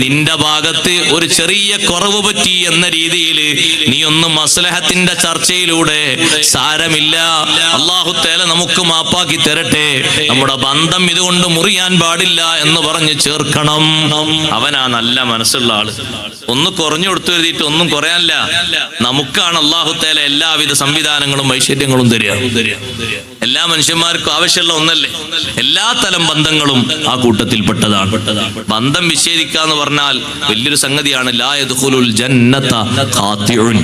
നിന്റെ ഭാഗത്ത് ഒരു ചെറിയ കുറവ് പറ്റി എന്ന രീതിയിൽ നീ ഒന്ന് മസ്ലഹത്തിന്റെ ചർച്ചയിലൂടെ, സാരമില്ല, അല്ലാഹു തആല നമുക്ക് മാപ്പാക്കി തരട്ടെ, നമ്മുടെ ബന്ധം ബന്ധം ഇതുകൊണ്ട് മുറിയാൻ പാടില്ല എന്ന് പറഞ്ഞ് ചേർക്കണം. അവനാ നല്ല മനസ്സുള്ള ആള്. ഒന്ന് കുറഞ്ഞു കൊടുത്തു എഴുതിയിട്ട് ഒന്നും കുറയാനില്ല. നമുക്കാണ് അല്ലാഹു തആല എല്ലാവിധ സംവിധാനങ്ങളും ഐശ്വര്യങ്ങളും തരിക. എല്ലാ മനുഷ്യന്മാർക്കും ആവശ്യമുള്ള ഒന്നല്ലേ. എല്ലാ തരം ബന്ധങ്ങളും ആ കൂട്ടത്തിൽപ്പെട്ടതാണ്. ബന്ധം വിച്ഛേദിക്കുക എന്ന് പറഞ്ഞാൽ വലിയൊരു സംഗതിയാണ്. ലാ യദ്ഖുലുൽ ജന്നത ഖാതിഉൻ.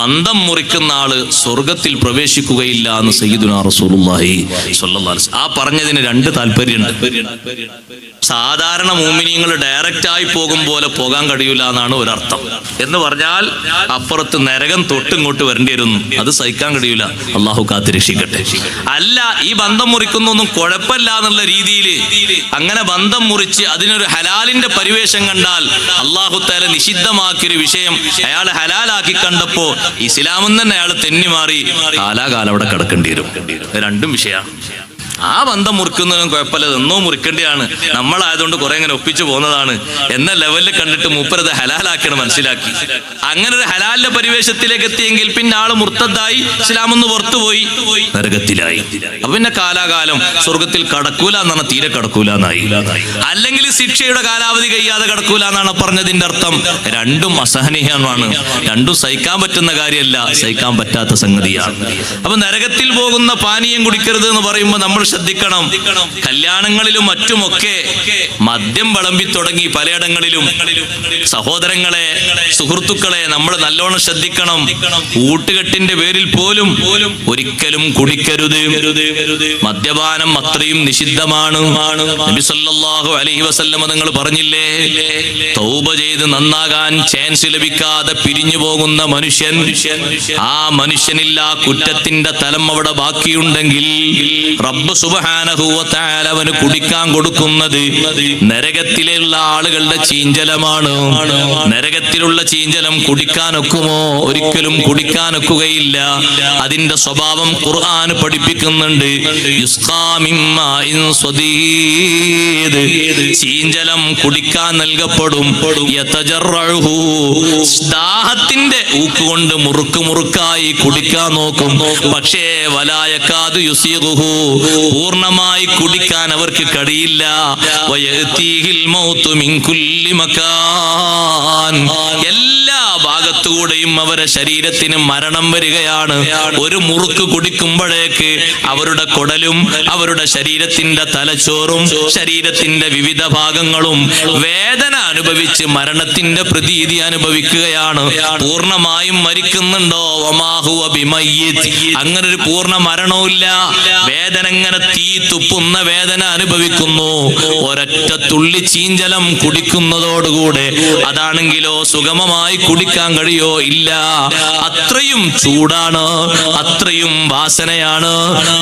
ബന്ധം മുറിക്കുന്ന ആള് സ്വർഗത്തിൽ പ്രവേശിക്കുകയില്ല എന്ന് സയ്യിദുനാ റസൂലുള്ളാഹി സ്വല്ലല്ലാഹു അലൈഹി വസല്ലം. ആ പറഞ്ഞതിന് രണ്ട് താല്പര്യമുണ്ട്. സാധാരണ മുഅ്മിനീങ്ങൾ ഡയറക്റ്റ് ആയി പോകും പോലെ പോകാൻ കഴിയൂല എന്നാണ് ഒരർത്ഥം. എന്ന് പറഞ്ഞാൽ അപ്പുറത്ത് നരകം തൊട്ടിങ്ങോട്ട് വരേണ്ടി വരുന്നു. അത് സഹിക്കാൻ കഴിയൂല. അള്ളാഹു കാത്തിരക്ഷിക്കട്ടെ. അല്ല, ഈ ബന്ധം മുറിക്കുന്നൊന്നും കുഴപ്പമില്ല എന്നുള്ള രീതിയിൽ അങ്ങനെ ബന്ധം മുറിച്ച് അതിനൊരു ഹലാലിന്റെ പരിവേഷം കണ്ടാൽ അള്ളാഹു തആല നിഷിദ്ധമാക്കിയൊരു വിഷയം അയാൾ ഹലാലാക്കി കണ്ടപ്പോ ഇസ്ലാമെന്ന് തന്നെ അയാൾ തെന്നിമാറി കാലാകാലം അവിടെ കിടക്കേണ്ടി വരും. രണ്ടും വിഷയമാണ്. ആ ബന്ധം മുറിക്കുന്നതിനും കുഴപ്പമില്ല, എന്നോ മുറിക്കേണ്ടിയാണ്. നമ്മളായതുകൊണ്ട് കുറെ ഇങ്ങനെ ഒപ്പിച്ചു പോകുന്നതാണ് എന്ന ലെവലിൽ കണ്ടിട്ട് മൂപ്പരത് ഹലാലാക്കണം, മനസ്സിലാക്കി. അങ്ങനെ ഒരു ഹലാലിന്റെ പരിവേഷത്തിലേക്ക് എത്തിയെങ്കിൽ പിന്നെ ആള് മുർത്തദ്ദായി, ഇസ്ലാമെന്ന് പുറത്തുപോയി, നരകത്തിലായി. അപ്പൊ പിന്നെ കാലാകാലം സ്വർഗത്തിൽ കടക്കൂല എന്നാണ്, തീരെ കടക്കൂല എന്നായി. അല്ലെങ്കിൽ ശിക്ഷയുടെ കാലാവധി കഴിയാതെ കടക്കൂല എന്നാണ് പറഞ്ഞതിന്റെ അർത്ഥം. രണ്ടും അസഹനീയമാണ്. രണ്ടും സഹിക്കാൻ പറ്റുന്ന കാര്യമല്ല, സഹിക്കാൻ പറ്റാത്ത സംഗതിയാണ്. അപ്പൊ നരകത്തിൽ പോകുന്ന പാനീയം കുടിക്കരുത് എന്ന് പറയുമ്പോൾ നമ്മൾ ശ്രദ്ധിക്കണം. കല്യാണങ്ങളിലും മറ്റുമൊക്കെ മദ്യം വിളമ്പി തുടങ്ങി പലയിടങ്ങളിലും. സഹോദരങ്ങളെ, സുഹൃത്തുക്കളെ, നമ്മൾ നല്ലോണം ശ്രദ്ധിക്കണം. കൂട്ടുകെട്ടിന്റെ പേരിൽ പോലും ഒരിക്കലും കുടിക്കരുത്. മദ്യപാനം അത്രയും നിഷിദ്ധമാണ്. നബി സല്ലല്ലാഹു അലൈഹി വസല്ലം നിങ്ങൾ പറഞ്ഞില്ലേ, തൗബ ചെയ്ത് നന്നാകാൻ ചാൻസ് ലഭിക്കാതെ പിരിഞ്ഞു പോകുന്ന മനുഷ്യൻ, ആ മനുഷ്യനില്ല കുറ്റത്തിന്റെ തലം അവിടെ ബാക്കിയുണ്ടെങ്കിൽ റബ്ബ് സുബ്ഹാനഹു വ തആല അവന് കുടിക്കാൻ കൊടുക്കുന്നത് നരകത്തിലുള്ള ആളുകളുടെ ചീഞ്ചലമാണ്. നരകത്തിലുള്ള ചീഞ്ചലം കുടിക്കാനൊക്കുമോ? ഒരിക്കലും കുടിക്കാനൊക്കുകയില്ല. അതിന്റെ സ്വഭാവം ഖുർആൻ പഠിപ്പിക്കുന്നുണ്ട്. യുസ്ഖാ മിമ്മാഇൻ സ്വദീദ്. ചീഞ്ചലം കുടിക്കാൻ നൽകപ്പെടും. യതജറഉഹു. ദാഹത്തിന്റെ ഊക്കുകൊണ്ട് മുറുക്കായി കുടിക്കാൻ നോക്കും. പക്ഷേ വലായകാദു യുസീഗുഹു. പൂർണ്ണമായി കുടിക്കാൻ അവർക്ക് കഴിയില്ല. വയഅതീഹിൽ മൗതു മിൻ കുല്ലി മകാൻ. എല്ലാ ഭാഗത്തുകൂടെയും അവരുടെ ശരീരത്തിന് മരണം വരികയാണ്. ഒരു മുറുക്ക് കുടിക്കുമ്പോഴേക്ക് അവരുടെ കുടലും അവരുടെ ശരീരത്തിന്റെ തലച്ചോറും ശരീരത്തിന്റെ വിവിധ ഭാഗങ്ങളും വേദന അനുഭവിച്ച് മരണത്തിന്റെ പ്രതീതി അനുഭവിക്കുകയാണ്. പൂർണ്ണമായും മരിക്കുന്നുണ്ടോ? വമാ ഹുവ ബിമയ്യിത്. അങ്ങനെ ഒരു പൂർണ്ണ മരണവുമില്ല. വേദന ഇങ്ങനെ തീ തുപ്പുന്ന വേദന അനുഭവിക്കുന്നു. ഒരൊറ്റ തുള്ളി ചീഞ്ചലം കുടിക്കുന്നതോടുകൂടെ അതാണെങ്കിലോ സുഗമമായി കുടിക്കാൻ കഴിയോ? ഇല്ല. അത്രയും ചൂടാണ്, അത്രയും വാസനയാണ്.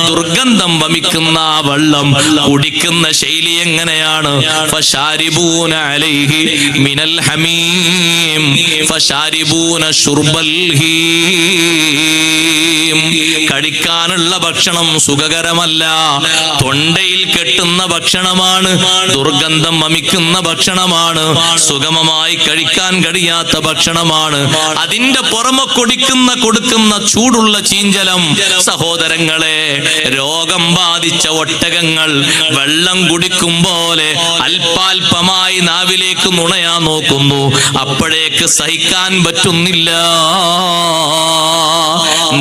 ദുർഗന്ധം വമിക്കുന്ന വെള്ളം കുടിക്കുന്ന ശൈലി എങ്ങനെയാണ്? ഫശാരിബൂന അലൈഹി മിനൽ ഹമീം ഫശാരിബൂന ശുർബൽ ഹീം. കഴിക്കാനുള്ള ഭക്ഷണം സുഖകരമല്ല, തൊണ്ടയിൽ കെട്ടുന്ന ഭക്ഷണമാണ്, ദുർഗന്ധം വമിക്കുന്ന ഭക്ഷണമാണ്, സുഗമമായി കഴിക്കാൻ കഴിയാത്ത ഭക്ഷണമാണ്. അതിന്റെ പുറമെ കൊടുക്കുന്ന ചൂടുള്ള ചീഞ്ചലം. സഹോദരങ്ങളെ, രോഗം ബാധിച്ച ഒട്ടകങ്ങൾ വെള്ളം കുടിക്കും പോലെ അല്പാൽപമായി നാവിലേക്ക് നുണയാൻ നോക്കുന്നു. അപ്പോഴേക്ക് സഹിക്കാൻ പറ്റുന്നില്ല.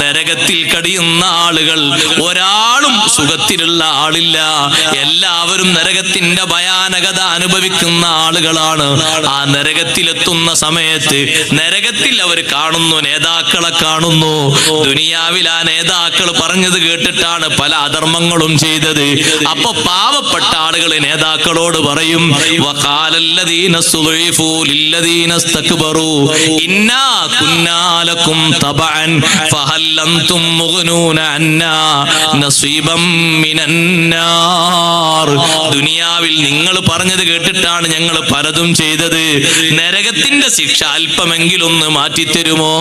നരകത്തിൽ കഴിയുന്ന ആളുകൾ ഒരാളും സുഖത്തിലുള്ള ആളില്ല. എല്ലാവരും നരകത്തിന്റെ ഭയാനകത അനുഭവിക്കുന്ന ആളുകളാണ്. ആ നരകത്തിലെത്തുന്ന സമയത്ത് നരകത്തിൽ അവർ കാണുന്നു, നേതാക്കളെ കാണുന്നു. ദുനിയാവിൽ ആ നേതാക്കൾ പറഞ്ഞത് കേട്ടിട്ടാണ് പല അധർമ്മങ്ങളും ചെയ്തത്. അപ്പൊ പാവപ്പെട്ട ആളുകൾ നേതാക്കളോട് പറയും, വഖാലല്ലദീന സുളൈഫു ലില്ലദീന ഇസ്തക്ബറു ഇന്നാ കുന്നാ ലക്കും തബഅൻ ഫഹൽ അൻതും മുഗ്നൂന അന്നാ നസീബം മിനന്നാർ. ദുനിയാവിൽ നിങ്ങൾ പറഞ്ഞത് കേട്ടിട്ടാണ് ഞങ്ങൾ പലതും ചെയ്തത്. നരകത്തിന്റെ ശിക്ഷ അല്പമെങ്കിലൊന്ന് മാറ്റിത്തരുമോ?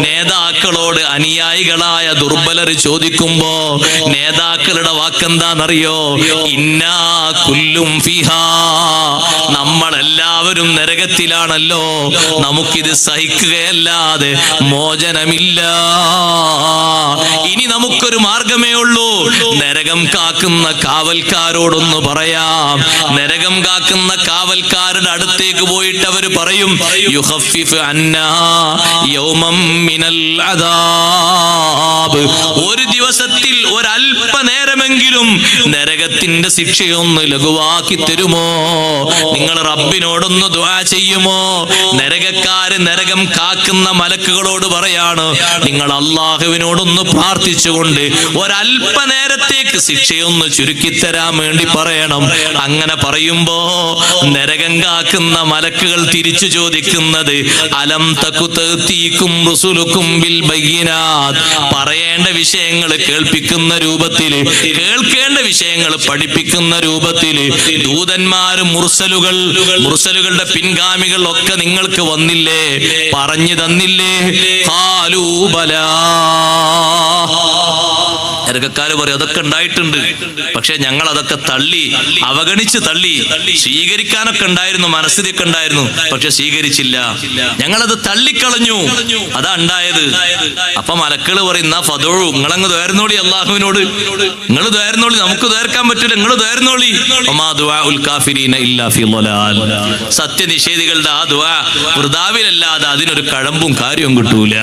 നേതാക്കളോട് അനുയായികളായ ദുർബലർ ചോദിക്കുമ്പോ നേതാക്കളുടെ വാക്കെന്താണെന്നറിയോ? ഇന്നാ കുല്ലും ഫിഹാ. നമ്മളെല്ലാവരും നരകത്തിലാണല്ലോ, നമുക്കിത് സഹിക്കുകയല്ലാതെ മോചനമില്ല. ഇനി നമുക്കൊരു മാർഗമേ ഉള്ളൂ. ഉള്ളൂ. നരകം കാക്കുന്ന കാവൽക്കാരോടൊന്ന് പറയാം. നരകം കാക്കുന്ന കാവൽക്കാരുടെ അടുത്തേക്ക് പോയിട്ട് അവർ പറയും, യുഖഫിഫ് അന്നാ യൗമം മിനൽ അദാബ്, ഒരു ദിവസത്തിൽ ഒരല്പനേരമെങ്കിലും നരകത്തിന്റെ ശിക്ഷയൊന്ന് ലഘുവാക്കി തരുമോ? നിങ്ങൾ റബ്ബിനോടൊന്ന് ദുആ ചെയ്യുമോ? നരകക്കാര് നരകം കാക്കുന്ന മലക്കുകളോട് പറയാണ്, നിങ്ങൾ അള്ളാഹുവിനോടൊന്ന് പ്രാർത്ഥിച്ചുകൊണ്ട് ഒരല്പനേരത്തേക്ക് ശിക്ഷയൊന്ന് ചുരുക്കിത്തരാൻ വേണ്ടി പറയണം. അങ്ങനെ പറയുമ്പോ നരകം കാക്കുന്ന മലക്കുകൾ തിരിച്ചു ചോദിക്കുന്നത്, അലം തകു തഅതീകും റുസുലുകും ബിൽ ബയ്യിനാത്, പറയേണ്ട വിഷയങ്ങൾ കേൾപ്പിക്കുന്ന രൂപത്തിൽ, കേൾക്കേണ്ട വിഷയങ്ങൾ പഠിപ്പിക്കുന്ന രൂപത്തിൽ ദൂതന്മാരും മുർസലുകളുടെ പിൻഗാമികൾ ഒക്കെ നിങ്ങൾക്ക് വന്നില്ലേ, പറഞ്ഞു തന്നില്ലേ? ഖാലൂ ബലാ, നരകക്കാര് പറയും അതൊക്കെ ഉണ്ടായിട്ടുണ്ട്, പക്ഷെ ഞങ്ങൾ അതൊക്കെ തള്ളി, അവഗണിച്ച് തള്ളി. സ്വീകരിക്കാനൊക്കെ ഉണ്ടായിരുന്നു, മനസ്സിലൊക്കെ ഉണ്ടായിരുന്നു, പക്ഷെ സ്വീകരിച്ചില്ല, ഞങ്ങളത് തള്ളിക്കളഞ്ഞു, അതാ ഉണ്ടായത്. അപ്പൊ മലക്കള് പറയുന്ന ഫദോഴു, നിങ്ങളങ്ങ് ദ്വാരുന്നോളി അള്ളാഹുവിനോട്, നിങ്ങൾ ദ്വാരുന്നോളി, നമുക്ക് ദ്വാരക്കാൻ പറ്റില്ല, നിങ്ങൾ ദ്വാരുന്നോളി. സത്യനിഷേധികളുടെ ആ ദുആ വൃഥാവിലല്ലാതെ അതിനൊരു കഴമ്പും കാര്യവും കിട്ടൂല.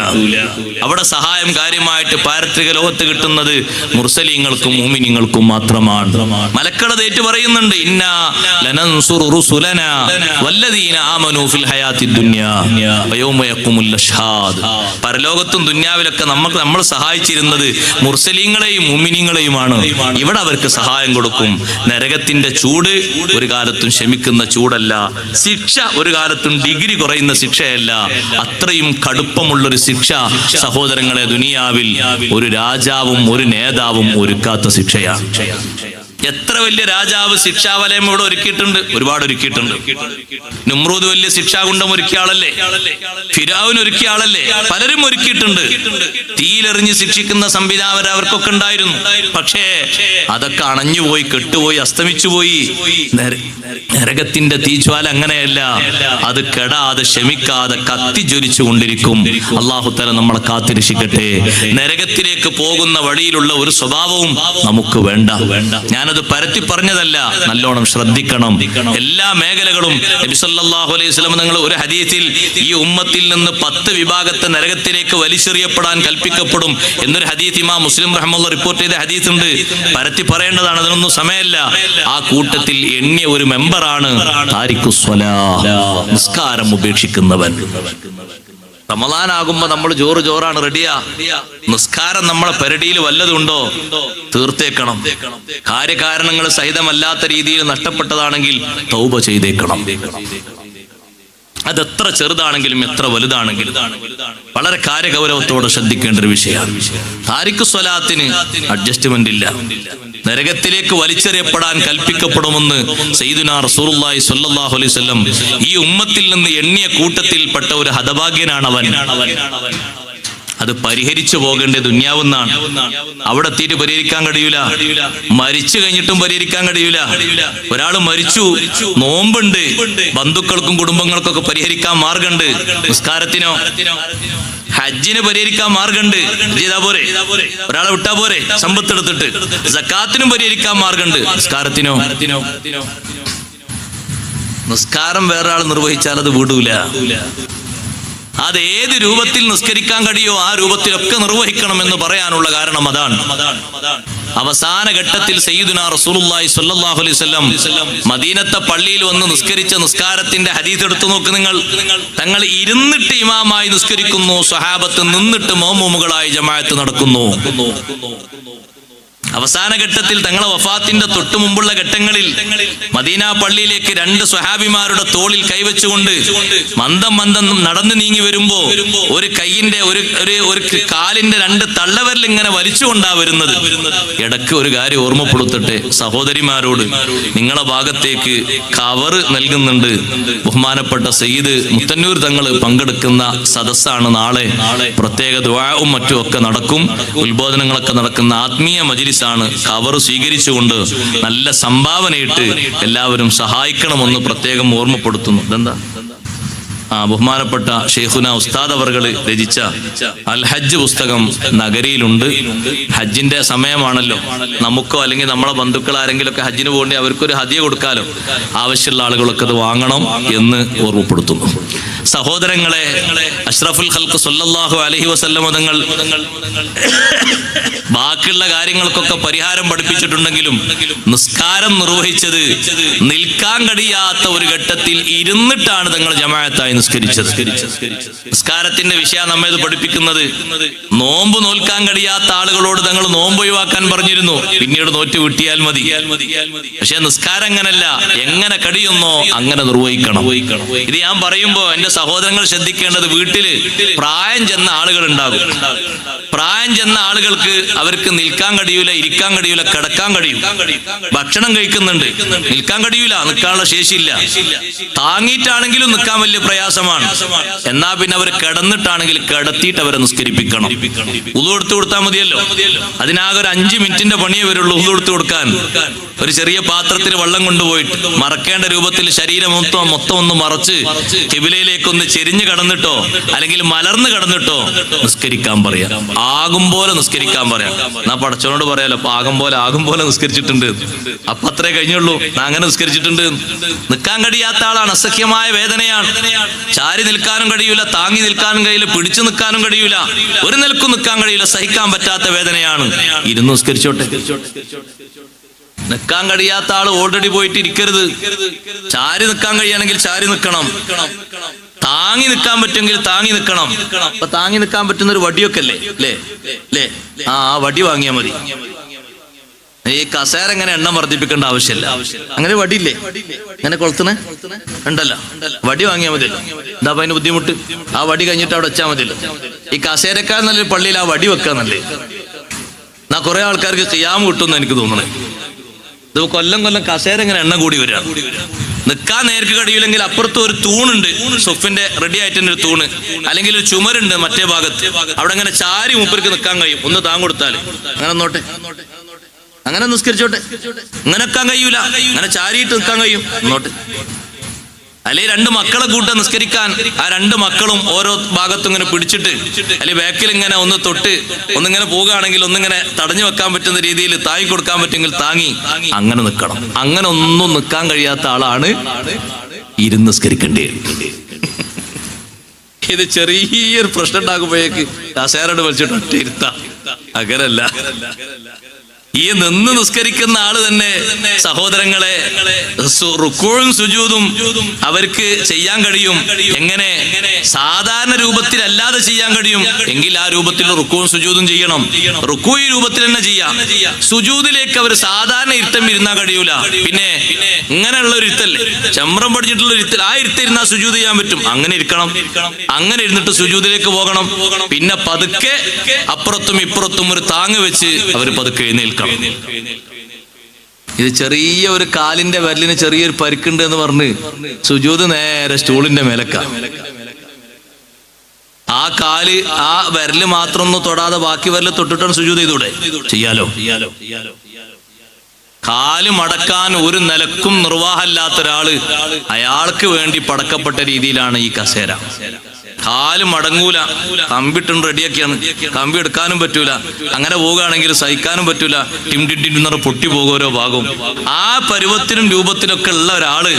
അവിടെ സഹായം കാര്യമായിട്ട് പാരത്രിക ലോകത്ത് കിട്ടുന്നത് മുർസലീങ്ങൾക്കും മുഅ്മിനീങ്ങൾക്കും മാത്രമാണ്. മലക്കളത് ഏറ്റു പറയുന്നുണ്ട്, ഇന്നാ ലനൻസുറു റുസുലനാ വല്ലദീന ആമനൂ ഫിൽ ഹയാത്തിദ് ദുനിയാ വയൗമ യഖൂമുൽ അഷ്ഹാദ്. പരലോകത്തും ദുനിയാവിലൊക്കെ നമ്മൾ സഹായിച്ചിരുന്നത് മുർസലീങ്ങളെയും മുഅ്മിനീങ്ങളെയുമാണ്. ഇവിടെ അവർക്ക് സഹായം കൊടുക്കും. നരകത്തിന്റെ ചൂട് ഒരു കാലത്തും ശമിക്കുന്ന ചൂടല്ല, ശിക്ഷ ഒരു കാലത്തും ഡിഗ്രി കുറയുന്ന ശിക്ഷയല്ല, അത്രയും കടുപ്പമുള്ളൊരു ശിക്ഷ സഹോദരങ്ങളെ ദുനിയാവിൽ ഒരു രാജാവും ഒരു നേതാവും ഒരുക്കാത്ത ശിക്ഷയാണ്. എത്ര വലിയ രാജാവ് ശിക്ഷാവലയം ഇവിടെ ഒരുക്കിയിട്ടുണ്ട്, ഒരുപാട് ഒരുക്കിയിട്ടുണ്ട്. നമ്രൂദ് വലിയ ശിക്ഷാകുണ്ഡം ഒരുക്കിയ ആളല്ലേ, ഫിർഔൻ ഒരുക്കിയ ആളല്ലേ, പലരും ഒരുക്കിയിട്ടുണ്ട്. തീയിലെറിഞ്ഞ് ശിക്ഷിക്കുന്ന സംവിധാനം അവർക്കൊക്കെ ഉണ്ടായിരുന്നു. പക്ഷേ അതൊക്കെ അണഞ്ഞുപോയി, കെട്ടുപോയി, അസ്തമിച്ചുപോയി. നരകത്തിന്റെ തീജ്വാല അങ്ങനെയല്ല, അത് കെടാതെ ശമിക്കാതെ കത്തിജ്വലിച്ചു കൊണ്ടിരിക്കും. അല്ലാഹു തആല നമ്മളെ കാത്തിരക്ഷിക്കട്ടെ. നരകത്തിലേക്ക് പോകുന്ന വഴിയിലുള്ള ഒരു സ്വഭാവവും നമുക്ക് വേണ്ട. ഞാനത് പരത്തി പറഞ്ഞതല്ല, നല്ലോണം ശ്രദ്ധിക്കണം. എല്ലാ മേഖലകളും നബി സല്ലല്ലാഹു അലൈഹി വസല്ലം നിങ്ങൾ ഒരു ഹദീസിൽ ഈ ഉമ്മത്തിൽ നിന്ന് 10 വിഭാഗത്തെ നരകത്തിലേക്ക് വലിച്ചെറിയപ്പെടാൻ കൽപ്പിക്കപ്പെടും എന്നൊരു ഹദീസ് ഇമാം മുസ്ലിം റഹ്മത്തുള്ളാഹി റിപ്പോർട്ട് ചെയ്ത ഹദീസ് ഉണ്ട്. പരത്തി പറയേണ്ടതാണ്, അതിനൊന്നും സമയമല്ല. ആ കൂട്ടത്തിൽ എണ്ണിയ ഒരു മെമ്പറാണ് താരിഖുസ് സ്വലാഹ്, നിസ്കാരം ഉപേക്ഷിക്കുന്നവൻ. റമദാനാകുമ്പോ നമ്മൾ ജോറാണ്, റെഡിയാ. നിസ്കാരം നമ്മളെ പെരടിയിൽ വല്ലതുണ്ടോ തീർത്തേക്കണം. കാര്യകാരണങ്ങൾ സഹിതമല്ലാത്ത രീതിയിൽ നഷ്ടപ്പെട്ടതാണെങ്കിൽ തൗബ ചെയ്തേക്കണം. അതെത്ര ചെറുതാണെങ്കിലും എത്ര വലുതാണെങ്കിലും വളരെ കാര്യഗൗരവത്തോടെ ശ്രദ്ധിക്കേണ്ട ഒരു വിഷയമാണ്. താരിഖു സ്വലാത്തിന് അഡ്ജസ്റ്റ്മെന്റ് ഇല്ല. നരകത്തിലേക്ക് വലിച്ചെറിയപ്പെടാൻ കൽപ്പിക്കപ്പെടുമെന്ന് സയ്യിദുനാ റസൂലുള്ളാഹി സ്വല്ലല്ലാഹു അലൈഹി വസല്ലം ഈ ഉമ്മത്തിൽ നിന്ന് എണ്ണിയ കൂട്ടത്തിൽപ്പെട്ട ഒരു ഹതഭാഗ്യനാണ് അവൻ. അത് പരിഹരിച്ചു പോകേണ്ടത് ദുന്യാവെന്നാണ്. അവിടെ എത്തിയിട്ട് പരിഹരിക്കാൻ കഴിയൂല, മരിച്ചു കഴിഞ്ഞിട്ടും പരിഹരിക്കാൻ കഴിയൂല. ഒരാൾ മരിച്ചു, നോമ്പുണ്ട്, ബന്ധുക്കൾക്കും കുടുംബങ്ങൾക്കൊക്കെ പരിഹരിക്കാൻ മാർഗമുണ്ട്. നിസ്കാരത്തിനോ ഹജ്ജിന് പരിഹരിക്കാൻ മാർഗമുണ്ട്, ചെയ്താ പോരെ. ഒരാളെ വിട്ടാ പോരെ, സമ്പത്തെടുത്തിട്ട്. സക്കാത്തിനും പരിഹരിക്കാൻ മാർഗമുണ്ട്, നിസ്കാരത്തിനോ? നിസ്കാരം വേറെ ആൾ നിർവഹിച്ചാൽ അത് വിടൂല. അത് ഏത് രൂപത്തിൽ നിസ്കരിക്കാൻ കഴിയോ ആ രൂപത്തിലൊക്കെ നിർവഹിക്കണമെന്ന് പറയാനുള്ള കാരണം അതാണ്. അവസാന ഘട്ടത്തിൽ സയ്യിദുനാ റസൂലുള്ളാഹി സ്വല്ലല്ലാഹു അലൈഹി വസല്ലം മദീനത്തെ പള്ളിയിൽ വന്ന് നിസ്കരിച്ച നിസ്കാരത്തിന്റെ ഹദീസ് എടുത്തു നോക്ക് നിങ്ങൾ. തങ്ങൾ ഇരുന്നിട്ട് ഇമാമായി നിസ്കരിക്കുന്നു, സ്വഹാബത്ത് നിന്നിട്ട് മഅ്മൂമുകളായി ജമാഅത്ത് നടക്കുന്നു. അവസാന ഘട്ടത്തിൽ തങ്ങളെ വഫാത്തിന്റെ തൊട്ടു മുമ്പുള്ള ഘട്ടങ്ങളിൽ മദീന പള്ളിയിലേക്ക് 2 സ്വഹാബിമാരുടെ തോളിൽ കൈവച്ചുകൊണ്ട് മന്ദം നടന്നു നീങ്ങി വരുമ്പോ ഒരു കൈയിന്റെ ഒരു കാലിന്റെ 2 തള്ളവരിൽ ഇങ്ങനെ വലിച്ചുകൊണ്ടാ വരുന്നത്. ഇടയ്ക്ക് ഒരു കാര്യം ഓർമ്മപ്പെടുത്തട്ടെ സഹോദരിമാരോട്, നിങ്ങളെ ഭാഗത്തേക്ക് കവറ് നൽകുന്നുണ്ട്. ബഹുമാനപ്പെട്ട സയ്യിദ് മുത്തന്നൂർ തങ്ങൾ പങ്കെടുക്കുന്ന സദസ്സാണ് നാളെ. പ്രത്യേക ദുആവും മറ്റും ഒക്കെ നടക്കും, ഉത്ബോധനങ്ങളൊക്കെ നടക്കുന്ന ആത്മീയ മജ്‌ലിസ് ആണ്. കവർ സ്വീകരിച്ചുകൊണ്ട് നല്ല സംഭാവനയിട്ട് എല്ലാവരും സഹായിക്കണമെന്ന് പ്രത്യേകം ഓർമ്മപ്പെടുത്തുന്നു. ഇതെന്താ ബഹുമാനപ്പെട്ട ഷെയ്ഖുന ഉസ്താദ് അവർകൾ രചിച്ച അൽ ഹജ്ജ് പുസ്തകം നഗരിയിലുണ്ട്. ഹജ്ജിന്റെ സമയമാണല്ലോ, നമുക്കോ അല്ലെങ്കിൽ നമ്മളെ ബന്ധുക്കൾ ആരെങ്കിലും ഒക്കെ ഹജ്ജിന് പോകേണ്ടി അവർക്കൊരു ഹദിയ കൊടുക്കാലോ, ആവശ്യമുള്ള ആളുകളൊക്കെ അത് വാങ്ങണം എന്ന് ഓർമ്മപ്പെടുത്തുന്നു. സഹോദരങ്ങളെ, അഷ്റഫുൽ ഖൽഖ് സ്വല്ലല്ലാഹു അലൈഹി വസല്ലം തങ്ങൾ ബാക്കിയുള്ള കാര്യങ്ങൾക്കൊക്കെ പരിഹാരം പഠിപ്പിച്ചിട്ടുണ്ടെങ്കിലും നിസ്കാരം നിർവഹിച്ചത് നിൽക്കാൻ കഴിയാത്ത ഒരു ഘട്ടത്തിൽ ഇരുന്നിട്ടാണ് തങ്ങൾ ജമാഅത്തായി നിസ്കരിച്ചത്. നിസ്കാരത്തിന്റെ വിഷയം നമ്മെ ഇത് പഠിപ്പിക്കുന്നത്. നോമ്പ് നോൽക്കാൻ കഴിയാത്ത ആളുകളോട് തങ്ങൾ നോമ്പ് ഒഴിവാക്കാൻ പറഞ്ഞിരുന്നു, പിന്നീട് നോറ്റ് വിട്ടിയാൽ മതി. പക്ഷെ നിസ്കാരം അങ്ങനല്ല, എങ്ങനെ കഴിയുന്നോ അങ്ങനെ നിർവഹിക്കണം. ഇത് ഞാൻ പറയുമ്പോ എന്റെ സഹോദരങ്ങൾ ശ്രദ്ധിക്കേണ്ടത്, വീട്ടില് പ്രായം ചെന്ന ആളുകൾ ഉണ്ടാകും. പ്രായം ചെന്ന ആളുകൾക്ക് അവർക്ക് നിൽക്കാൻ കഴിയൂല, ഇരിക്കാൻ കഴിയൂല, കിടക്കാൻ കഴിയും. ഭക്ഷണം കഴിക്കുന്നുണ്ട്, നിൽക്കാൻ കഴിയൂല, നിൽക്കാനുള്ള ശേഷിയില്ല. താങ്ങിയിട്ടാണെങ്കിലും നിൽക്കാൻ വലിയ പ്രയാസമാണ്. എന്നാ പിന്നെ അവർ കിടന്നിട്ടാണെങ്കിൽ കിടത്തിയിട്ട് അവരെ നിസ്കരിപ്പിക്കണം. ഉളു എടുത്തു കൊടുത്താൽ മതിയല്ലോ. അതിനാകെ ഒരു 5 മിനിറ്റിന്റെ പണിയേ വരുള്ളൂ. ഉളു എടുത്തു കൊടുക്കാൻ ഒരു ചെറിയ പാത്രത്തിൽ വെള്ളം കൊണ്ടുപോയിട്ട് മറക്കേണ്ട രൂപത്തിൽ ശരീരം മൊത്തം ഒന്ന് മറച്ച് കിബിലയിലേക്കൊന്ന് ചെരിഞ്ഞു കടന്നിട്ടോ അല്ലെങ്കിൽ മലർന്ന് കടന്നിട്ടോ നിസ്കരിക്കാൻ പറയാം. ആകും പോലെ നിസ്കരിക്കാൻ പറയാം. എന്നാ പടച്ചവനോട് പറയാലോ, ആകും പോലെ നിസ്കരിച്ചിട്ടുണ്ട്, അപ്പൊ അത്രേ കഴിഞ്ഞുള്ളൂ, അങ്ങനെ നിസ്കരിച്ചിട്ടുണ്ട്. നിൽക്കാൻ കഴിയാത്ത ആളാണ്, അസഖ്യമായ വേദനയാണ്. ചാരി നിൽക്കാനും കഴിയൂല, താങ്ങി നിൽക്കാനും കഴിയില്ല, പിടിച്ചു നിൽക്കാനും കഴിയൂല, ഒരു നിലക്കും നിൽക്കാൻ കഴിയില്ല, സഹിക്കാൻ പറ്റാത്ത വേദനയാണ്. ഇരുന്ന് നിസ്കരിച്ചോട്ടെ. നിൽക്കാൻ കഴിയാത്ത ആള് ഓൾറെഡി പോയിട്ട് ഇരിക്കരുത്. ചാരി നിൽക്കാൻ കഴിയുകയാണെങ്കിൽ ചാരി നിൽക്കണം. താങ്ങി നിൽക്കാൻ പറ്റുമെങ്കിൽ താങ്ങി നിൽക്കണം. അപ്പൊ താങ്ങി നിൽക്കാൻ പറ്റുന്ന ഒരു വടിയൊക്കെ അല്ലേ? ആ വടി വാങ്ങിയാൽ മതി. ഈ കസേര എങ്ങനെ എണ്ണം വർദ്ധിപ്പിക്കേണ്ട ആവശ്യമില്ല. അങ്ങനെ വടിയില്ലേ, അങ്ങനെ കൊളുത്തണേ ഉണ്ടല്ലോ, വടി വാങ്ങിയാൽ മതിയല്ലോ. എന്താ അതിന് ബുദ്ധിമുട്ട്? ആ വടി കഴിഞ്ഞിട്ട് അവിടെ വെച്ചാൽ മതിയല്ലോ. ഈ കസേരക്കാർ നല്ലൊരു പള്ളിയിൽ ആ വടി വെക്കാൻ നല്ലേ. എന്നാ കുറെ ആൾക്കാർക്ക് ഖിയാം കിട്ടുമെന്ന് എനിക്ക് തോന്നണേ. ഇത് കൊല്ലം കസേര ഇങ്ങനെ എണ്ണ കൂടി വരിക. നിൽക്കാൻ നേർക്ക് കഴിയില്ലെങ്കിൽ അപ്പുറത്ത് ഒരു തൂണുണ്ട്, സൊഫിന്റെ റെഡി ആയിട്ടുണ്ട് ഒരു തൂണ്, അല്ലെങ്കിൽ ഒരു ചുമരുണ്ട് മറ്റേ ഭാഗത്ത്. അവിടെ അങ്ങനെ ചാരി മൂപ്പർക്ക് നിൽക്കാൻ കഴിയും. ഒന്ന് താങ്ങ് കൊടുത്താൽ അങ്ങനെ നോട്ടെ, അങ്ങനെ നിസ്കരിച്ചോട്ടെ. അങ്ങനെ നിൽക്കാൻ കഴിയൂല, അങ്ങനെ ചാരിയിട്ട് നിൽക്കാൻ കഴിയും നോട്ടെ. അല്ലെ 2 മക്കളെ കൂട്ട നിസ്കരിക്കാൻ, ആ 2 മക്കളും ഓരോ ഭാഗത്തും ഇങ്ങനെ പിടിച്ചിട്ട് അല്ലെ ബാക്കിൽ ഇങ്ങനെ ഒന്ന് തൊട്ട് ഒന്നിങ്ങനെ പോകുകയാണെങ്കിൽ ഒന്നിങ്ങനെ തടഞ്ഞു വെക്കാൻ പറ്റുന്ന രീതിയിൽ താങ്ങി കൊടുക്കാൻ പറ്റുമെങ്കിൽ താങ്ങി അങ്ങനെ നിൽക്കണം. അങ്ങനെ ഒന്നും നിൽക്കാൻ കഴിയാത്ത ആളാണ് ഇരുന്ന് നിസ്കരിക്കേണ്ടി. ഇത് ചെറിയൊരു പ്രശ്നം ഉണ്ടാകുമ്പോഴേക്ക് കസേരയുടെ വലിച്ചിട്ട് ഒറ്റ ഇരുത്താം. അങ്ങനല്ല, ഈ നിന്ന് നിസ്കരിക്കുന്ന ആള് തന്നെ സഹോദരങ്ങളെ റുക്കൂഉം സുജൂദും അവർക്ക് ചെയ്യാൻ കഴിയും. എങ്ങനെ? സാധാരണ രൂപത്തിലല്ലാതെ ചെയ്യാൻ കഴിയും എങ്കിൽ ആ രൂപത്തിൽ റുക്കൂഉം സുജൂദും ചെയ്യണം. റുക്കൂ ഈ രൂപത്തിൽ തന്നെ ചെയ്യാം. സുജൂദിലേക്ക് അവർ സാധാരണ ഇരുത്തം ഇരുന്നാൻ കഴിയൂല. പിന്നെ ഇങ്ങനെയുള്ള ഒരു ഇരുത്തല്ലേ, ചമ്രം പഠിച്ചിട്ടുള്ള ഇരുത്തൽ, ആ ഇരുത്തിരുന്നാൽ സുജൂദ് ചെയ്യാൻ പറ്റും. അങ്ങനെ ഇരിക്കണം. അങ്ങനെ ഇരുന്നിട്ട് സുജൂദിലേക്ക് പോകണം. പിന്നെ പതുക്കെ അപ്പുറത്തും ഇപ്പുറത്തും ഒരു താങ്ങ് വെച്ച് അവർ പതുക്കെ എഴുന്നേൽക്കണം. ഇത് ചെറിയ ഒരു കാലിന്റെ വിരലിന് ചെറിയൊരു പരിക്കുണ്ട് എന്ന് പറഞ്ഞ് സുജൂദ് നേരെ സ്റ്റൂളിന്റെ മേലക്ക. ആ കാല് ആ വിരല് മാത്രം ഒന്ന് തൊടാതെ ബാക്കി വിരല് തൊട്ടിട്ടാണ് സുജൂദ് ചെയ്തൂടെ? ചെയ്യാലോ. കാല് മടക്കാൻ ഒരു നിലക്കും നിർവാഹമില്ലാത്ത ഒരാള്, അയാൾക്ക് വേണ്ടി പടക്കപ്പെട്ട രീതിയിലാണ് ഈ കസേര. കാല് മടങ്ങൂല, കമ്പിട്ടും റെഡിയൊക്കെയാണ്, കമ്പി എടുക്കാനും പറ്റൂല. അങ്ങനെ പോവുകയാണെങ്കിൽ സഹിക്കാനും പറ്റൂല, ടിം പൊട്ടി പോകും ഓരോ ഭാഗവും. ആ പരുവത്തിനും രൂപത്തിലൊക്കെ ഉള്ള ഒരാള്,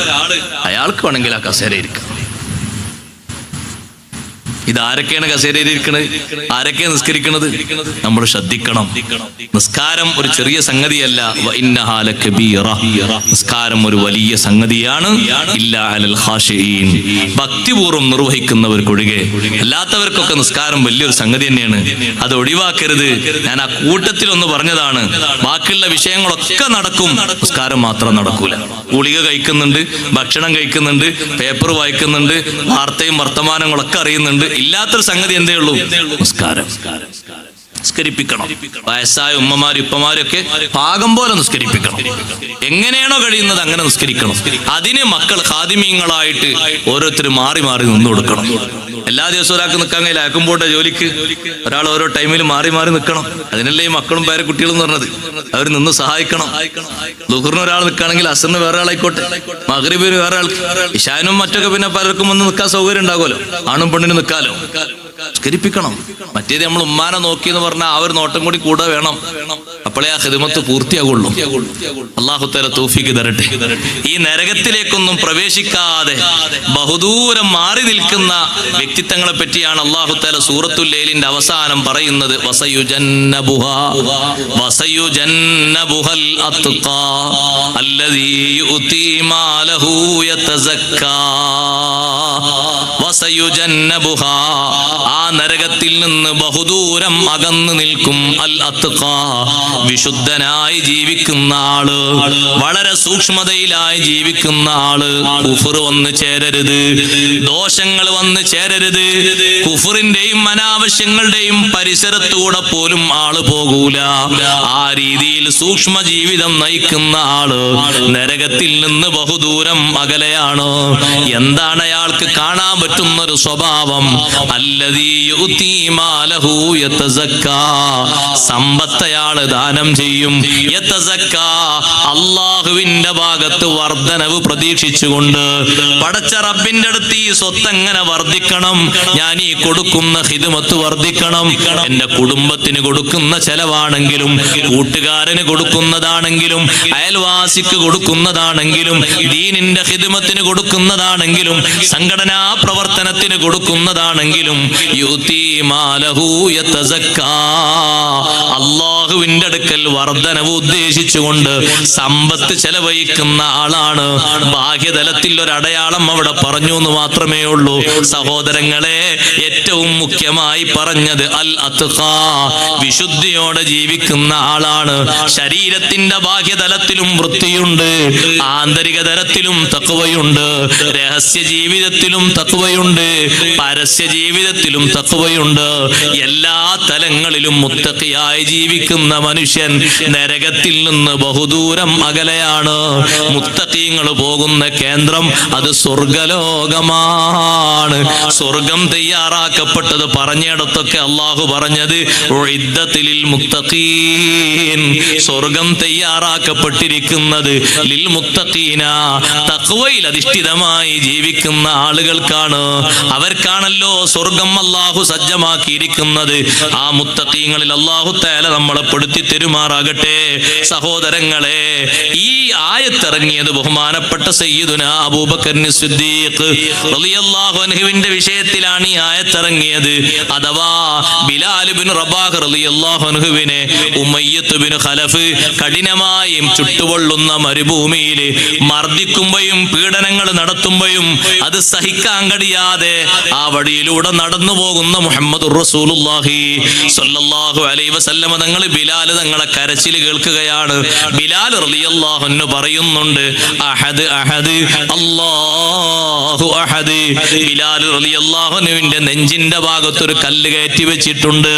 അയാൾക്ക് വേണമെങ്കിൽ ആ കസേര ഇരിക്കാം. ഇതാരൊക്കെയാണ് കസേരയിലിരിക്കുന്നത്? ആരൊക്കെയാണ് നിസ്കരിക്കുന്നത്? നമ്മൾ ശ്രദ്ധിക്കണം. നിസ്കാരം ഒരു ചെറിയ സംഗതിയല്ല. നിസ്കാരം ഒരു വലിയ സംഗതിയാണ്. ഇല്ലാ അലൽ ഖാശിഈൻ, ഭക്തിപൂർവ്വം നിർവഹിക്കുന്നവർക്കൊഴികെ അല്ലാത്തവർക്കൊക്കെ നിസ്കാരം വലിയൊരു സംഗതി തന്നെയാണ്. അത് ഒഴിവാക്കരുത്. ഞാൻ ആ കൂട്ടത്തിലൊന്ന് പറഞ്ഞതാണ്. ബാക്കിയുള്ള വിഷയങ്ങളൊക്കെ നടക്കും, നിസ്കാരം മാത്രം നടക്കൂല. ഗുളിക കഴിക്കുന്നുണ്ട്, ഭക്ഷണം കഴിക്കുന്നുണ്ട്, പേപ്പർ വായിക്കുന്നുണ്ട്, വാർത്തയും വർത്തമാനങ്ങളൊക്കെ അറിയുന്നുണ്ട്. ഇല്ലാത്തൊരു സംഗതി എന്തേ ഉള്ളൂ? നിസ്കാരം. നിസ്കരിപ്പിക്കണം. വയസ്സായ ഉമ്മമാരും ഉപ്പമാരും ഒക്കെ പാകം പോലെ നിസ്കരിപ്പിക്കണം. എങ്ങനെയാണോ കഴിയുന്നത് അങ്ങനെ നിസ്കരിക്കണം. അതിന് മക്കൾ ഖാദിമീങ്ങളായിട്ട് ഓരോരുത്തർ മാറി മാറി നിന്ന് കൊടുക്കണം. എല്ലാ ദിവസവും ഒരാൾക്ക് നിൽക്കാൻ കഴിയില്ല. അയക്കുമ്പോട്ടെ ജോലിക്ക് ഒരാൾ ഓരോ ടൈമിൽ മാറി മാറി നിൽക്കണം. അതിനല്ലേ ഈ മക്കളും പേരക്കുട്ടികളും എന്ന് പറഞ്ഞത്. അവർ നിന്ന് സഹായിക്കണം. ദുഹറിന് ഒരാൾ നിൽക്കുകയാണെങ്കിൽ അസറിന് വേറെ ആളായിക്കോട്ടെ, മഗ്രിബിന് വേറെ ആൾക്ക്, ഇശാനും മറ്റൊക്കെ പിന്നെ പലർക്കും വന്ന് നിൽക്കാൻ സൗകര്യം ഉണ്ടാകുമല്ലോ. ആണും പെണ്ണിനും നിൽക്കാലോ. നിസ്കരിപ്പിക്കണം. മറ്റേത് നമ്മൾ ഉമ്മാനെ നോക്കി എന്ന് പറഞ്ഞാൽ ആ ഒരു നോട്ടം കൂടി കൂടെ വേണം. അപ്പോഴേ ആ ഖിദ്മത്ത് പൂർത്തിയാകുള്ളൂ. അല്ലാഹു തആല തൗഫീഖ് തരട്ടെ. ഈ നരകത്തിലേക്കൊന്നും പ്രവേശിക്കാതെ ബഹുദൂരം മാറി നിൽക്കുന്ന വ്യക്തിത്വങ്ങളെ പറ്റിയാണ് അല്ലാഹു തആല സൂറത്തുൽ ലൈലിന്റെ അവസാനം പറയുന്നത്. വസയുജന്നബുഹൽ അത്ഖാ അല്ലദീ യുഅ്തി മാലഹു യതസക്കാ. വസയുജന്നബുഹാ, ആ നരകത്തിൽ നിന്ന് ബഹുദൂരം അകന്നു നിൽക്കും. അൽ അത്ഖാ, വിശുദ്ധനായി ജീവിക്കുന്ന ആള്, വളരെ സൂക്ഷ്മതയിലായി ജീവിക്കുന്ന ആള്. കുഫർ വന്ന് ചേരരുത്, ദോഷങ്ങൾ വന്ന് ചേരരുത്. കുഫറിന്റെയും അനാവശ്യങ്ങളുടെയും പരിസരത്തൂടെ പോലും ആള് പോകൂല. ആ രീതിയിൽ സൂക്ഷ്മ ജീവിതം നയിക്കുന്ന ആള് നരകത്തിൽ നിന്ന് ബഹുദൂരം അകലെയാണ്. എന്താണ് അയാൾക്ക് കാണാൻ പറ്റുന്ന ഒരു സ്വഭാവം? അല്ലദീ യുഅ്തി മാലഹു യതസക്കാ, സമ്പത്ത് അയാള് ദാനം ചെയ്യും. യതസക്കാ, അല്ലാഹുവിന്റെ ഭാഗത്ത് വർധനവ് പ്രതീക്ഷിച്ചുകൊണ്ട്. പടച്ച റബ്ബിന്റെ അടുത്ത് ഈ സ്വത്ത് എങ്ങനെ വർദ്ധിക്കണം, ഞാൻ ഈ കൊടുക്കുന്ന ഖിദ്മത്ത് വർദ്ധിക്കണം. എന്റെ കുടുംബത്തിന് കൊടുക്കുന്ന ചെലവാണെങ്കിലും, കൂട്ടുകാരന് കൊടുക്കുന്നതാണെങ്കിലും, അയൽവാസിക്ക് കൊടുക്കുന്നതാണെങ്കിലും, ദീനിന്റെ ഖിദ്മത്തിന് കൊടുക്കുന്നതാണെങ്കിലും, സംഘടനാ പ്രവർത്തനത്തിന് കൊടുക്കുന്നതാണെങ്കിലും, യുഅ്തി മാലഹു യതസക്കാ, അല്ലാഹുവിന്റെ അടുക്കൽ വർധനവ് ഉദ്ദേശിച്ചുകൊണ്ട് സമ്പത്ത് ചെലവഴിക്കുന്ന ആളാണ്. ബാഹ്യതലത്തിൽ ഒരു അടയാളം അവിടെ പറഞ്ഞു എന്ന് മാത്രമേ ഉള്ളൂ. സഹോദരങ്ങളെ, ഏറ്റവും മുഖ്യമായി പറഞ്ഞത് അൽ അത്ഖാ, വിശുദ്ധിയോടെ ജീവിക്കുന്ന ആളാണ്. ശരീരത്തിന്റെ ബാഹ്യതലത്തിലും വൃത്തിയുണ്ട്, ആന്തരിക തലത്തിലും തഖ്വയുണ്ട്, രഹസ്യ ജീവിതത്തിലും തഖ്വയുണ്ട്, പരസ്യ ജീവിതത്തിലും തഖ്വയുണ്ട്. എല്ലാ തലങ്ങളിലും മുത്തഖിയായി ജീവിക്കുന്ന മനുഷ്യൻ നരകത്തിൽ നിന്ന് ബഹുദൂരം അകലെയാണ്. മുത്തഖീങ്ങൾ പോകുന്ന കേന്ദ്രം അത് സ്വർഗലോകമാണ്. സ്വർഗം തയ്യാറാക്കപ്പെട്ടത് പറഞ്ഞിടത്തൊക്കെ അള്ളാഹു പറഞ്ഞത് ഉഇദ്ദത്തിൽ മുത്തഖീൻ, സ്വർഗം തയ്യാറാക്കപ്പെട്ടിരിക്കുന്നത് ലിൽ മുത്തഖീന, തഖ്വയിൽ അധിഷ്ഠിതമായി ജീവിക്കുന്ന ആളുകൾക്കാണ്. അവർക്കാണല്ലോ സ്വർഗം അള്ളാഹു സജ്ജമാക്കിയിരിക്കുന്നത്. ആ മുത്തഖീങ്ങളിൽ അള്ളാഹു തആല നമ്മളെ പെടുത്തി തെരുമാറാകട്ടെ. സഹോദരങ്ങളെ, ഈ ആയത്തിറങ്ങിയത് ബഹുമാനപ്പെട്ട സയ്യിദുന അബൂബക്കർ സിദ്ദീഖ് റളിയല്ലാഹു അൻഹുവിന്റെ വിഷയത്തിലാണ് ഈ ആയത്തിറങ്ങിയത്. അഥവാ ബിലാൽ ഇബ്നു റബാഹ് റളിയല്ലാഹു അൻഹുവിനെ ഉമയ്യത്ത് ഇബ്നു ഖലഫ് കഠിനമായും ചുട്ടുപൊള്ളുന്ന മരുഭൂമിയിൽ മർദ്ദിക്കുമ്പോഴും പീഡനങ്ങൾ നടത്തുമ്പോഴും അത് സഹിക്കാൻ കഴിയാതെ ആ വഴിയിലൂടെ നടന്നു പോകുന്ന മുഹമ്മദുർ റസൂലുള്ളാഹി സ്വല്ലല്ലാഹു അലൈഹി വസല്ലം തങ്ങൾ ബിലാൽ തങ്ങളെ കരച്ചിൽ കേൾക്കുകയാണ്. ബിലാൽ റളിയല്ലാഹു അൻഹു പറയുന്നുണ്ട്, അഹദ് അഹദ് അല്ലാഹു അഹദ്. ബിലാൽ റളിയല്ലാഹു അൻഹുവിന്റെ നെഞ്ചിന്റെ ഭാഗത്ത് ഒരു കല്ല് കയറ്റി വെച്ചിട്ടുണ്ട്.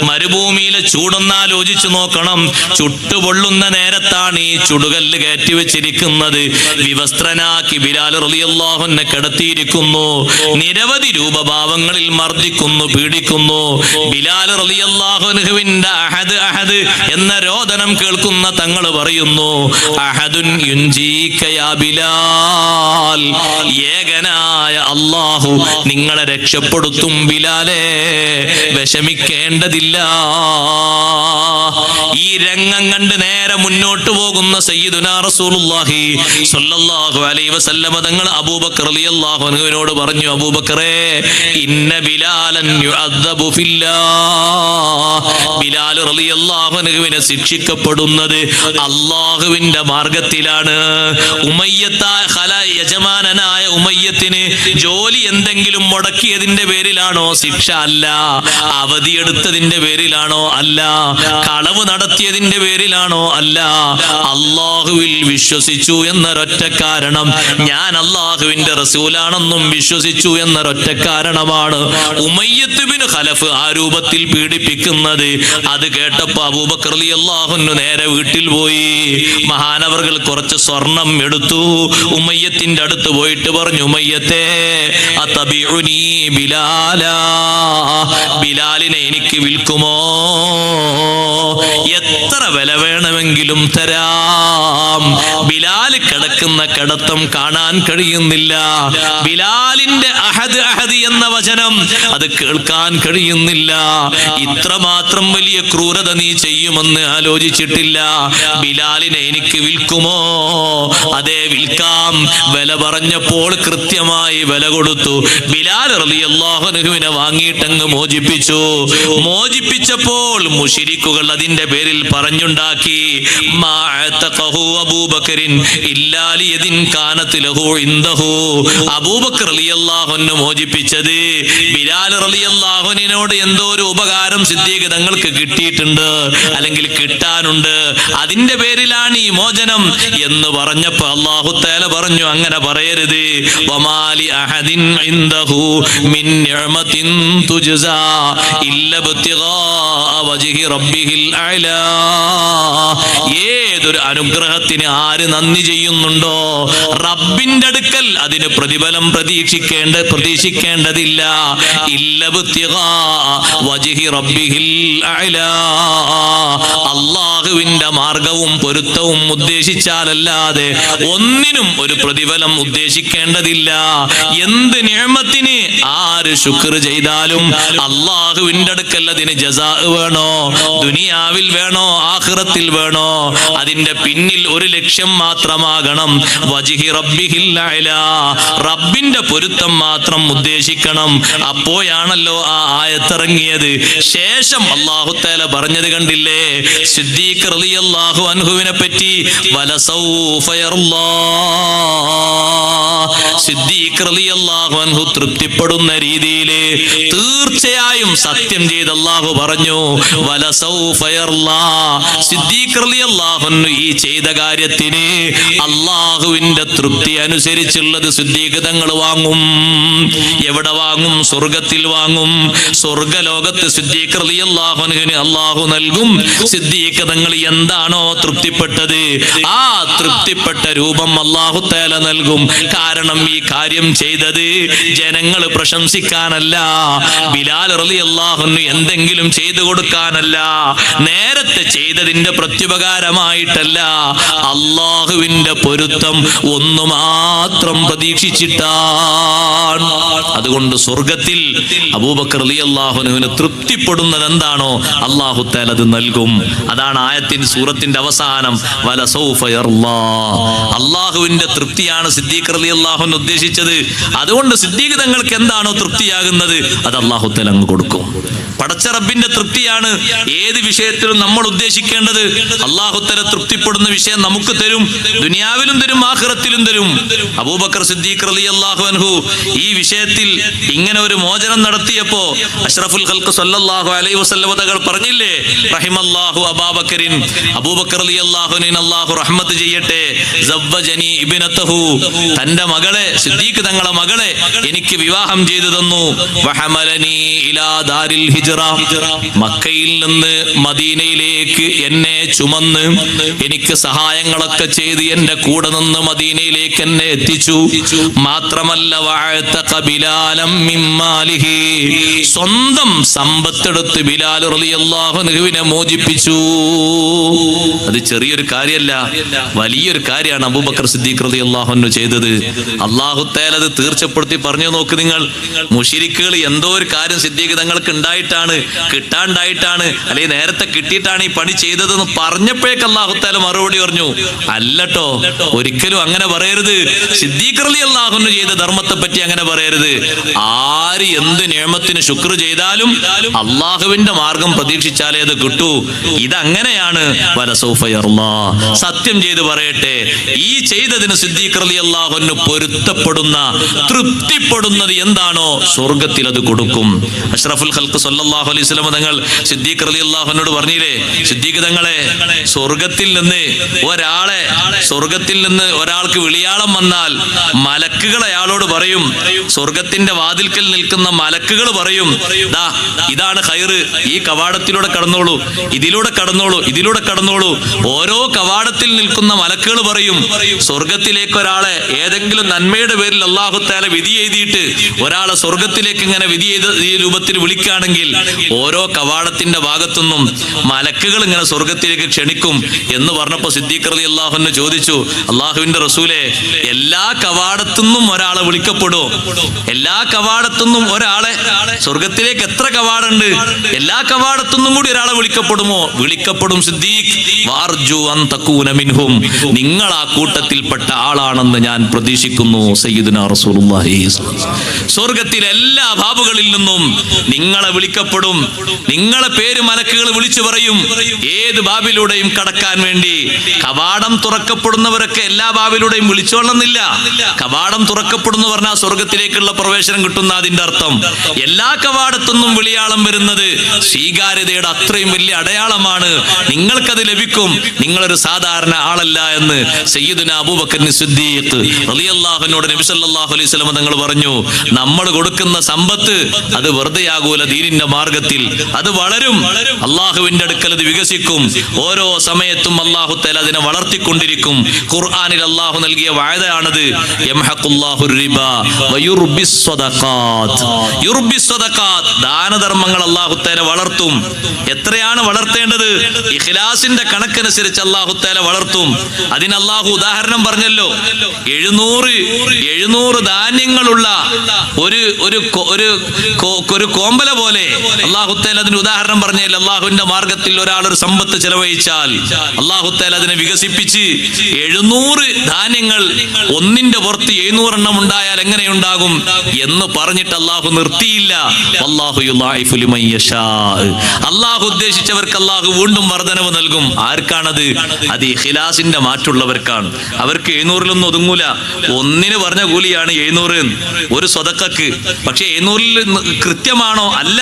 മരുഭൂമിയിലെ ചൂടൊന്ന് ആലോചിച്ചു നോക്കണം. ചുട്ടുപൊള്ളുന്ന നേരത്താണ് ഈ ചുടുകല്ല് കയറ്റി വെച്ചിരിക്കുന്നത്. വിവസ്ത്രനാക്കി ബിലാൽ റളിയല്ലാഹു അൻഹു കിടത്തിയിരിക്കുന്നു. നിരവധി രൂപഭാവങ്ങളിൽ മർദ്ദിക്കുന്നു, പീഡിക്കുന്നു. ബിലാൽ റളിയല്ലാഹു അൻഹുവിന്റെ അഹദ് അഹദ് എന്ന രോദനം കേൾക്കുന്ന തങ്ങൾ പറയുന്നു, അഹദുൻ യുൻജീക യാ ബിലാൽ, ഏകനായ അല്ലാഹു നിങ്ങളെ രക്ഷപ്പെടുത്തും ബിലാലേ, വിഷമിക്കേണ്ടതില്ല. ഈ രംഗം കണ്ട് നേരെ മുന്നോട്ട് പോകുന്ന സയ്യിദുനാ റസൂലുള്ളാഹി സ്വല്ലല്ലാഹു അലൈഹി വസല്ലം തങ്ങൾ അബൂബക്കർ റളിയല്ലാഹു അൻഹുവിനോട് പറഞ്ഞു, അബൂബക്കറേ, ഇന്ന ബിലാലൻ യുഅദ്ദബു ഫില്ലാഹ്, ബിലാൽ റളിയല്ലാഹു അൻഹുവിനെ ശിക്ഷിക്കപ്പെടുന്നത് അല്ലാഹുവിന്റെ മാർഗത്തിലാണ്. യജമാനനായ ഉമയ്യത്തിന് ജോലി എന്തെങ്കിലും മുടക്കിയതിന്റെ പേരിലാണോ ശിക്ഷ? അല്ല. അവധിയെടുത്തതിന്റെ പേരിലാണോ? അല്ല. കളവ് നടത്തിയതിന്റെ പേരിലാണോ? അല്ല. അല്ലാഹുവിൽ വിശ്വസിച്ചു എന്നൊരൊറ്റ കാരണം, ഞാൻ അല്ലാഹുവിന്റെ റസൂലാണെന്നും വിശ്വസിച്ചു എന്നൊരൊറ്റ കാരണമാണ് ഉമയ്യത്ത് ബിൻ ഖലഫ് ആ രൂപത്തിൽ പീഡിപ്പിക്കുന്നത്. അത് കേട്ടപ്പോ അബൂബക്കർ റളിയല്ലാഹു അൻഹു നേരെ വീട്ടിൽ പോയി. മഹാനവർകൾ കുറച്ച് സ്വർണം എടുത്തു. ഉമയ്യത്തിന്റെ അടുത്ത് പോയിട്ട് പറഞ്ഞു, ഉമയ്യത്തെ അതബിഉനി ബിലാലാ, ബിലാലിനെ എനിക്ക് വിൽക്കുമോ? എത്ര വില വേണമെങ്കിലും തരാം. ബിലാൽ കിടക്കുന്ന കിടത്തം കാണാൻ കഴിയുന്നില്ല. ബിലാലിന്റെ അഹദ് അഹദ് എന്ന വചനം അത് കേൾക്കാൻ കഴിയുന്നില്ല. ഇത്രമാത്രം വലിയ ക്രൂരത നീ ചെയ്യുമെന്ന് ആലോചിച്ചിട്ടില്ല. ബിലാലിനെ എനിക്ക് വിൽക്കുമോ? അതേ, വിൽക്കാം. വില പറഞ്ഞപ്പോൾ കൃത്യമായി വില കൊടുത്തു. ബിലാൽ റളിയല്ലാഹു അൻഹുവിനെ വാങ്ങിയിട്ടങ്ങ് മോചിപ്പിച്ചു. മോചിപ്പിച്ചപ്പോൾ മുശ്രിക്കുകൾ അതിന്റെ പേരിൽ പറഞ്ഞുണ്ടാക്കി, മാഅതഖഹു അബൂബക്കറിൻ ഇല്ലാ ലിയദിൻ കാനത് ലഹു ഇൻദഹു. അബൂബക്കർ റളിയല്ലാഹു അൻഹു മോചിപ്പിച്ചത് ബിലാൽ റളിയല്ലാഹു അൻഹുവിനോട് എന്തോ ഒരു ഉപകാരം സിദ്ദീഖ് തങ്ങൾക്ക് കിട്ടിയിട്ടുണ്ട്, അല്ലെങ്കിൽ കിട്ടാനുണ്ട്, അതിന്റെ പേരിലാണ് ഈ മോചനം എന്ന് പറഞ്ഞപ്പോ അല്ലാഹു തആല പറഞ്ഞു, അങ്ങനെ പറയരുത്. വമാലി അഹദിൻ ഇൻദഹു മിൻ നിഅമത്തിൻ തുജ്സാ ഇല്ല ഇബ്തിഗാ വജ്ഹി റബ്ബിഹിൽ അഅ്ലാ. ഏതൊരു അനുഗ്രഹത്തിന് ആര് നന്ദി ചെയ്യുന്നുണ്ടോ, റബ്ബിന്റെ അടുക്കൽ അതിന് പ്രതിഫലം പ്രതീക്ഷിക്കേണ്ടതില്ല. ഇല്ല ഇബ്തിഗാ വജ്ഹി റബ്ബിഹിൽ അഅ്ലാ. അല്ലാഹുവിന്റെ മാർഗവും പൊരുത്തവും ഉദ്ദേശിച്ചാലല്ലാതെ ഒന്നിനും ഒരു പ്രതിഫലം ഉദ്ദേശിക്കേണ്ടതില്ല. എന്ത് നിഅമത്തിന് ആര് ശുക്ർ ചെയ്താലും അല്ലാഹുവിന്റെ അടുക്കൽ അതിന് ജസാ വേണോ, ദുനിയാവിൽ വേണോ ആഖിറത്തിൽ വേണോ, അതിന്റെ പിന്നിൽ ഒരു ലക്ഷ്യം മാത്രമാകണം. വജ്ഹി റബ്ബിഹിൽ അഅ്ലാ, റബ്ബിന്റെ പൊരുത്തം മാത്രം ഉദ്ദേശിക്കണം. അപ്പോഴാണല്ലോ ആ ആയത്തിറങ്ങിയത്. ശേഷം അല്ലാഹു തആല പറഞ്ഞത് കണ്ടില്ലേ, സിദ്ദീഖ് റളിയല്ലാഹു അൻഹുവിനെ പറ്റി, വലസൗഫ യർലാ. സിദ്ദീഖ് റളിയല്ലാഹു അൻഹു തൃപ്തിപ്പെടുന്ന രീതിയിൽ തീർച്ചയായും സത്യം ചെയ്ത് അല്ലാഹു പറഞ്ഞു, വലസൗഫ യർലാ. സിദ്ദീഖ് റളിയല്ലാഹു അൻഹു ഈ ചെയ്ത കാര്യത്തിന് അല്ലാഹുവിന്റെ തൃപ്തി അനുസരിച്ചുള്ളത് സിദ്ദീഖ് തങ്ങൾ വാങ്ങും. എവിടെ വാങ്ങും? സ്വർഗത്തിൽ വാങ്ങും. സ്വർഗലോകത്ത് സിദ്ദീഖ് റളിയല്ലാഹു അൻഹുവിന് അല്ലാഹു നൽകും. സിദ്ദീഖ് തങ്ങൾ എന്താണോ തൃപ്തിപ്പെട്ടത്, ആ തൃപ്തിപ്പെട്ട രൂപം അല്ലാഹു തആല നൽകും. കാരണം ഈ കാര്യം ചെയ്തത് ജനങ്ങൾ പ്രശംസിക്കാനല്ല, ബിലാൽ റളിയല്ലാഹു അൻഹു എന്തെങ്കിലും ചെയ്തു കൊടുക്കാനല്ല, നേരത്തെ ചെയ്തതിന്റെ പ്രത്യുപകാരമായിട്ടല്ല, അല്ലാഹുവിന്റെ പൊരുത്തം ഒന്നു മാത്രം പ്രതീക്ഷിച്ചിട്ടാണ്. അതുകൊണ്ട് സ്വർഗത്തിൽ അബൂബക്കർ റളിയല്ലാഹു അൻഹുവിന് തൃപ്തിപ്പെടുന്നത് എന്താണോ അല്ലാഹു തആല അത് നൽകും. അതാണ് ആയത്തിൻ സൂറത്തിന്റെ അവസാനം, വലസൗഫ യർലാ. അല്ലാഹുവിന്റെ തൃപ്തിയാണ് സിദ്ദീഖ് റളിയല്ലാഹു അൻഹു ഉദ്ദേശിച്ചത്. അതുകൊണ്ട് സിദ്ദീഖ് തങ്ങൾക്ക് എന്താണോ തൃപ്തിയാകുന്നത് അത് അല്ലാഹു തആല അങ്ങ് കൊടുക്കും. പടച്ച റബ്ബിന്റെ തൃപ്തിയാണ് ഏത് വിഷയത്തിലും നമ്മൾ ഉദ്ദേശിക്കേണ്ടത്. അല്ലാഹു തആല തൃപ്തിപ്പെടുന്ന വിഷയം നമുക്ക് തരും, ദുനിയാവിലും തരും ആഖിറത്തിലും തരും. അബൂബക്കർ സിദ്ദീഖ് റളിയല്ലാഹു അൻഹു ഈ വിഷയത്തിൽ ഇങ്ങനെ ഒരു മോചനം നടത്തിയപ്പോ അഷ്റഫുൽ ഖൽഖ് സല്ലല്ലാഹു അലൈഹി വസല്ലം തങ്ങൾ പറഞ്ഞില്ലേ, റഹിമല്ലാഹു അബൂബക്കറിൻ, അബൂബക്കർ റളിയല്ലാഹു അൻഹു അല്ലാഹു റഹ്മത്ത് ചെയ്യട്ടെ, സവ്വജനി ഇബ്നതഹു, തന്റെ മകളെ സിദ്ദീഖ് തങ്ങളെ മകളെ എനിക്ക് വിവാഹം ചെയ്തു തന്നു. വഹമലനി ഇലാ ദാരിൽ ഹിജ്റ, മക്കയിൽ നിന്ന് മദീനയിലേക്ക് എന്നെ ചുമന്ന് എനിക്ക് സഹായങ്ങളൊക്കെ ചെയ്ത് എന്റെ കൂടെ നിന്ന് മദീനയിലേക്ക് എന്നെ എത്തിച്ചു. മാത്രമല്ല വഅതഖ ബിലാലം മിൻ മാലിഹി, സ്വന്തം സമ്പത്തെടുത്ത് ബിലാൽ റളിയല്ലാഹു അൻഹുവിനെ മോചിപ്പിച്ചു. അത് ചെറിയൊരു കാര്യമല്ല, വലിയൊരു കാര്യമാണ് അബൂബക്കർ സിദ്ദീഖ് റളിയല്ലാഹു അൻഹു ചെയ്തത്. അല്ലാഹു തആല അത് തീർച്ചപ്പെടുത്തി പറഞ്ഞു. നോക്ക് നിങ്ങൾ, മുശ്രിക്കുകൾ എന്തോ ഒരു കാര്യം സിദ്ദീഖ് തങ്ങൾക്ക് ഉണ്ടായിട്ടാണ്, കിട്ടാണ്ടായിട്ടാണ്, അല്ലെങ്കിൽ നേരത്തെ കിട്ടിയിട്ടാണ് ഈ പണി ചെയ്തതെന്ന് പറഞ്ഞപ്പോഴേക്ക് അല്ലാഹു തആല മറുപടി പറഞ്ഞു, അല്ലട്ടോ, ഒരിക്കലും അങ്ങനെ പറയരുത്. സിദ്ദീഖ് റളിയല്ലാഹു അൻഹു ചെയ്ത ധർമ്മത്തെ പറ്റി അങ്ങനെ പറയരുത്. ആര് എന്ത് നിഅമത്തിന് ശുക്ർ ചെയ്താലും അല്ലാഹുവിന്റെ മാർഗം പ്രതീക്ഷിച്ചാലേ അത് കിട്ടൂ. ഇതങ്ങനെയാണ്. വലസൗഫ യർലാ, സത്യം ചെയ്ത് പറയട്ടെ, ഈ ചെയ്തതിന് സിദ്ദീഖ് റളിയല്ലാഹു അൻഹു പൊരുത്തപ്പെടുന്ന, തൃപ്തിപ്പെടുന്നത് എന്താണോ സ്വർഗത്തിൽ അത് കൊടുക്കും. അഷ്റഫുൽ ഖൽഖ് സല്ലല്ലാഹു അലൈഹി വസല്ലം തങ്ങൾ സിദ്ദീഖ് റളിയല്ലാഹു അൻഹുവോട് പറഞ്ഞില്ലേ, സിദ്ദീഖ് തങ്ങളെ, സ്വർഗത്തിൽ നിന്ന് ഒരാൾക്ക് വിളിയാളം വന്നാൽ മലക്കുകൾ അയാളോട് പറയും, സ്വർഗത്തിന്റെ വാതിൽക്കൽ നിൽക്കുന്ന മലക്കുകൾ പറയും, ദാ ഇതാണ് ഖൈറ്, ഈ കവാടത്തിലൂടെ കടന്നോളൂ, ഇതിലൂടെ കടന്നോളൂ, ഇതിലൂടെ കടന്നോളൂ. ഓരോ കവാടത്തിൽ നിൽക്കുന്ന മലക്കുകൾ പറയും, സ്വർഗത്തിലേക്ക് ഒരാളെ ഏതെങ്കിലും നന്മയുടെ പേരിൽ അല്ലാഹു തആല വിധി എഴുതിയിട്ട് ഒരാളെ സ്വർഗത്തിലേക്ക് ഇങ്ങനെ വിധി ചെയ്ത ഈ രൂപത്തിൽ വിളിക്കുകയാണെങ്കിൽ ഓരോ കവാടത്തിന്റെ ഭാഗത്തുനിന്നും മലക്കുകൾ ഇങ്ങനെ സ്വർഗത്തിലേക്ക് ക്ഷണിക്കും എന്ന് പറഞ്ഞപ്പോൾ സിദ്ദീഖ് റളിയല്ലാഹു അൻഹു ചോദിച്ചു, അള്ളാഹുവിന്റെ റസൂലെ, എല്ലാ കവാടത്തുനിന്നും ഒരാളെ വിളിക്കപ്പെടുമോ? എല്ലാ കവാടത്തുനിന്നും ഒരാളെ, സ്വർഗത്തിലേക്ക് എത്ര കവാടമുണ്ട്, എല്ലാ കവാടത്തുനിന്നും കൂടി ഒരാളെ വിളിക്കപ്പെടുമോ? വിളിക്കപ്പെടും സിദ്ദീഖ്. വാർജു അൻ തകൂന മിൻഹും, നിങ്ങൾ ആ കൂട്ടത്തിൽപ്പെട്ട ആളാണെന്ന് ഞാൻ പ്രതീക്ഷിക്കുന്നു. സയ്യിദുനാ റസൂലുള്ളാഹി സ്വർഗത്തിലെ എല്ലാ ബാബുകളിൽ നിന്നും നിങ്ങളെ വിളിക്കപ്പെടും. നിങ്ങളെ പേര് മലക്കുകൾ വിളിച്ചു പറയും ഏത് ബാബിലൂടെയും കടക്കാൻ വേണ്ടി. കവാടം തുറക്കപ്പെടുന്നവരൊക്കെ എല്ലാ ബാബിലൂടെയും വിളിച്ചോളന്നില്ല. കവാടം തുറക്കപ്പെടുന്നു പറഞ്ഞാൽ സ്വർഗത്തിലേക്കുള്ള പ്രവേശനം കിട്ടുന്ന അതിന്റെ അർത്ഥം. എല്ലാ കവാടത്തുനിന്നും വിളിയാളം വരുന്നത് സ്വീകാര്യതയുടെ അത്രയും വലിയ അടയാളമാണ്. നിങ്ങൾക്കത് ലഭിക്കും, നിങ്ങളൊരു സാധാരണ ആളല്ല എന്ന് സയ്യിദുനാ അബൂബക്കർ സിദ്ദീഖ് റളിയല്ലാഹു അൻഹുവിനോട് നബി സല്ലല്ലാഹു അലൈഹി വസല്ലം തങ്ങൾ പറഞ്ഞു, നമ്മൾ കൊടുക്കുന്ന സമ്പത്ത് അത് വെറുതെയാകൂല. ദീനിന്റെ മാർഗത്തിൽ അത് വളരും, അള്ളാഹുവിന്റെ അടുക്കൽ അത് വികസിക്കും. ഓരോ സമയത്തും അല്ലാഹു തആല അതിനെ വളർത്തിക്കൊണ്ടിരിക്കും. ഖുർആനിൽ അല്ലാഹു നൽകിയ വഅദയാണത്. യംഹഖുല്ലാഹു റിബാ വയുർബിസ് സ്വദഖാത്ത്. യുർബിസ് സ്വദഖാത്ത്, ദാനധർമ്മങ്ങൾ അല്ലാഹു തആല വളർത്തും. എത്രയാണ് വളർത്തേണ്ടത്? ഇഖ്ലാസിന്റെ കണക്കനുസരിച്ച് അല്ലാഹു തആല വളർത്തും. അതിന് അല്ലാഹു ഉദാഹരണം പറഞ്ഞല്ലോ. 700 ധാന്യങ്ങളുള്ള ഒരു കോമ്പല പോലെ അല്ലാഹു തആല അതിന് ഉദാഹരണം പറഞ്ഞല്ലോ. അല്ലാഹുവിന്റെ മാർഗത്തിൽ ഒരാൾ ഒരു സമ്പത്ത് ചെലവഴിച്ചാൽ അല്ലാഹു തആല അതിനെ വികസിപ്പിച്ച് 700 ധാന്യങ്ങൾ ഒന്നിന്റെ പുറത്ത് 700 എണ്ണം ഉണ്ടായാൽ എങ്ങനെയുണ്ടാകും എന്ന് പറഞ്ഞിട്ട് അല്ലാഹു നിർത്തിയില്ല. വല്ലാഹു യുളാഇഫു ലിമൻ യശാ. അല്ലാഹു ഉദ്ദേശിച്ചവർക്ക് അല്ലാഹു വീണ്ടും വർധനവ് നൽകും. ആർക്കാണത്? അത് ഇഖ്ലാസിന്റെ മാറ്റുള്ളവർക്കാണ്. അവർക്ക് 700-ലൊന്നും ഒതുങ്ങൂല. ഒന്നിന് പറഞ്ഞ കൂലിയാണ് 700 ഒരു സ്വതക്കക്ക്. പക്ഷെ 700-ൽ കൃത്യമാണോ? അല്ല.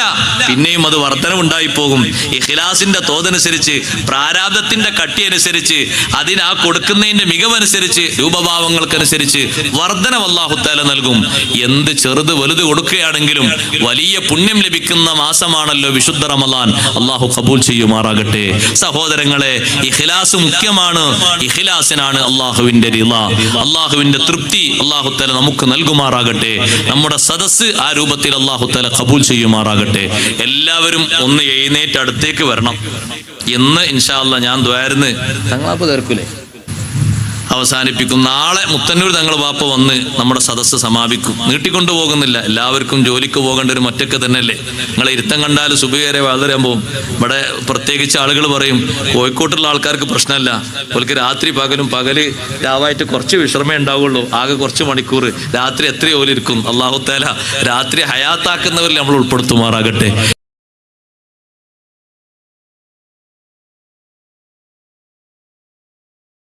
പിന്നെയും അത് വർധനവുണ്ടായി പോകും. ഇഖ്ലാസിന്റെ തോതനുസരിച്ച്, പ്രാരാബ്ദത്തിന്റെ കട്ടിയനുസരിച്ച്, അതിന് ആ കൊടുക്കുന്നതിന്റെ മികവനുസരിച്ച്, രൂപഭാവങ്ങൾക്കനുസരിച്ച് വർധനവ് അല്ലാഹു തആല നൽകും. എന്ത് ചെറുത് വലുത് കൊടുക്കുകയാണെങ്കിലും വലിയ പുണ്യം ലഭിക്കുന്ന മാസമാണല്ലോ വിശുദ്ധ റമളാൻ. അല്ലാഹു ഖബൂൽ ചെയ്യുമാറാകട്ടെ. സഹോദരങ്ങളെ, ഇഖ്ലാസ് മുഖ്യമാണ്. ഇഖ്ലാസിനാണ് അല്ലാഹുവിന്റെ റിള, അല്ലാഹുവിന്റെ തൃപ്തി അല്ലാഹു തആല നമുക്ക് നൽകുമാറാകട്ടെ. നമ്മുടെ സദസ്സ് ആ രൂപത്തിൽ അല്ലാഹു തആല ഖബൂൽ ചെയ്യുമാറാകട്ടെ. എല്ലാവരും ഒന്ന് എഴുന്നേറ്റ് അടുത്തേക്ക് വരണം എന്ന് ഇൻഷാ അല്ലാഹ് ഞാൻ ദ്വാരന്ന് തങ്ങളാപ്പ് തീർക്കൂലേ അവസാനിപ്പിക്കും. നാളെ മുത്തന്നൂർ തങ്ങൾ ബാപ്പ വന്ന് നമ്മുടെ സദസ്സ് സമാപിക്കും. നീട്ടിക്കൊണ്ടു പോകുന്നില്ല. എല്ലാവർക്കും ജോലിക്ക് പോകേണ്ട ഒരു മറ്റൊക്കെ തന്നെയല്ലേ. നിങ്ങളെ ഇരുത്തം കണ്ടാൽ സുബഹി വരെ വളരാൻ പോകും. ഇവിടെ പ്രത്യേകിച്ച് ആളുകൾ പറയും, കോഴിക്കോട്ടുള്ള ആൾക്കാർക്ക് പ്രശ്നമല്ല, അവർക്ക് രാത്രി പകലും, പകല് രാവായിട്ട് കുറച്ച് വിശ്രമേ ഉണ്ടാവുള്ളൂ, ആകെ കുറച്ച് മണിക്കൂർ, രാത്രി എത്രയോ ഇരിക്കും. അല്ലാഹു തആല രാത്രി ഹയാത്താക്കുന്നവരിൽ നമ്മൾ ഉൾപ്പെടുത്തുമാറാകട്ടെ.